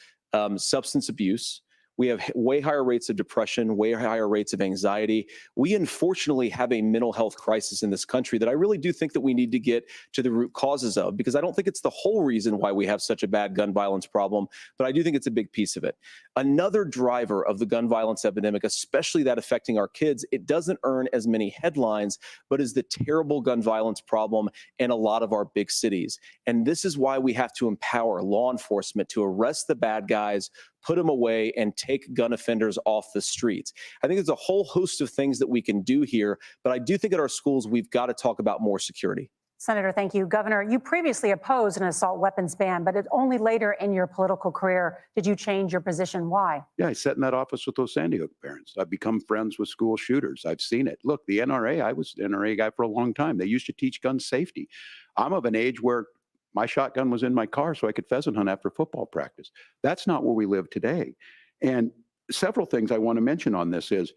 substance abuse. We have way higher rates of depression, way higher rates of anxiety. We unfortunately have a mental health crisis in this country that I really do think that we need to get to the root causes of, because I don't think it's the whole reason why we have such a bad gun violence problem, but I do think it's a big piece of it. Another driver of the gun violence epidemic, especially that affecting our kids, it doesn't earn as many headlines, but is the terrible gun violence problem in a lot of our big cities. And this is why we have to empower law enforcement to arrest the bad guys, put them away, and take gun offenders off the streets. I think there's a whole host of things that we can do here, but I do think at our schools, we've got to talk about more security. Senator, thank you. Governor, you previously opposed an assault weapons ban, but only later in your political career did you change your position. Why? Yeah, I sat in that office with those Sandy Hook parents. I've become friends with school shooters. I've seen it. Look, the NRA, I was the NRA guy for a long time. They used to teach gun safety. I'm of an age where my shotgun was in my car so I could pheasant hunt after football practice. That's not where we live today. And several things I want to mention on this is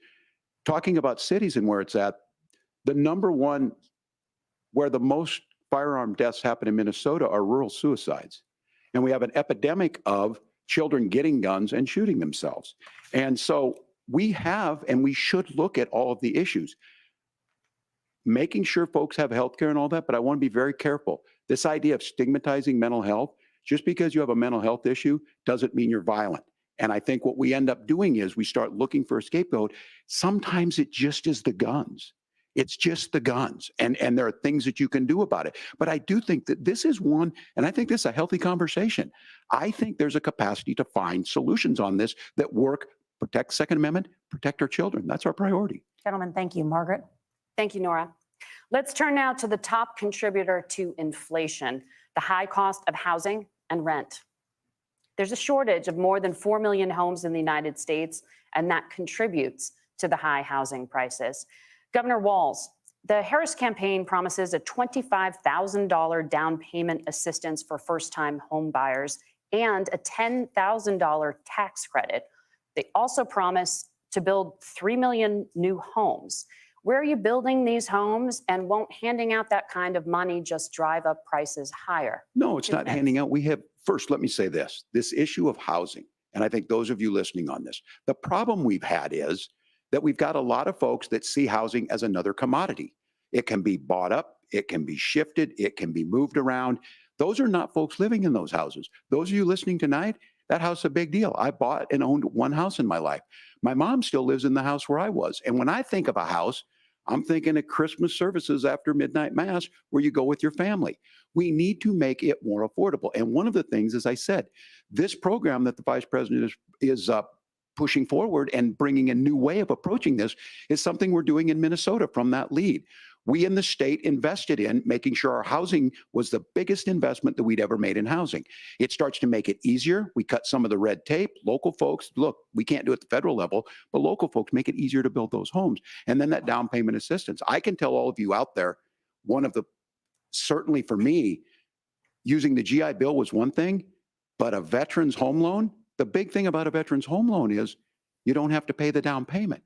talking about cities and where it's at. The number one where the most firearm deaths happen in Minnesota are rural suicides. And we have an epidemic of children getting guns and shooting themselves. And so we have, and we should look at all of the issues, making sure folks have health care and all that, but I want to be very careful. This idea of stigmatizing mental health, just because you have a mental health issue doesn't mean you're violent. And I think what we end up doing is we start looking for a scapegoat. Sometimes it just is the guns. It's just the guns, and there are things that you can do about it. But I do think that this is one, and I think this is a healthy conversation. I think there's a capacity to find solutions on this that work, protect Second Amendment, protect our children. That's our priority. Gentlemen, thank you. Margaret? Thank you, Nora. Let's turn now to the top contributor to inflation, the high cost of housing and rent. There's a shortage of more than 4 million homes in the United States, and that contributes to the high housing prices. Governor Walz, the Harris campaign promises a $25,000 down payment assistance for first-time home buyers and a $10,000 tax credit. They also promise to build 3 million new homes. Where are you building these homes, and won't handing out that kind of money just drive up prices higher? No, it's not handing out. We have, first, let me say this issue of housing, and I think those of you listening on this, the problem we've had is that we've got a lot of folks that see housing as another commodity. It can be bought up, it can be shifted, it can be moved around. Those are not folks living in those houses. Those of you listening tonight, that house is a big deal. I bought and owned one house in my life. My mom still lives in the house where I was. And when I think of a house, I'm thinking of Christmas services after midnight mass where you go with your family. We need to make it more affordable. And one of the things, as I said, this program that the Vice President is pushing forward and bringing a new way of approaching this is something we're doing in Minnesota from that lead. We in the state invested in making sure our housing was the biggest investment that we'd ever made in housing. It starts to make it easier. We cut some of the red tape. Local folks, look, we can't do it at the federal level, but local folks make it easier to build those homes. And then that down payment assistance. I can tell all of you out there, certainly for me, using the GI Bill was one thing, but a veteran's home loan, the big thing about a veteran's home loan is you don't have to pay the down payment.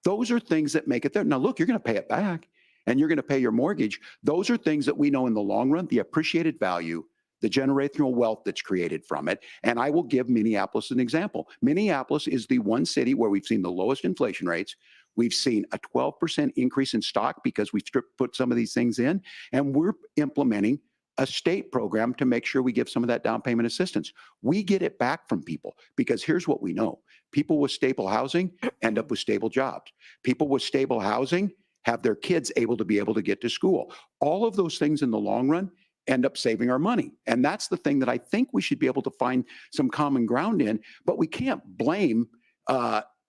Those are things that make it there. Now, look, you're going to pay it back and you're going to pay your mortgage. Those are things that we know in the long run, the appreciated value, the generational wealth that's created from it. And I will give Minneapolis an example. Minneapolis is the one city where we've seen the lowest inflation rates. We've seen a 12% increase in stock because we put some of these things in, and we're implementing a state program to make sure we give some of that down payment assistance. We get it back from people because here's what we know. People with stable housing end up with stable jobs. People with stable housing have their kids able to get to school. All of those things in the long run end up saving our money. And that's the thing that I think we should be able to find some common ground in, but we can't blame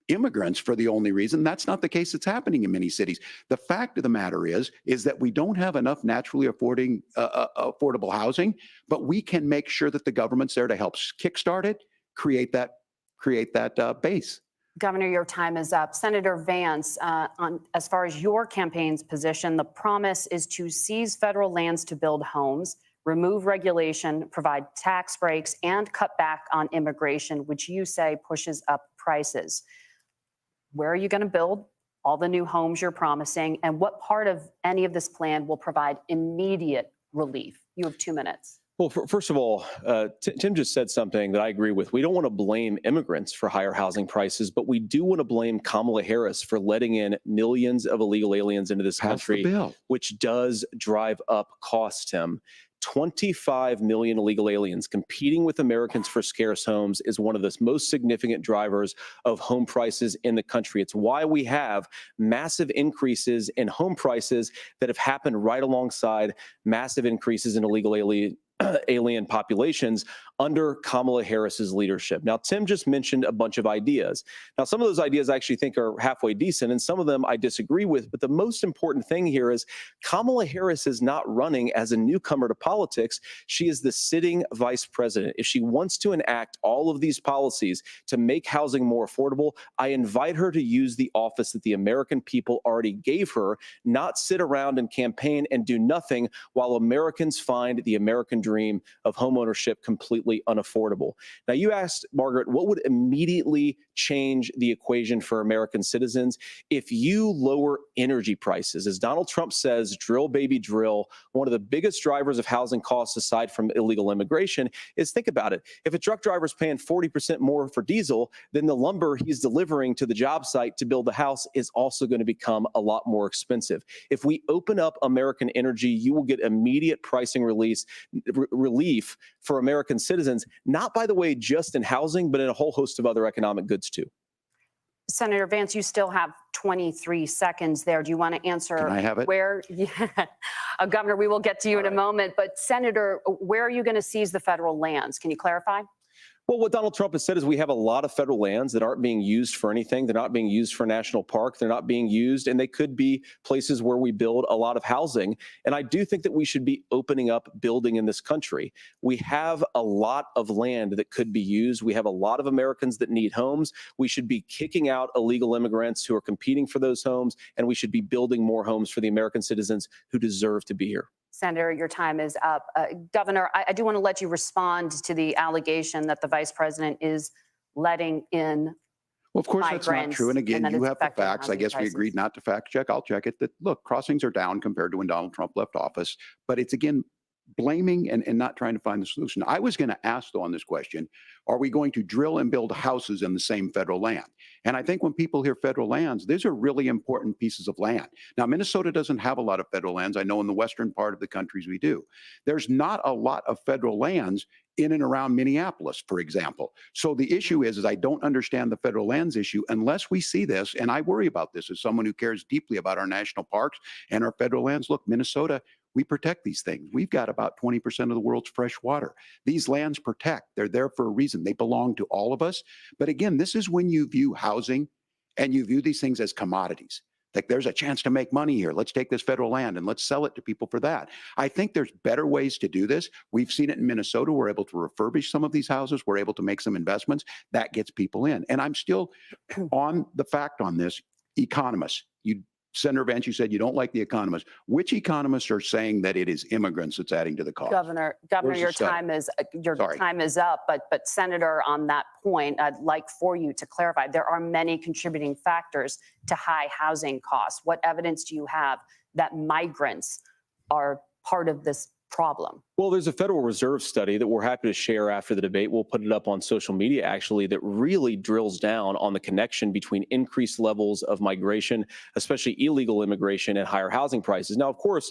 immigrants for the only reason. That's not the case that's happening in many cities. The fact of the matter is that we don't have enough naturally affordable housing, but we can make sure that the government's there to help kickstart it, create that base. Governor, your time is up. Senator Vance, as far as your campaign's position, the promise is to seize federal lands to build homes, remove regulation, provide tax breaks, and cut back on immigration, which you say pushes up prices. Where are you going to build all the new homes you're promising, and what part of any of this plan will provide immediate relief? You have 2 minutes. Well, first of all, Tim just said something that I agree with. We don't want to blame immigrants for higher housing prices, but we do want to blame Kamala Harris for letting in millions of illegal aliens into this country, which does drive up costs, Tim. 25 million illegal aliens competing with Americans for scarce homes is one of the most significant drivers of home prices in the country. It's why we have massive increases in home prices that have happened right alongside massive increases in illegal alien populations under Kamala Harris's leadership. Now, Tim just mentioned a bunch of ideas. Now, some of those ideas I actually think are halfway decent, and some of them I disagree with. But the most important thing here is Kamala Harris is not running as a newcomer to politics. She is the sitting vice president. If she wants to enact all of these policies to make housing more affordable, I invite her to use the office that the American people already gave her, not sit around and campaign and do nothing while Americans find the American dream of homeownership completely unaffordable. Now, you asked, Margaret, what would immediately change the equation for American citizens if you lower energy prices? As Donald Trump says, drill, baby, drill. One of the biggest drivers of housing costs, aside from illegal immigration, is, think about it. If a truck driver's paying 40% more for diesel, then the lumber he's delivering to the job site to build the house is also going to become a lot more expensive. If we open up American energy, you will get immediate pricing relief for American citizens, not, by the way, just in housing, but in a whole host of other economic goods too. Senator Vance, you still have 23 seconds there. Do you want to answer? Can I have it? Where, yeah, Governor, we will get to you in a moment. But Senator, where are you going to seize the federal lands? Can you clarify? Well, what Donald Trump has said is we have a lot of federal lands that aren't being used for anything. They're not being used for national park. They're not being used, and they could be places where we build a lot of housing. And I do think that we should be opening up building in this country. We have a lot of land that could be used. We have a lot of Americans that need homes. We should be kicking out illegal immigrants who are competing for those homes, and we should be building more homes for the American citizens who deserve to be here. Senator, your time is up. Governor, I do want to let you respond to the allegation that the vice president is letting in. Well, of course, that's not true. And again, you have the facts. I guess we agreed not to fact check. I'll check it. That, look, crossings are down compared to when Donald Trump left office. But it's, again, blaming and not trying to find the solution. I was going to ask, though, on this question, are we going to drill and build houses in the same federal land? And I think when people hear federal lands, these are really important pieces of land. Now, Minnesota doesn't have a lot of federal lands. I know in the western part of the countries we do. There's not a lot of federal lands in and around Minneapolis, for example. So the issue is I don't understand the federal lands issue unless we see this, and I worry about this as someone who cares deeply about our national parks and our federal lands. Look, Minnesota, we protect these things. We've got about 20% of the world's fresh water. These lands protect. They're there for a reason. They belong to all of us. But again, this is when you view housing and you view these things as commodities. Like, there's a chance to make money here. Let's take this federal land and let's sell it to people for that. I think there's better ways to do this. We've seen it in Minnesota. We're able to refurbish some of these houses. We're able to make some investments. That gets people in. And I'm still on the fact on this. Economists, Senator Vance, you said you don't like the economists. Which economists are saying that it is immigrants that's adding to the cost? Governor, your time is up. But Senator, on that point, I'd like for you to clarify. There are many contributing factors to high housing costs. What evidence do you have that migrants are part of this problem? Well, there's a Federal Reserve study that we're happy to share after the debate. We'll put it up on social media, actually, that really drills down on the connection between increased levels of migration, especially illegal immigration, and higher housing prices. Now, of course,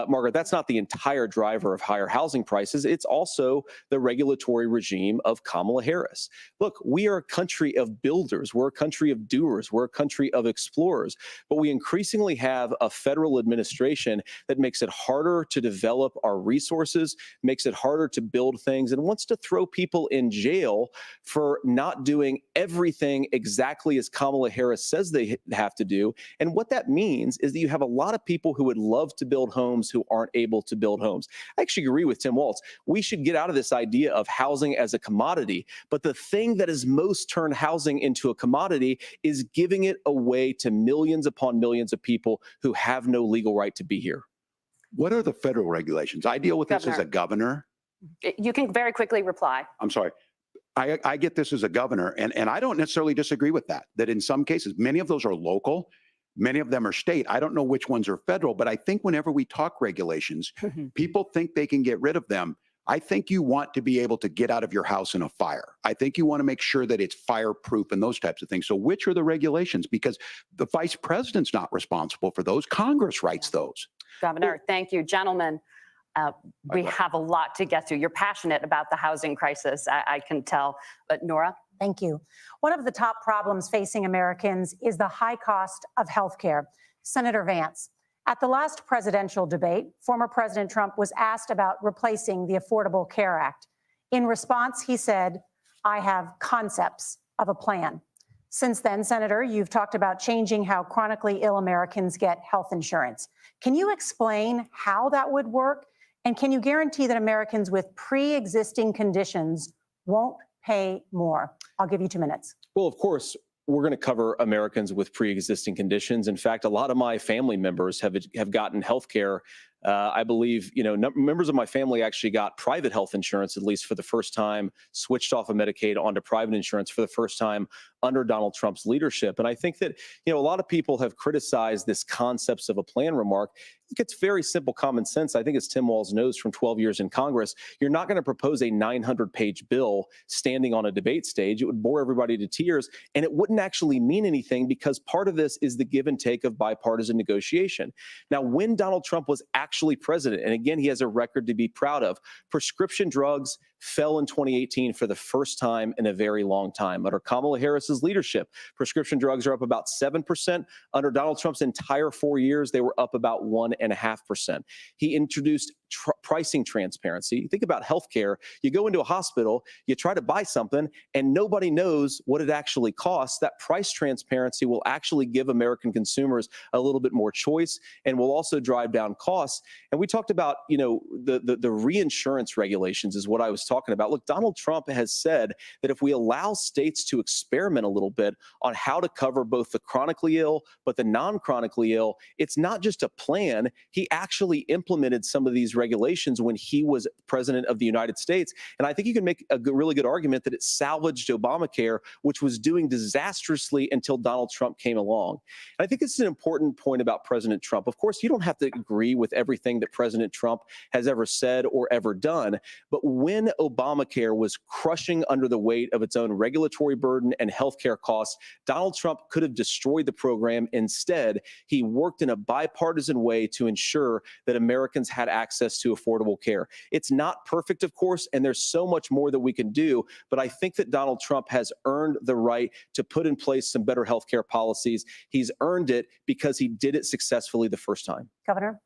Margaret, that's not the entire driver of higher housing prices. It's also the regulatory regime of Kamala Harris. Look, we are a country of builders. We're a country of doers. We're a country of explorers. But we increasingly have a federal administration that makes it harder to develop our resources, makes it harder to build things, and wants to throw people in jail for not doing everything exactly as Kamala Harris says they have to do. And what that means is that you have a lot of people who would love to build homes who aren't able to build homes. I actually agree with Tim Walz. We should get out of this idea of housing as a commodity. But the thing that has most turned housing into a commodity is giving it away to millions upon millions of people who have no legal right to be here. What are the federal regulations? I deal with this as a governor. You can very quickly reply. I'm sorry. I get this as a governor, and I don't necessarily disagree with that in some cases, many of those are local. Many of them are state. I don't know which ones are federal, but I think whenever we talk regulations, people think they can get rid of them. I think you want to be able to get out of your house in a fire. I think you want to make sure that it's fireproof and those types of things. So which are the regulations? Because the vice president's not responsible for those. Congress writes those. Governor, thank you. Gentlemen, we have a lot to get to. You're passionate about the housing crisis, I can tell. But Nora? Thank you. One of the top problems facing Americans is the high cost of health care. Senator Vance, At the last presidential debate, former President Trump was asked about replacing the Affordable Care Act. In response, he said, "I have concepts of a plan." Since then, Senator, you've talked about changing how chronically ill Americans get health insurance. Can you explain how that would work? And can you guarantee that Americans with pre-existing conditions won't pay more? I'll give you 2 minutes. Well, of course, we're going to cover Americans with pre-existing conditions. In fact, a lot of my family members have gotten health care. I believe, members of my family actually got private health insurance, at least for the first time, switched off of Medicaid onto private insurance for the first time under Donald Trump's leadership. And I think that, a lot of people have criticized this concepts of a plan remark. It's very simple common sense. I think as Tim Walz knows from 12 years in Congress, you're not going to propose a 900-page bill standing on a debate stage. It would bore everybody to tears, and it wouldn't actually mean anything because part of this is the give and take of bipartisan negotiation. Now, when Donald Trump was actually president, and again, he has a record to be proud of, prescription drugs fell in 2018 for the first time in a very long time. Under Kamala Harris's leadership, prescription drugs are up about 7%. Under Donald Trump's entire 4 years, they were up about 1.5%. He introduced pricing transparency. Think about healthcare. You go into a hospital, you try to buy something, and nobody knows what it actually costs. That price transparency will actually give American consumers a little bit more choice and will also drive down costs. And we talked about, the reinsurance regulations is what I was talking about. Look, Donald Trump has said that if we allow states to experiment a little bit on how to cover both the chronically ill, but the non-chronically ill, it's not just a plan. He actually implemented some of these regulations when he was president of the United States. And I think you can make a really good argument that it salvaged Obamacare, which was doing disastrously until Donald Trump came along. And I think it's an important point about President Trump. Of course, you don't have to agree with everything that President Trump has ever said or ever done. But when Obamacare was crushing under the weight of its own regulatory burden and healthcare costs, Donald Trump could have destroyed the program. Instead, he worked in a bipartisan way to ensure that Americans had access to affordable care. It's not perfect, of course, and there's so much more that we can do, but I think that Donald Trump has earned the right to put in place some better healthcare policies. He's earned it because he did it successfully the first time. Governor?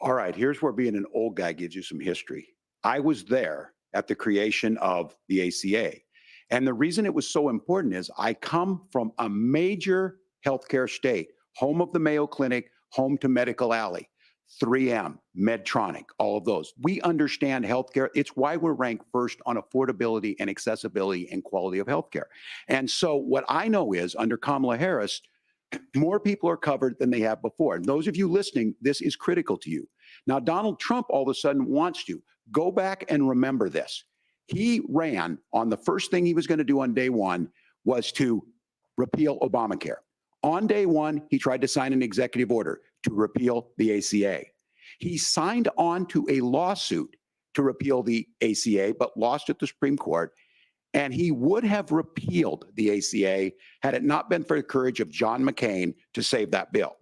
All right, here's where being an old guy gives you some history. I was there at the creation of the ACA. And the reason it was so important is I come from a major healthcare state, home of the Mayo Clinic, home to Medical Alley, 3M, Medtronic, all of those. We understand healthcare. It's why we're ranked first on affordability and accessibility and quality of healthcare. And so what I know is under Kamala Harris, more people are covered than they have before. And those of you listening, this is critical to you. Now, Donald Trump all of a sudden wants to go back and remember this. He ran on the first thing he was going to do on day one was to repeal Obamacare. On day one, he tried to sign an executive order to repeal the ACA. He signed on to a lawsuit to repeal the ACA, but lost at the Supreme Court. And he would have repealed the ACA had it not been for the courage of John McCain to save that bill.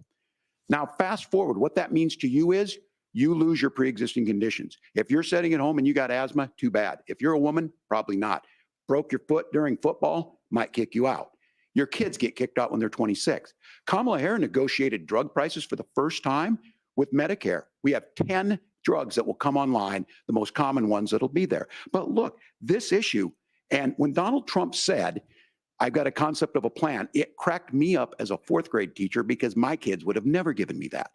Now, fast forward, what that means to you is you lose your pre-existing conditions. If you're sitting at home and you got asthma, too bad. If you're a woman, probably not. Broke your foot during football, might kick you out. Your kids get kicked out when they're 26. Kamala Harris negotiated drug prices for the first time with Medicare. We have 10 drugs that will come online, the most common ones that'll be there. But look, this issue, and when Donald Trump said, I've got a concept of a plan, it cracked me up as a fourth grade teacher because my kids would have never given me that.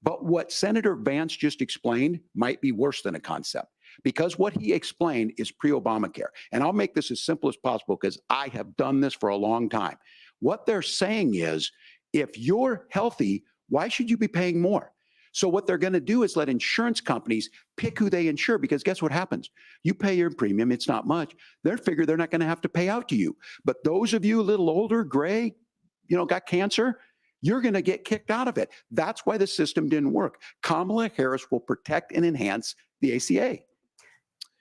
But what Senator Vance just explained might be worse than a concept, because what he explained is pre-Obamacare. And I'll make this as simple as possible because I have done this for a long time. What they're saying is, if you're healthy, why should you be paying more? So what they're going to do is let insurance companies pick who they insure, because guess what happens? You pay your premium, it's not much. They figure they're not going to have to pay out to you. But those of you a little older, gray, got cancer, you're going to get kicked out of it. That's why the system didn't work. Kamala Harris will protect and enhance the ACA.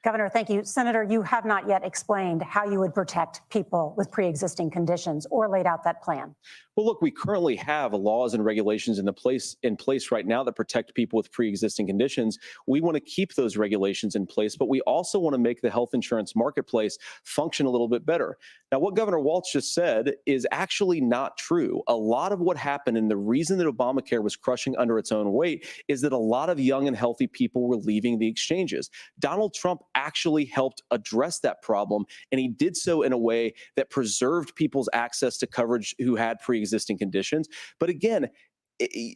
Governor, thank you. Senator, you have not yet explained how you would protect people with pre-existing conditions or laid out that plan. Well, look, we currently have laws and regulations in place right now that protect people with pre-existing conditions. We want to keep those regulations in place, but we also want to make the health insurance marketplace function a little bit better. Now, what Governor Walz just said is actually not true. A lot of what happened and the reason that Obamacare was crushing under its own weight is that a lot of young and healthy people were leaving the exchanges. Donald Trump actually helped address that problem, and he did so in a way that preserved people's access to coverage who had pre-existing conditions. But again,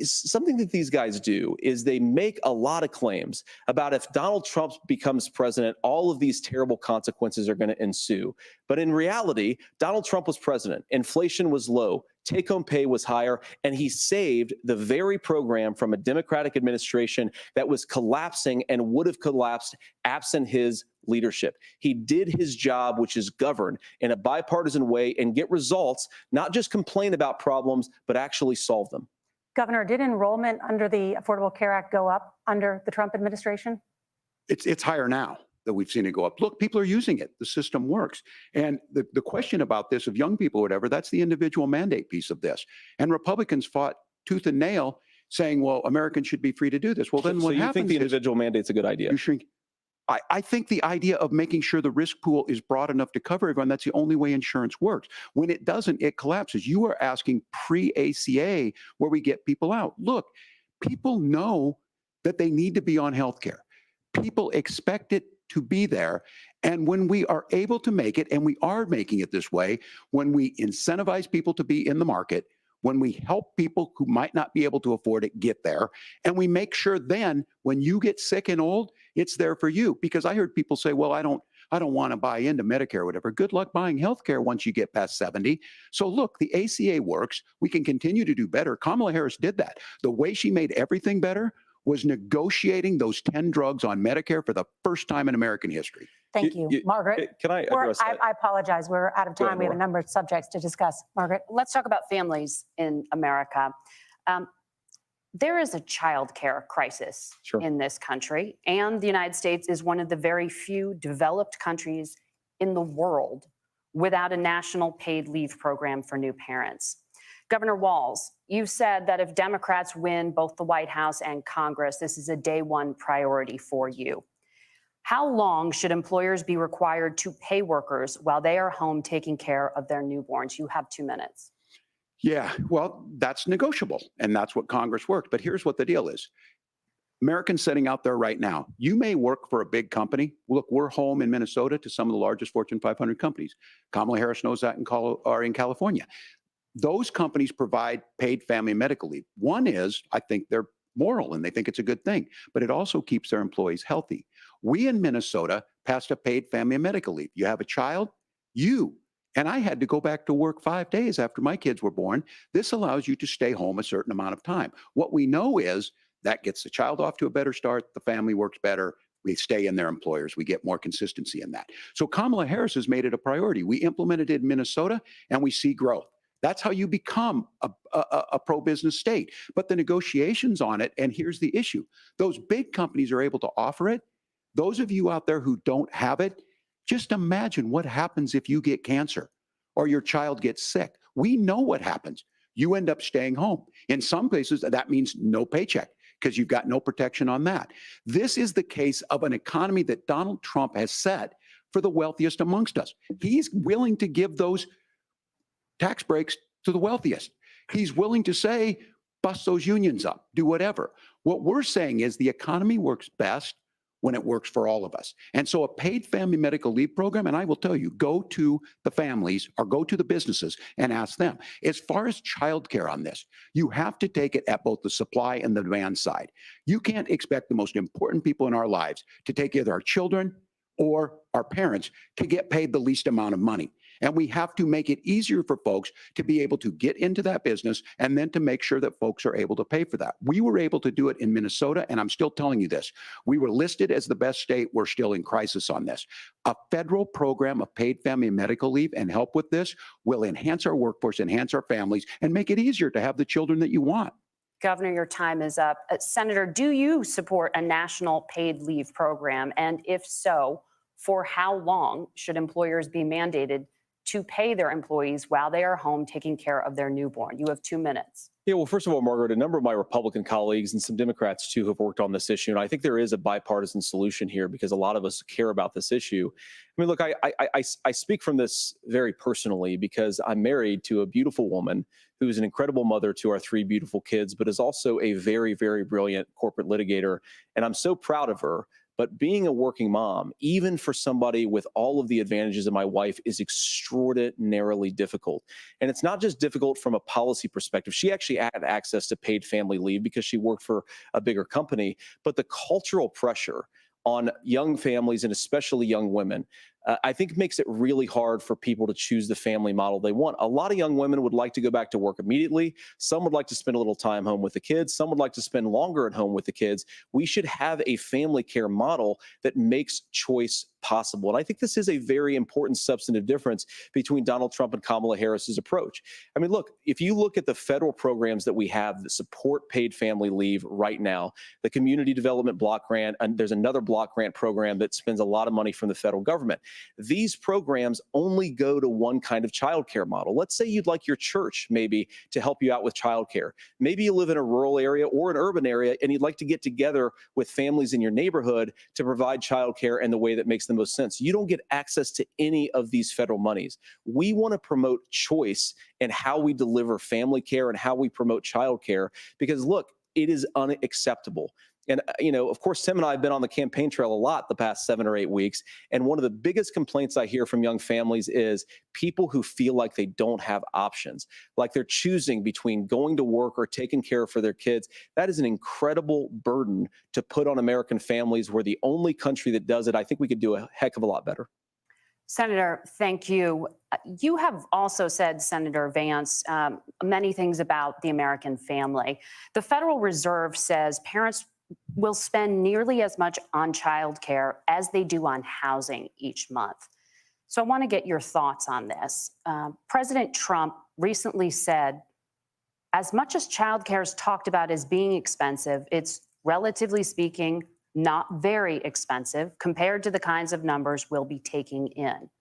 something that these guys do is they make a lot of claims about if Donald Trump becomes president, all of these terrible consequences are going to ensue. But in reality, Donald Trump was president. Inflation was low. Take-home pay was higher, and he saved the very program from a Democratic administration that was collapsing and would have collapsed absent his leadership. He did his job, which is govern in a bipartisan way and get results, not just complain about problems, but actually solve them. Governor, did enrollment under the Affordable Care Act go up under the Trump administration? It's higher now that we've seen it go up. Look, people are using it. The system works. And the question about this of young people or whatever, that's the individual mandate piece of this. And Republicans fought tooth and nail saying, well, Americans should be free to do this. Well, then what happens? So you think the individual mandate's a good idea? I think the idea of making sure the risk pool is broad enough to cover everyone, that's the only way insurance works. When it doesn't, it collapses. You are asking pre-ACA where we get people out. Look, people know that they need to be on health care. People expect it to be there. And when we are able to make it, and we are making it this way, when we incentivize people to be in the market, when we help people who might not be able to afford it get there, and we make sure then when you get sick and old, it's there for you. Because I heard people say, well, I don't want to buy into Medicare or whatever. Good luck buying health care once you get past 70. So look, the ACA works. We can continue to do better. Kamala Harris did that. The way she made everything better was negotiating those 10 drugs on Medicare for the first time in American history. Thank you. Margaret? Can I address that? I apologize. We're out of time. We have a number of subjects to discuss. Margaret? Let's talk about families in America. There is a child care crisis in this country, and the United States is one of the very few developed countries in the world without a national paid leave program for new parents. Governor Walz, you said that if Democrats win both the White House and Congress, this is a day one priority for you. How long should employers be required to pay workers while they are home taking care of their newborns? You have 2 minutes. Yeah, well, that's negotiable, and that's what Congress works. But here's what the deal is. Americans sitting out there right now, you may work for a big company. Look, we're home in Minnesota to some of the largest Fortune 500 companies. Kamala Harris knows that in California. Those companies provide paid family and medical leave. One is, I think they're moral and they think it's a good thing, but it also keeps their employees healthy. We in Minnesota passed a paid family and medical leave. You have a child, and I had to go back to work 5 days after my kids were born. This allows you to stay home a certain amount of time. What we know is that gets the child off to a better start. The family works better. We stay in their employers. We get more consistency in that. So Kamala Harris has made it a priority. We implemented it in Minnesota and we see growth. That's how you become a pro-business state. But the negotiations on it, and here's the issue. Those big companies are able to offer it. Those of you out there who don't have it, just imagine what happens if you get cancer or your child gets sick. We know what happens. You end up staying home. In some places, that means no paycheck because you've got no protection on that. This is the case of an economy that Donald Trump has set for the wealthiest amongst us. He's willing to give those tax breaks to the wealthiest. He's willing to say, bust those unions up, do whatever. What we're saying is the economy works best when it works for all of us. And so a paid family medical leave program, and I will tell you, go to the families or go to the businesses and ask them. As far as childcare on this, you have to take it at both the supply and the demand side. You can't expect the most important people in our lives to take either our children or our parents to get paid the least amount of money. And we have to make it easier for folks to be able to get into that business and then to make sure that folks are able to pay for that. We were able to do it in Minnesota, and I'm still telling you this. We were listed as the best state. We're still in crisis on this. A federal program of paid family and medical leave and help with this will enhance our workforce, enhance our families, and make it easier to have the children that you want. Governor, your time is up. Senator, do you support a national paid leave program? And if so, For how long should employers be mandated to pay their employees while they are home taking care of their newborn? You have 2 minutes. Yeah, well, first of all, Margaret, a number of my Republican colleagues and some Democrats too have worked on this issue. And I think there is a bipartisan solution here because a lot of us care about this issue. I mean, look, I speak from this very personally because I'm married to a beautiful woman who's an incredible mother to our 3 beautiful kids, but is also a very, very brilliant corporate litigator. And I'm so proud of her. But being a working mom, even for somebody with all of the advantages of my wife, is extraordinarily difficult. And it's not just difficult from a policy perspective. She actually had access to paid family leave because she worked for a bigger company. But the cultural pressure on young families and especially young women, I think makes it really hard for people to choose the family model they want. A lot of young women would like to go back to work immediately. Some would like to spend a little time home with the kids. Some would like to spend longer at home with the kids. We should have a family care model that makes choice possible. And I think this is a very important substantive difference between Donald Trump and Kamala Harris's approach. I mean, look, if you look at the federal programs that we have that support paid family leave right now, the Community Development Block Grant, and there's another block grant program that spends a lot of money from the federal government. These programs only go to one kind of childcare model. Let's say you'd like your church maybe to help you out with childcare. Maybe you live in a rural area or an urban area and you'd like to get together with families in your neighborhood to provide childcare in the way that makes the most sense. You don't get access to any of these federal monies. We want to promote choice in how we deliver family care and how we promote childcare because, look, it is unacceptable. And, you know, of course, Tim and I have been on the campaign trail a lot the past 7 or 8 weeks. And one of the biggest complaints I hear from young families is people who feel like they don't have options, like they're choosing between going to work or taking care for their kids. That is an incredible burden to put on American families. We're the only country that does it. I think we could do a heck of a lot better. Senator, thank you. You have also said, Senator Vance, many things about the American family. The Federal Reserve says parents will spend nearly as much on childcare as they do on housing each month. So I want to get your thoughts on this. President Trump recently said, as much as childcare is talked about as being expensive, it's relatively speaking not very expensive compared to the kinds of numbers we'll be taking in.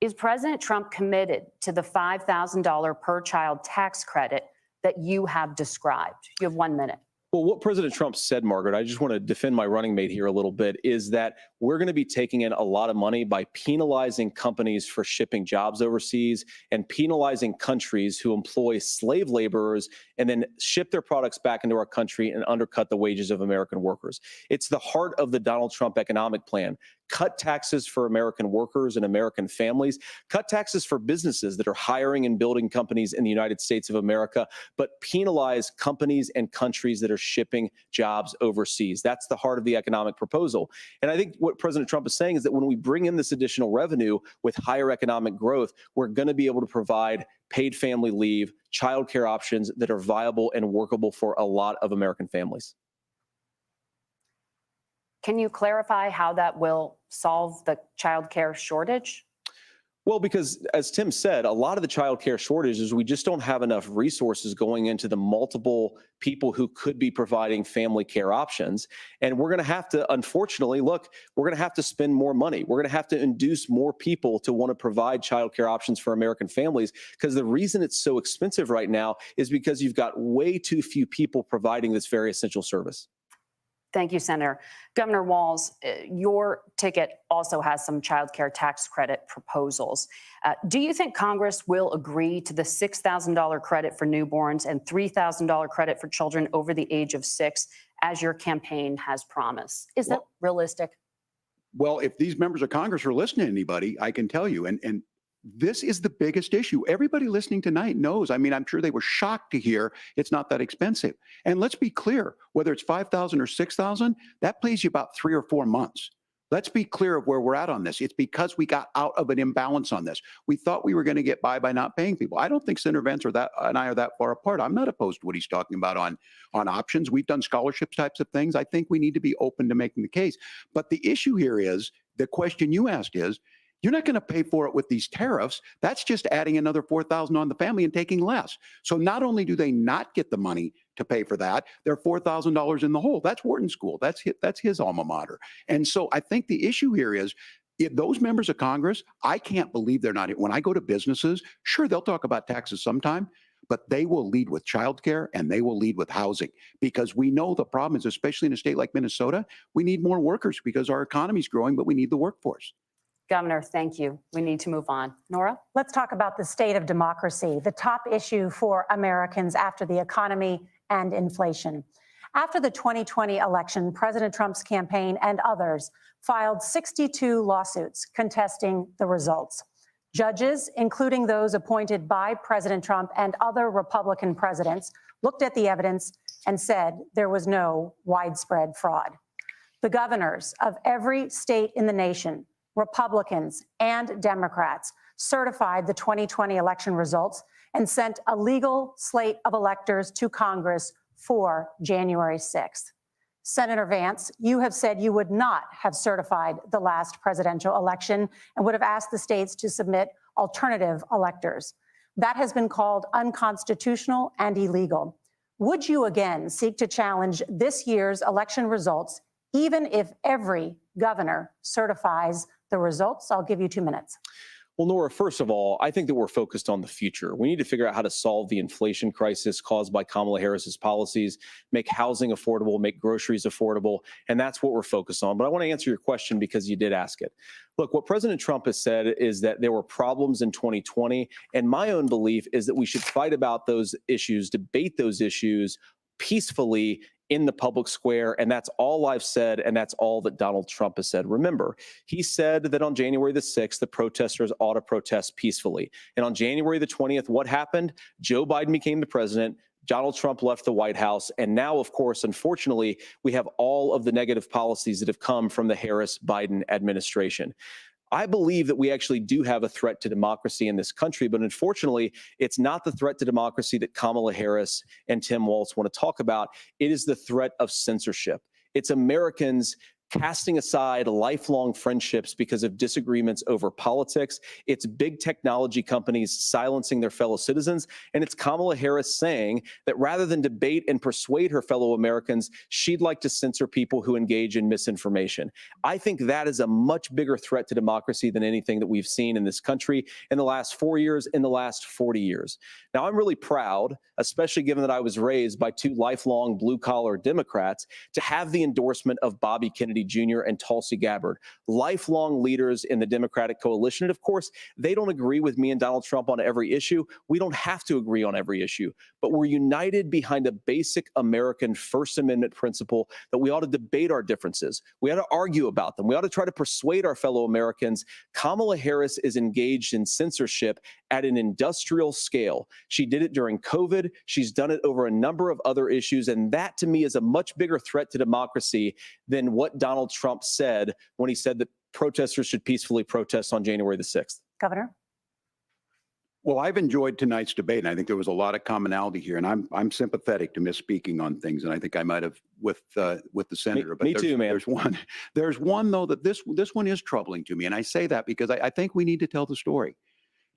Is President Trump committed to the $5,000 per child tax credit that you have described? You have 1 minute. Well, what President Trump said, Margaret, I just want to defend my running mate here a little bit, is that we're going to be taking in a lot of money by penalizing companies for shipping jobs overseas and penalizing countries who employ slave laborers and then ship their products back into our country and undercut the wages of American workers. It's the heart of the Donald Trump economic plan. Cut taxes for American workers and American families, cut taxes for businesses that are hiring and building companies in the United States of America, but penalize companies and countries that are shipping jobs overseas. That's the heart of the economic proposal. And I think what President Trump is saying is that when we bring in this additional revenue with higher economic growth, we're going to be able to provide paid family leave, childcare options that are viable and workable for a lot of American families. Can you clarify how that will solve the childcare shortage? Well, because as Tim said, a lot of the childcare shortage is we just don't have enough resources going into the multiple people who could be providing family care options. And we're going to have to, unfortunately, look, we're going to have to spend more money. We're going to have to induce more people to want to provide childcare options for American families, because the reason it's so expensive right now is because you've got way too few people providing this very essential service. Thank you, Senator. Governor Walz, your ticket also has some child care tax credit proposals. Do you think Congress will agree to the $6,000 credit for newborns and $3,000 credit for children over the age of 6, as your campaign has promised? Is that realistic? Well, if these members of Congress are listening to anybody, I can tell you, and this is the biggest issue. Everybody listening tonight knows. I mean, I'm sure they were shocked to hear it's not that expensive. And let's be clear, whether it's $5,000 or $6,000, that pays you about 3 or 4 months. Let's be clear of where we're at on this. It's because we got out of an imbalance on this. We thought we were going to get by not paying people. I don't think Senator Vance and I are that far apart. I'm not opposed to what he's talking about on options. We've done scholarship types of things. I think we need to be open to making the case. But the issue here is, the question you asked is, you're not going to pay for it with these tariffs. That's just adding another $4,000 on the family and taking less. So not only do they not get the money to pay for that, they're $4,000 in the hole. That's Wharton School. That's his alma mater. And so I think the issue here is, If those members of Congress, I can't believe they're not. When I go to businesses, sure, they'll talk about taxes sometime, but they will lead with childcare and they will lead with housing, because we know the problem is, especially in a state like Minnesota, we need more workers because our economy is growing, but we need the workforce. Governor, thank you. We need to move on. Nora? Let's talk about the state of democracy, the top issue for Americans after the economy and inflation. After the 2020 election, President Trump's campaign and others filed 62 lawsuits contesting the results. Judges, including those appointed by President Trump and other Republican presidents, looked at the evidence and said there was no widespread fraud. The governors of every state in the nation, Republicans and Democrats, certified the 2020 election results and sent a legal slate of electors to Congress for January 6th. Senator Vance, you have said you would not have certified the last presidential election and would have asked the states to submit alternative electors. That has been called unconstitutional and illegal. Would you again seek to challenge this year's election results, even if every governor certifies the results? I'll give you 2 minutes. Well, Nora, first of all, I think that we're focused on the future. We need to figure out how to solve the inflation crisis caused by Kamala Harris's policies, make housing affordable, make groceries affordable, and that's what we're focused on. But I want to answer your question because you did ask it. Look, what President Trump has said is that there were problems in 2020, and my own belief is that we should fight about those issues, debate those issues peacefully in the public square, and that's all I've said, and that's all that Donald Trump has said. Remember, he said that on January the 6th, the protesters ought to protest peacefully. And on January the 20th, what happened? Joe Biden became the president. Donald Trump left the White House. And now, of course, unfortunately, we have all of the negative policies that have come from the Harris-Biden administration. I believe that we actually do have a threat to democracy in this country, but unfortunately, it's not the threat to democracy that Kamala Harris and Tim Walz want to talk about. It is the threat of censorship. It's Americans casting aside lifelong friendships because of disagreements over politics. It's big technology companies silencing their fellow citizens. And it's Kamala Harris saying that rather than debate and persuade her fellow Americans, she'd like to censor people who engage in misinformation. I think that is a much bigger threat to democracy than anything that we've seen in this country in the last 4 years, in the last 40 years. Now, I'm really proud, especially given that I was raised by two lifelong blue-collar Democrats, to have the endorsement of Bobby Kennedy Jr. and Tulsi Gabbard, lifelong leaders in the Democratic coalition. And of course, they don't agree with me and Donald Trump on every issue. We don't have to agree on every issue, but we're united behind a basic American First Amendment principle that we ought to debate our differences. We ought to argue about them. We ought to try to persuade our fellow Americans. Kamala Harris is engaged in censorship at an industrial scale. She did it during COVID. She's done it over a number of other issues. And that, to me, is a much bigger threat to democracy than what Donald Trump said when he said that protesters should peacefully protest on January the 6th. Governor? Well, I've enjoyed tonight's debate, and I think there was a lot of commonality here. And I'm sympathetic to misspeaking on things, and I think I might have with the senator. Me too, man. There's one though that this one is troubling to me, and I say that because I think we need to tell the story.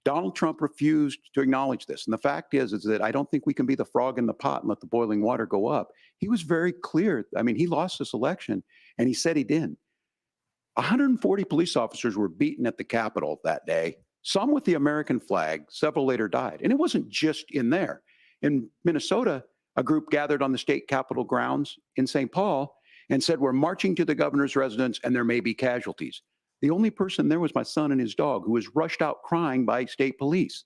Donald Trump refused to acknowledge this, and the fact is that I don't think we can be the frog in the pot and let the boiling water go up. He was very clear. I mean, he lost this election, and he said he didn't. 140 police officers were beaten at the Capitol that day. Some with the American flag, several later died. And it wasn't just in there. In Minnesota, a group gathered on the state capitol grounds in St. Paul and said, we're marching to the governor's residence and there may be casualties. The only person there was my son and his dog, who was rushed out crying by state police.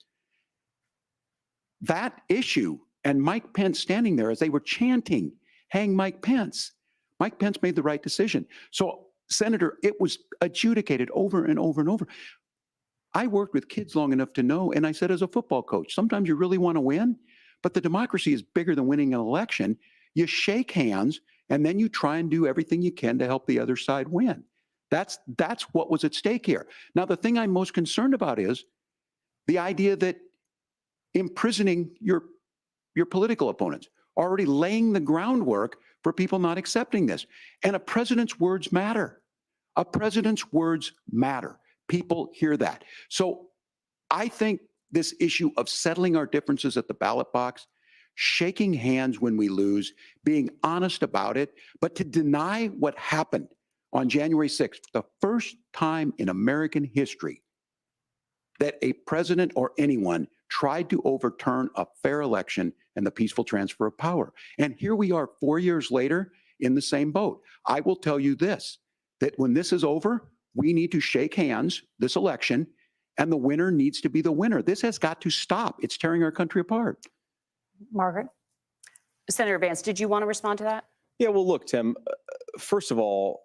That issue and Mike Pence standing there as they were chanting, hang Mike Pence. Mike Pence made the right decision. So, Senator, it was adjudicated over and over and over. I worked with kids long enough to know, and I said as a football coach, sometimes you really want to win, but the democracy is bigger than winning an election. You shake hands, and then you try and do everything you can to help the other side win. That's what was at stake here. Now, the thing I'm most concerned about is the idea that imprisoning your political opponents, already laying the groundwork for people not accepting this. And a president's words matter. A president's words matter. People hear that. So I think this issue of settling our differences at the ballot box, shaking hands when we lose, being honest about it, but to deny what happened on January 6th, the first time in American history that a president or anyone tried to overturn a fair election and the peaceful transfer of power. And here we are 4 years later in the same boat. I will tell you this, that when this is over, we need to shake hands this election, and the winner needs to be the winner. This has got to stop. It's tearing our country apart. Margaret? Senator Vance, did you want to respond to that? Yeah, well, look, Tim, first of all,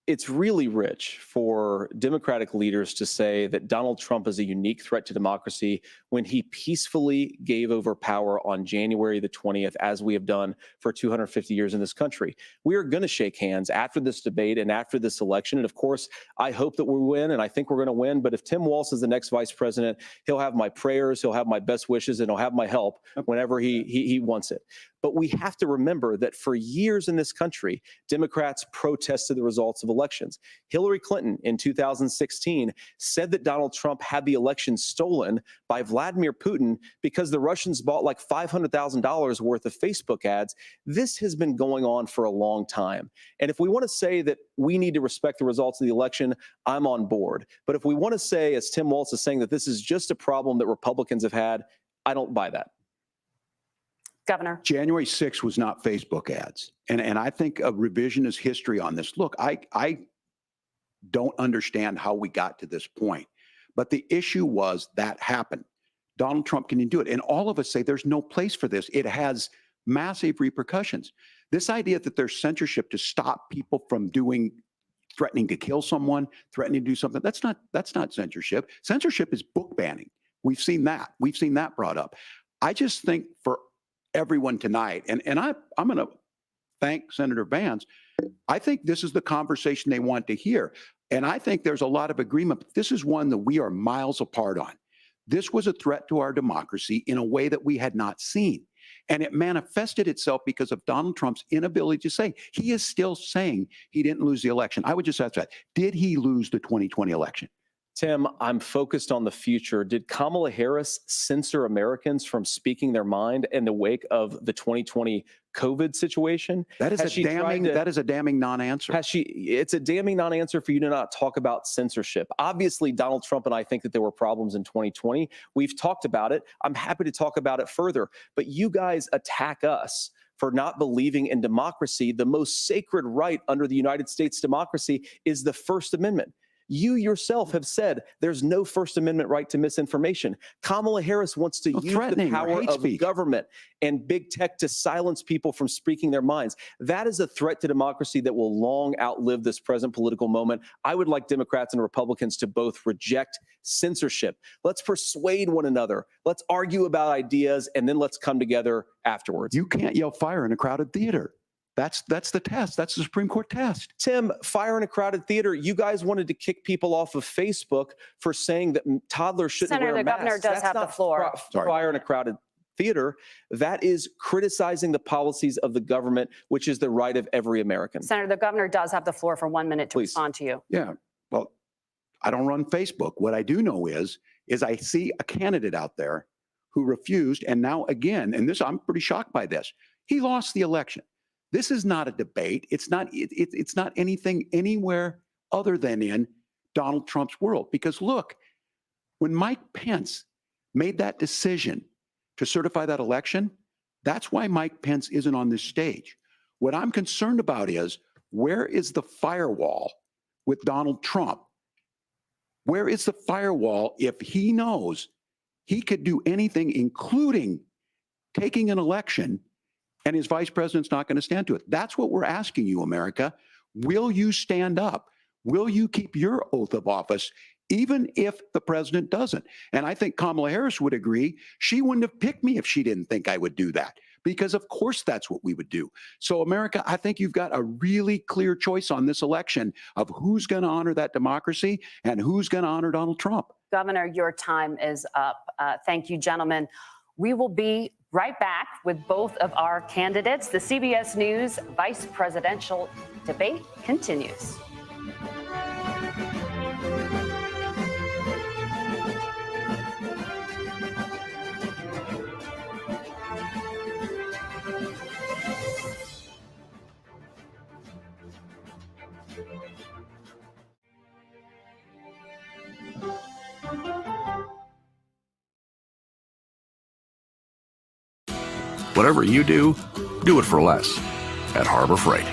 it's really rich for Democratic leaders to say that Donald Trump is a unique threat to democracy when he peacefully gave over power on January the 20th, as we have done for 250 years in this country. We are going to shake hands after this debate and after this election. And of course, I hope that we win, and I think we're going to win. But if Tim Walz is the next vice president, he'll have my prayers, he'll have my best wishes, and he'll have my help whenever he wants it. But we have to remember that for years in this country, Democrats protested the results of elections. Hillary Clinton in 2016 said that Donald Trump had the election stolen by Vladimir Putin because the Russians bought like $500,000 worth of Facebook ads. This has been going on for a long time. And if we want to say that we need to respect the results of the election, I'm on board. But if we want to say, as Tim Walz is saying, that this is just a problem that Republicans have had, I don't buy that. Governor. January 6th was not Facebook ads. And I think a revisionist history on this. Look, I don't understand how we got to this point. But the issue was that happened. Donald Trump can do it. And all of us say there's no place for this. It has massive repercussions. This idea that there's censorship to stop people from threatening to kill someone, threatening to do something, that's not censorship. Censorship is book banning. We've seen that. We've seen that brought up. I just think for everyone tonight, and I'm going to thank Senator Vance. I think this is the conversation they want to hear. And I think there's a lot of agreement. But this is one that we are miles apart on. This was a threat to our democracy in a way that we had not seen. And it manifested itself because of Donald Trump's inability to say. He is still saying he didn't lose the election. I would just ask that. Did he lose the 2020 election? Tim, I'm focused on the future. Did Kamala Harris censor Americans from speaking their mind in the wake of the 2020 COVID situation? That is a damning non-answer. It's a damning non-answer for you to not talk about censorship. Obviously, Donald Trump and I think that there were problems in 2020. We've talked about it. I'm happy to talk about it further. But you guys attack us for not believing in democracy. The most sacred right under the United States democracy is the First Amendment. You yourself have said there's no First Amendment right to misinformation. Kamala Harris wants to use the power of government and big tech to silence people from speaking their minds. That is a threat to democracy that will long outlive this present political moment. I would like Democrats and Republicans to both reject censorship. Let's persuade one another. Let's argue about ideas, and then let's come together afterwards. You can't yell fire in a crowded theater. That's the test. That's the Supreme Court test. Tim, fire in a crowded theater. You guys wanted to kick people off of Facebook for saying that toddlers shouldn't wear masks. Senator, the governor does have the floor. Fire in a crowded theater. That is criticizing the policies of the government, which is the right of every American. Senator, the governor does have the floor for 1 minute to respond to you. Yeah. Well, I don't run Facebook. What I do know is I see a candidate out there who refused, and now again, and this, I'm pretty shocked by this. He lost the election. This is not a debate. It's not anything anywhere other than in Donald Trump's world. Because look, when Mike Pence made that decision to certify that election, that's why Mike Pence isn't on this stage. What I'm concerned about is, where is the firewall with Donald Trump? Where is the firewall if he knows he could do anything, including taking an election, and his vice president's not going to stand to it? That's what we're asking you, America. Will you stand up? Will you keep your oath of office, even if the president doesn't? And I think Kamala Harris would agree. She wouldn't have picked me if she didn't think I would do that, because of course that's what we would do. So America, I think you've got a really clear choice on this election of who's going to honor that democracy and who's going to honor Donald Trump. Governor, your time is up. Thank you, gentlemen. We will be right back with both of our candidates. The CBS News vice presidential debate continues. Whatever you do it for less at Harbor Freight.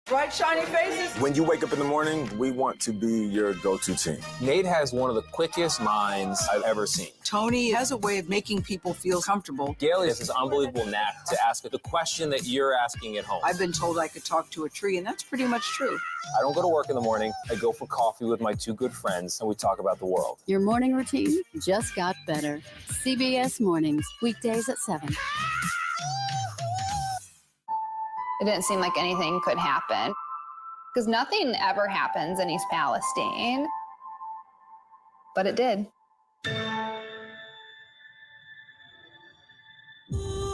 Bright, shiny faces. When you wake up in the morning, we want to be your go-to team. Nate has one of the quickest minds I've ever seen. Tony has a way of making people feel comfortable. Gail has this unbelievable knack to ask the question that you're asking at home. I've been told I could talk to a tree, and that's pretty much true. I don't go to work in the morning. I go for coffee with my two good friends, and we talk about the world. Your morning routine just got better. CBS Mornings, weekdays at 7. It didn't seem like anything could happen because nothing ever happens in East Palestine, but it did.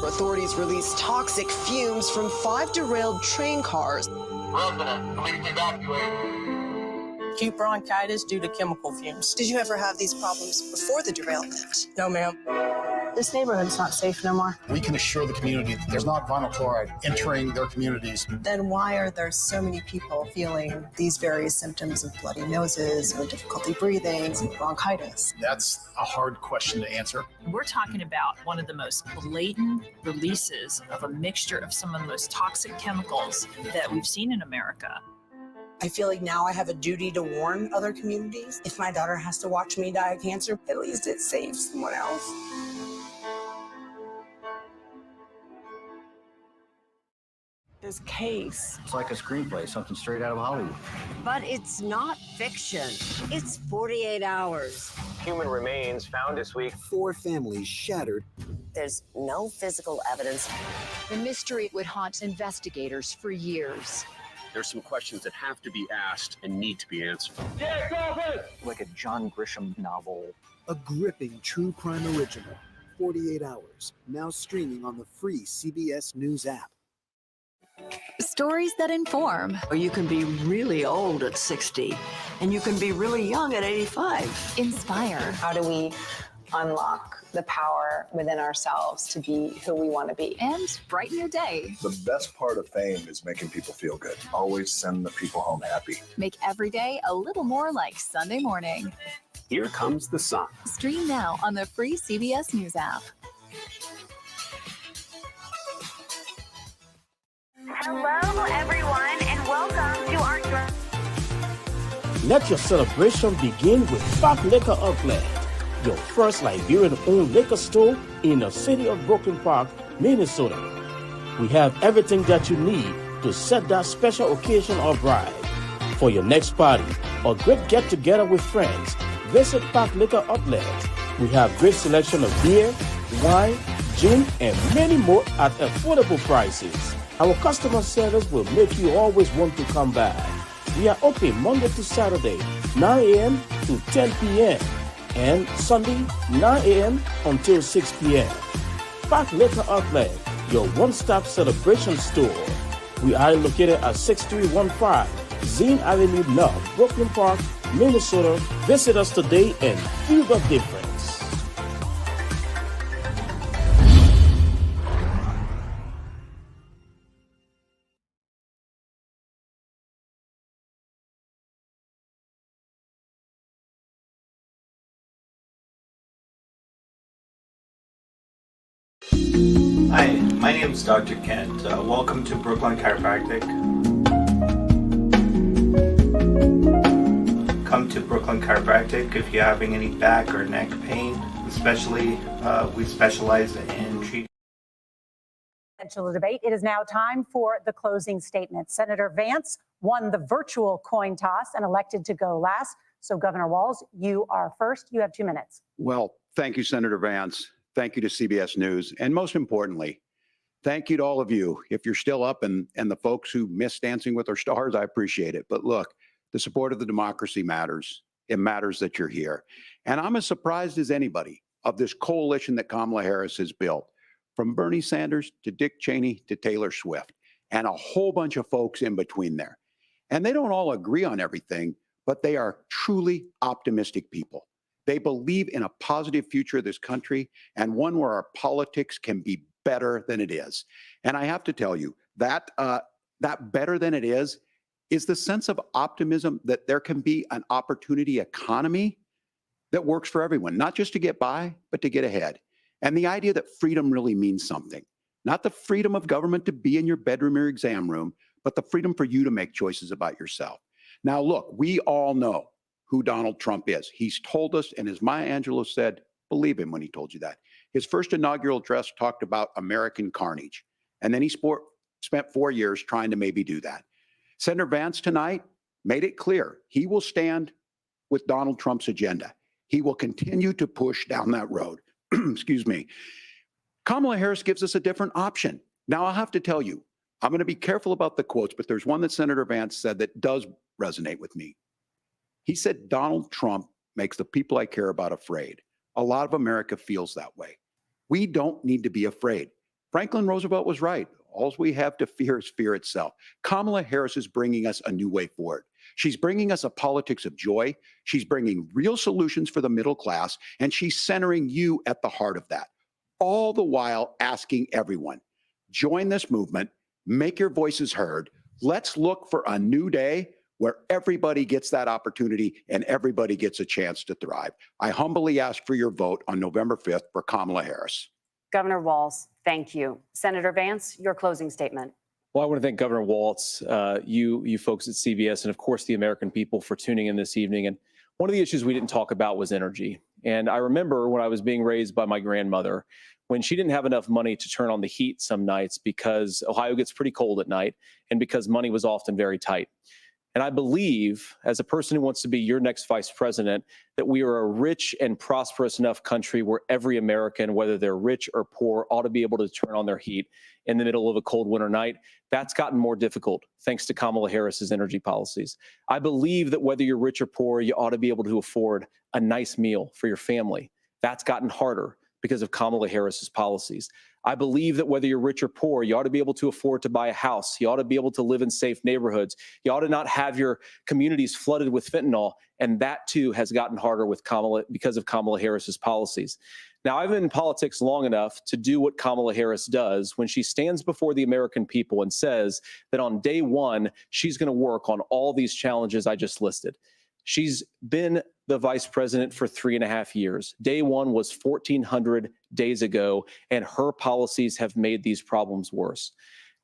Authorities released toxic fumes from 5 derailed train cars. Acute bronchitis due to chemical fumes. Did you ever have these problems before the derailment? No, ma'am. This neighborhood's not safe no more. We can assure the community that there's not vinyl chloride entering their communities. Then why are there so many people feeling these various symptoms of bloody noses or difficulty breathing and bronchitis? That's a hard question to answer. We're talking about one of the most blatant releases of a mixture of some of the most toxic chemicals that we've seen in America. I feel like now I have a duty to warn other communities. If my daughter has to watch me die of cancer, at least it saves someone else. This case. It's like a screenplay, something straight out of Hollywood. But it's not fiction. It's 48 hours. Human remains found this week. 4 families shattered. There's no physical evidence. The mystery would haunt investigators for years. There's some questions that have to be asked and need to be answered. Like a John Grisham novel. A gripping true crime original. 48 hours. Now streaming on the free CBS News app. Stories that inform. Or you can be really old at 60, and you can be really young at 85. Inspire. How do we unlock the power within ourselves to be who we want to be? And brighten your day. The best part of fame is making people feel good. Always send the people home happy. Make every day a little more like Sunday morning. Here comes the sun. Stream now on the free CBS News app. Hello, everyone, and welcome to our... Let your celebration begin with Park Liquor Outlet, your first Liberian-owned liquor store in the city of Brooklyn Park, Minnesota. We have everything that you need to set that special occasion or bride. For your next party or great get-together with friends, visit Park Liquor Outlet. We have great selection of beer, wine, gin, and many more at affordable prices. Our customer service will make you always want to come back. We are open Monday to Saturday, 9 a.m. to 10 p.m. and Sunday, 9 a.m. until 6 p.m. Park Liquor Outlet, your one-stop celebration store. We are located at 6315 Zine Avenue North, Brooklyn Park, Minnesota. Visit us today and feel the difference. Hi, my name is Dr. Kent. Welcome to Brooklyn Chiropractic. Come to Brooklyn Chiropractic if you're having any back or neck pain. Especially, we specialize in treating. Presidential debate. It is now time for the closing statement. Senator Vance won the virtual coin toss and elected to go last. So, Governor Walz, you are first. You have 2 minutes. Well, thank you, Senator Vance. Thank you to CBS News. And most importantly, thank you to all of you. If you're still up and the folks who miss Dancing with Our Stars, I appreciate it. But look, the support of the democracy matters. It matters that you're here. And I'm as surprised as anybody of this coalition that Kamala Harris has built, from Bernie Sanders to Dick Cheney to Taylor Swift, and a whole bunch of folks in between there. And they don't all agree on everything, but they are truly optimistic people. They believe in a positive future of this country and one where our politics can be better than it is. And I have to tell you that that better than it is the sense of optimism that there can be an opportunity economy that works for everyone, not just to get by, but to get ahead. And the idea that freedom really means something. Not the freedom of government to be in your bedroom or exam room, but the freedom for you to make choices about yourself. Now, look, we all know who Donald Trump is. He's told us, and as Maya Angelou said, believe him when he told you that. His first inaugural address talked about American carnage, and then he spent 4 years trying to maybe do that. Senator Vance tonight made it clear he will stand with Donald Trump's agenda. He will continue to push down that road. Excuse me. Kamala Harris gives us a different option. Now, I'll have to tell you, I'm going to be careful about the quotes, but there's one that Senator Vance said that does resonate with me. He said, Donald Trump makes the people I care about afraid. A lot of America feels that way. We don't need to be afraid. Franklin Roosevelt was right. All we have to fear is fear itself. Kamala Harris is bringing us a new way forward. She's bringing us a politics of joy. She's bringing real solutions for the middle class, and she's centering you at the heart of that. All the while asking everyone, join this movement, make your voices heard. Let's look for a new day where everybody gets that opportunity and everybody gets a chance to thrive. I humbly ask for your vote on November 5th for Kamala Harris. Governor Walz, thank you. Senator Vance, your closing statement. Well, I want to thank Governor Walz, you folks at CBS, and of course the American people for tuning in this evening. And one of the issues we didn't talk about was energy. And I remember when I was being raised by my grandmother, when she didn't have enough money to turn on the heat some nights because Ohio gets pretty cold at night and because money was often very tight. And I believe, as a person who wants to be your next vice president, that we are a rich and prosperous enough country where every American, whether they're rich or poor, ought to be able to turn on their heat in the middle of a cold winter night. That's gotten more difficult thanks to Kamala Harris's energy policies. I believe that whether you're rich or poor, you ought to be able to afford a nice meal for your family. That's gotten harder because of Kamala Harris's policies. I believe that whether you're rich or poor, you ought to be able to afford to buy a house. You ought to be able to live in safe neighborhoods. You ought to not have your communities flooded with fentanyl. And that too has gotten harder with Kamala because of Kamala Harris's policies. Now, I've been in politics long enough to do what Kamala Harris does when she stands before the American people and says that on day one, she's going to work on all these challenges I just listed. She's been the vice president for 3.5 years. Day one was 1,400 days ago, and her policies have made these problems worse.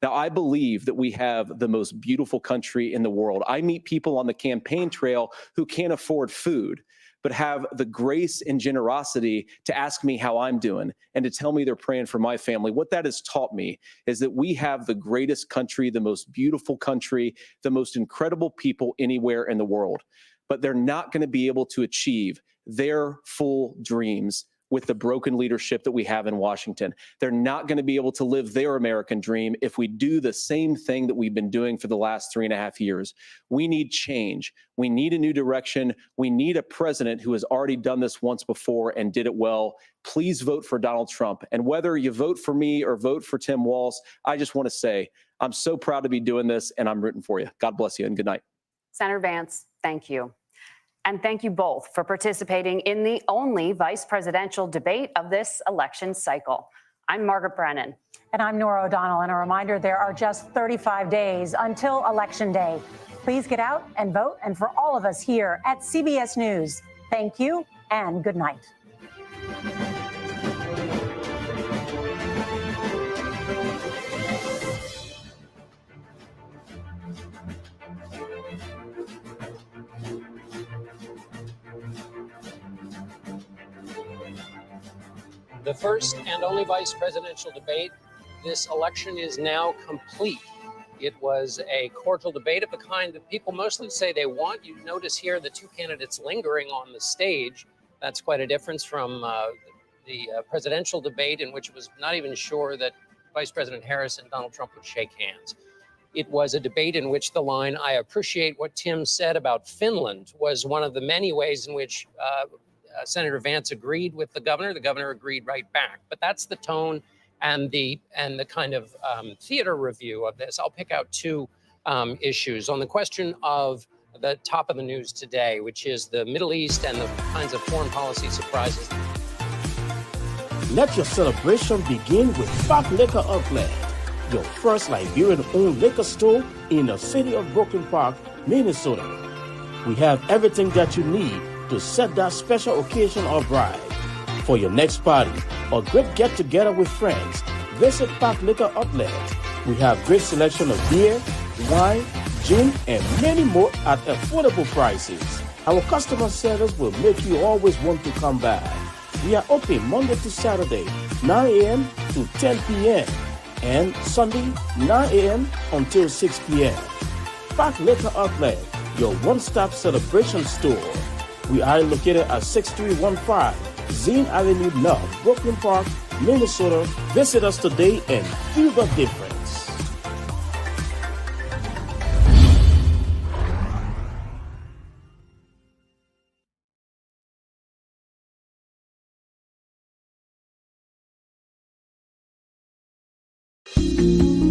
Now, I believe that we have the most beautiful country in the world. I meet people on the campaign trail who can't afford food, but have the grace and generosity to ask me how I'm doing and to tell me they're praying for my family. What that has taught me is that we have the greatest country, the most beautiful country, the most incredible people anywhere in the world. But they're not going to be able to achieve their full dreams with the broken leadership that we have in Washington. They're not going to be able to live their American dream if we do the same thing that we've been doing for the last 3.5 years. We need change. We need a new direction. We need a president who has already done this once before and did it well. Please vote for Donald Trump. And whether you vote for me or vote for Tim Walz, I just want to say I'm so proud to be doing this, and I'm rooting for you. God bless you, and good night. Senator Vance, thank you. And thank you both for participating in the only vice presidential debate of this election cycle. I'm Margaret Brennan. And I'm Nora O'Donnell. And a reminder, there are just 35 days until Election Day. Please get out and vote. And for all of us here at CBS News, thank you and good night. The first and only vice presidential debate. This election is now complete. It was a cordial debate of the kind that people mostly say they want. You notice here the two candidates lingering on the stage. That's quite a difference from the presidential debate, in which it was not even sure that Vice President Harris and Donald Trump would shake hands. It was a debate in which the line, "I appreciate what Tim said about Finland," was one of the many ways in which Senator Vance agreed with the governor. The governor agreed right back. But that's the tone and the kind of theater review of this. I'll pick out two issues. On the question of the top of the news today, which is the Middle East and the kinds of foreign policy surprises. Let your celebration begin with Back Liquor Outlet, your first Liberian-owned liquor store in the city of Brooklyn Park, Minnesota. We have everything that you need to set that special occasion or bride. For your next party, or great get-together with friends, visit Park Liquor Outlet. We have great selection of beer, wine, gin, and many more at affordable prices. Our customer service will make you always want to come back. We are open Monday to Saturday, 9 a.m. to 10 p.m. and Sunday, 9 a.m. until 6 p.m. Park Liquor Outlet, your one-stop celebration store. We are located at 6315 Zane Avenue North, Brooklyn Park, Minnesota. Visit us today and feel the difference.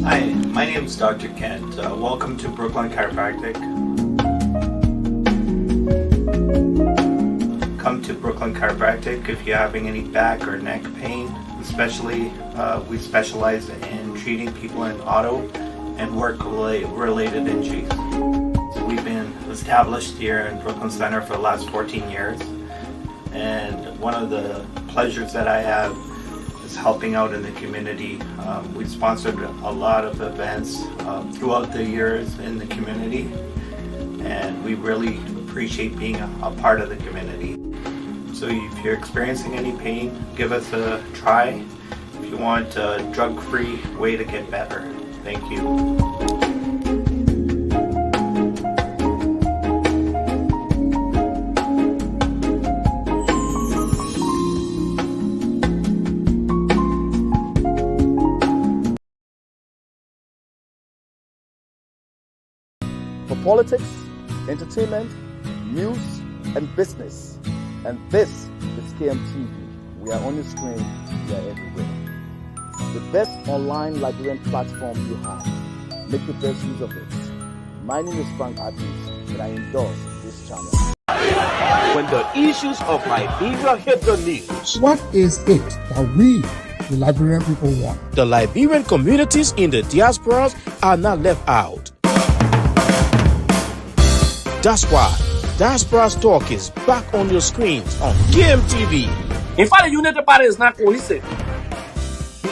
Hi, my name is Dr. Kent. Welcome to Brooklyn Chiropractic. Come to Brooklyn Chiropractic if you're having any back or neck pain. Especially, we specialize in treating people in auto and work-related injuries. We've been established here in Brooklyn Center for the last 14 years. And one of the pleasures that I have is helping out in the community. We've sponsored a lot of events throughout the years in the community, and we really appreciate being a part of the community. So if you're experiencing any pain, give us a try if you want a drug-free way to get better. Thank you. For politics, entertainment, news, and business. And this is KMTV. We are on your screen, we are everywhere. The best online Liberian platform you have. Make the best use of it. My name is Frank Adams, and I endorse this channel. When the issues of Liberia hit the news, What is it that we, the Liberian people, want? the Liberian communities in the diasporas are not left out. That's why Diaspora's Talk is back on your screens on KMTV. In fact, the United Party is not cohesive.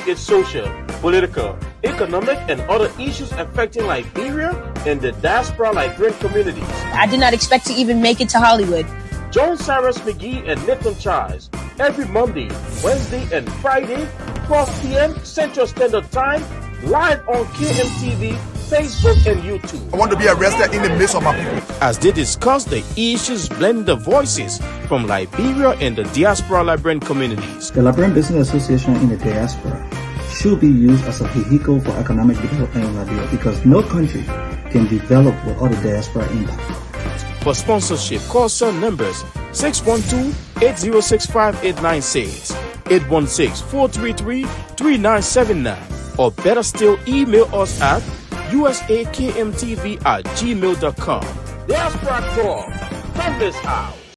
It's social, political, economic, and other issues affecting Liberia and the diaspora Liberian communities. I did not expect to even make it to Hollywood. Joan Cyrus McGee and Nathan Charles every Monday, Wednesday, and Friday, 12 p.m. Central Standard Time, live on KMTV, Facebook, and YouTube. I want to be arrested in the midst of my people. As they discuss the issues blending the voices from Liberia and the diaspora Liberian communities. The Liberian Business Association in the diaspora should be used as a vehicle for economic development in Liberia because no country can develop without a diaspora impact. For sponsorship, call cell numbers 612-806-5896, 816-433-3979, or better still, email us at usakmtv@gmail.com. Diaspora Talk, turn this out.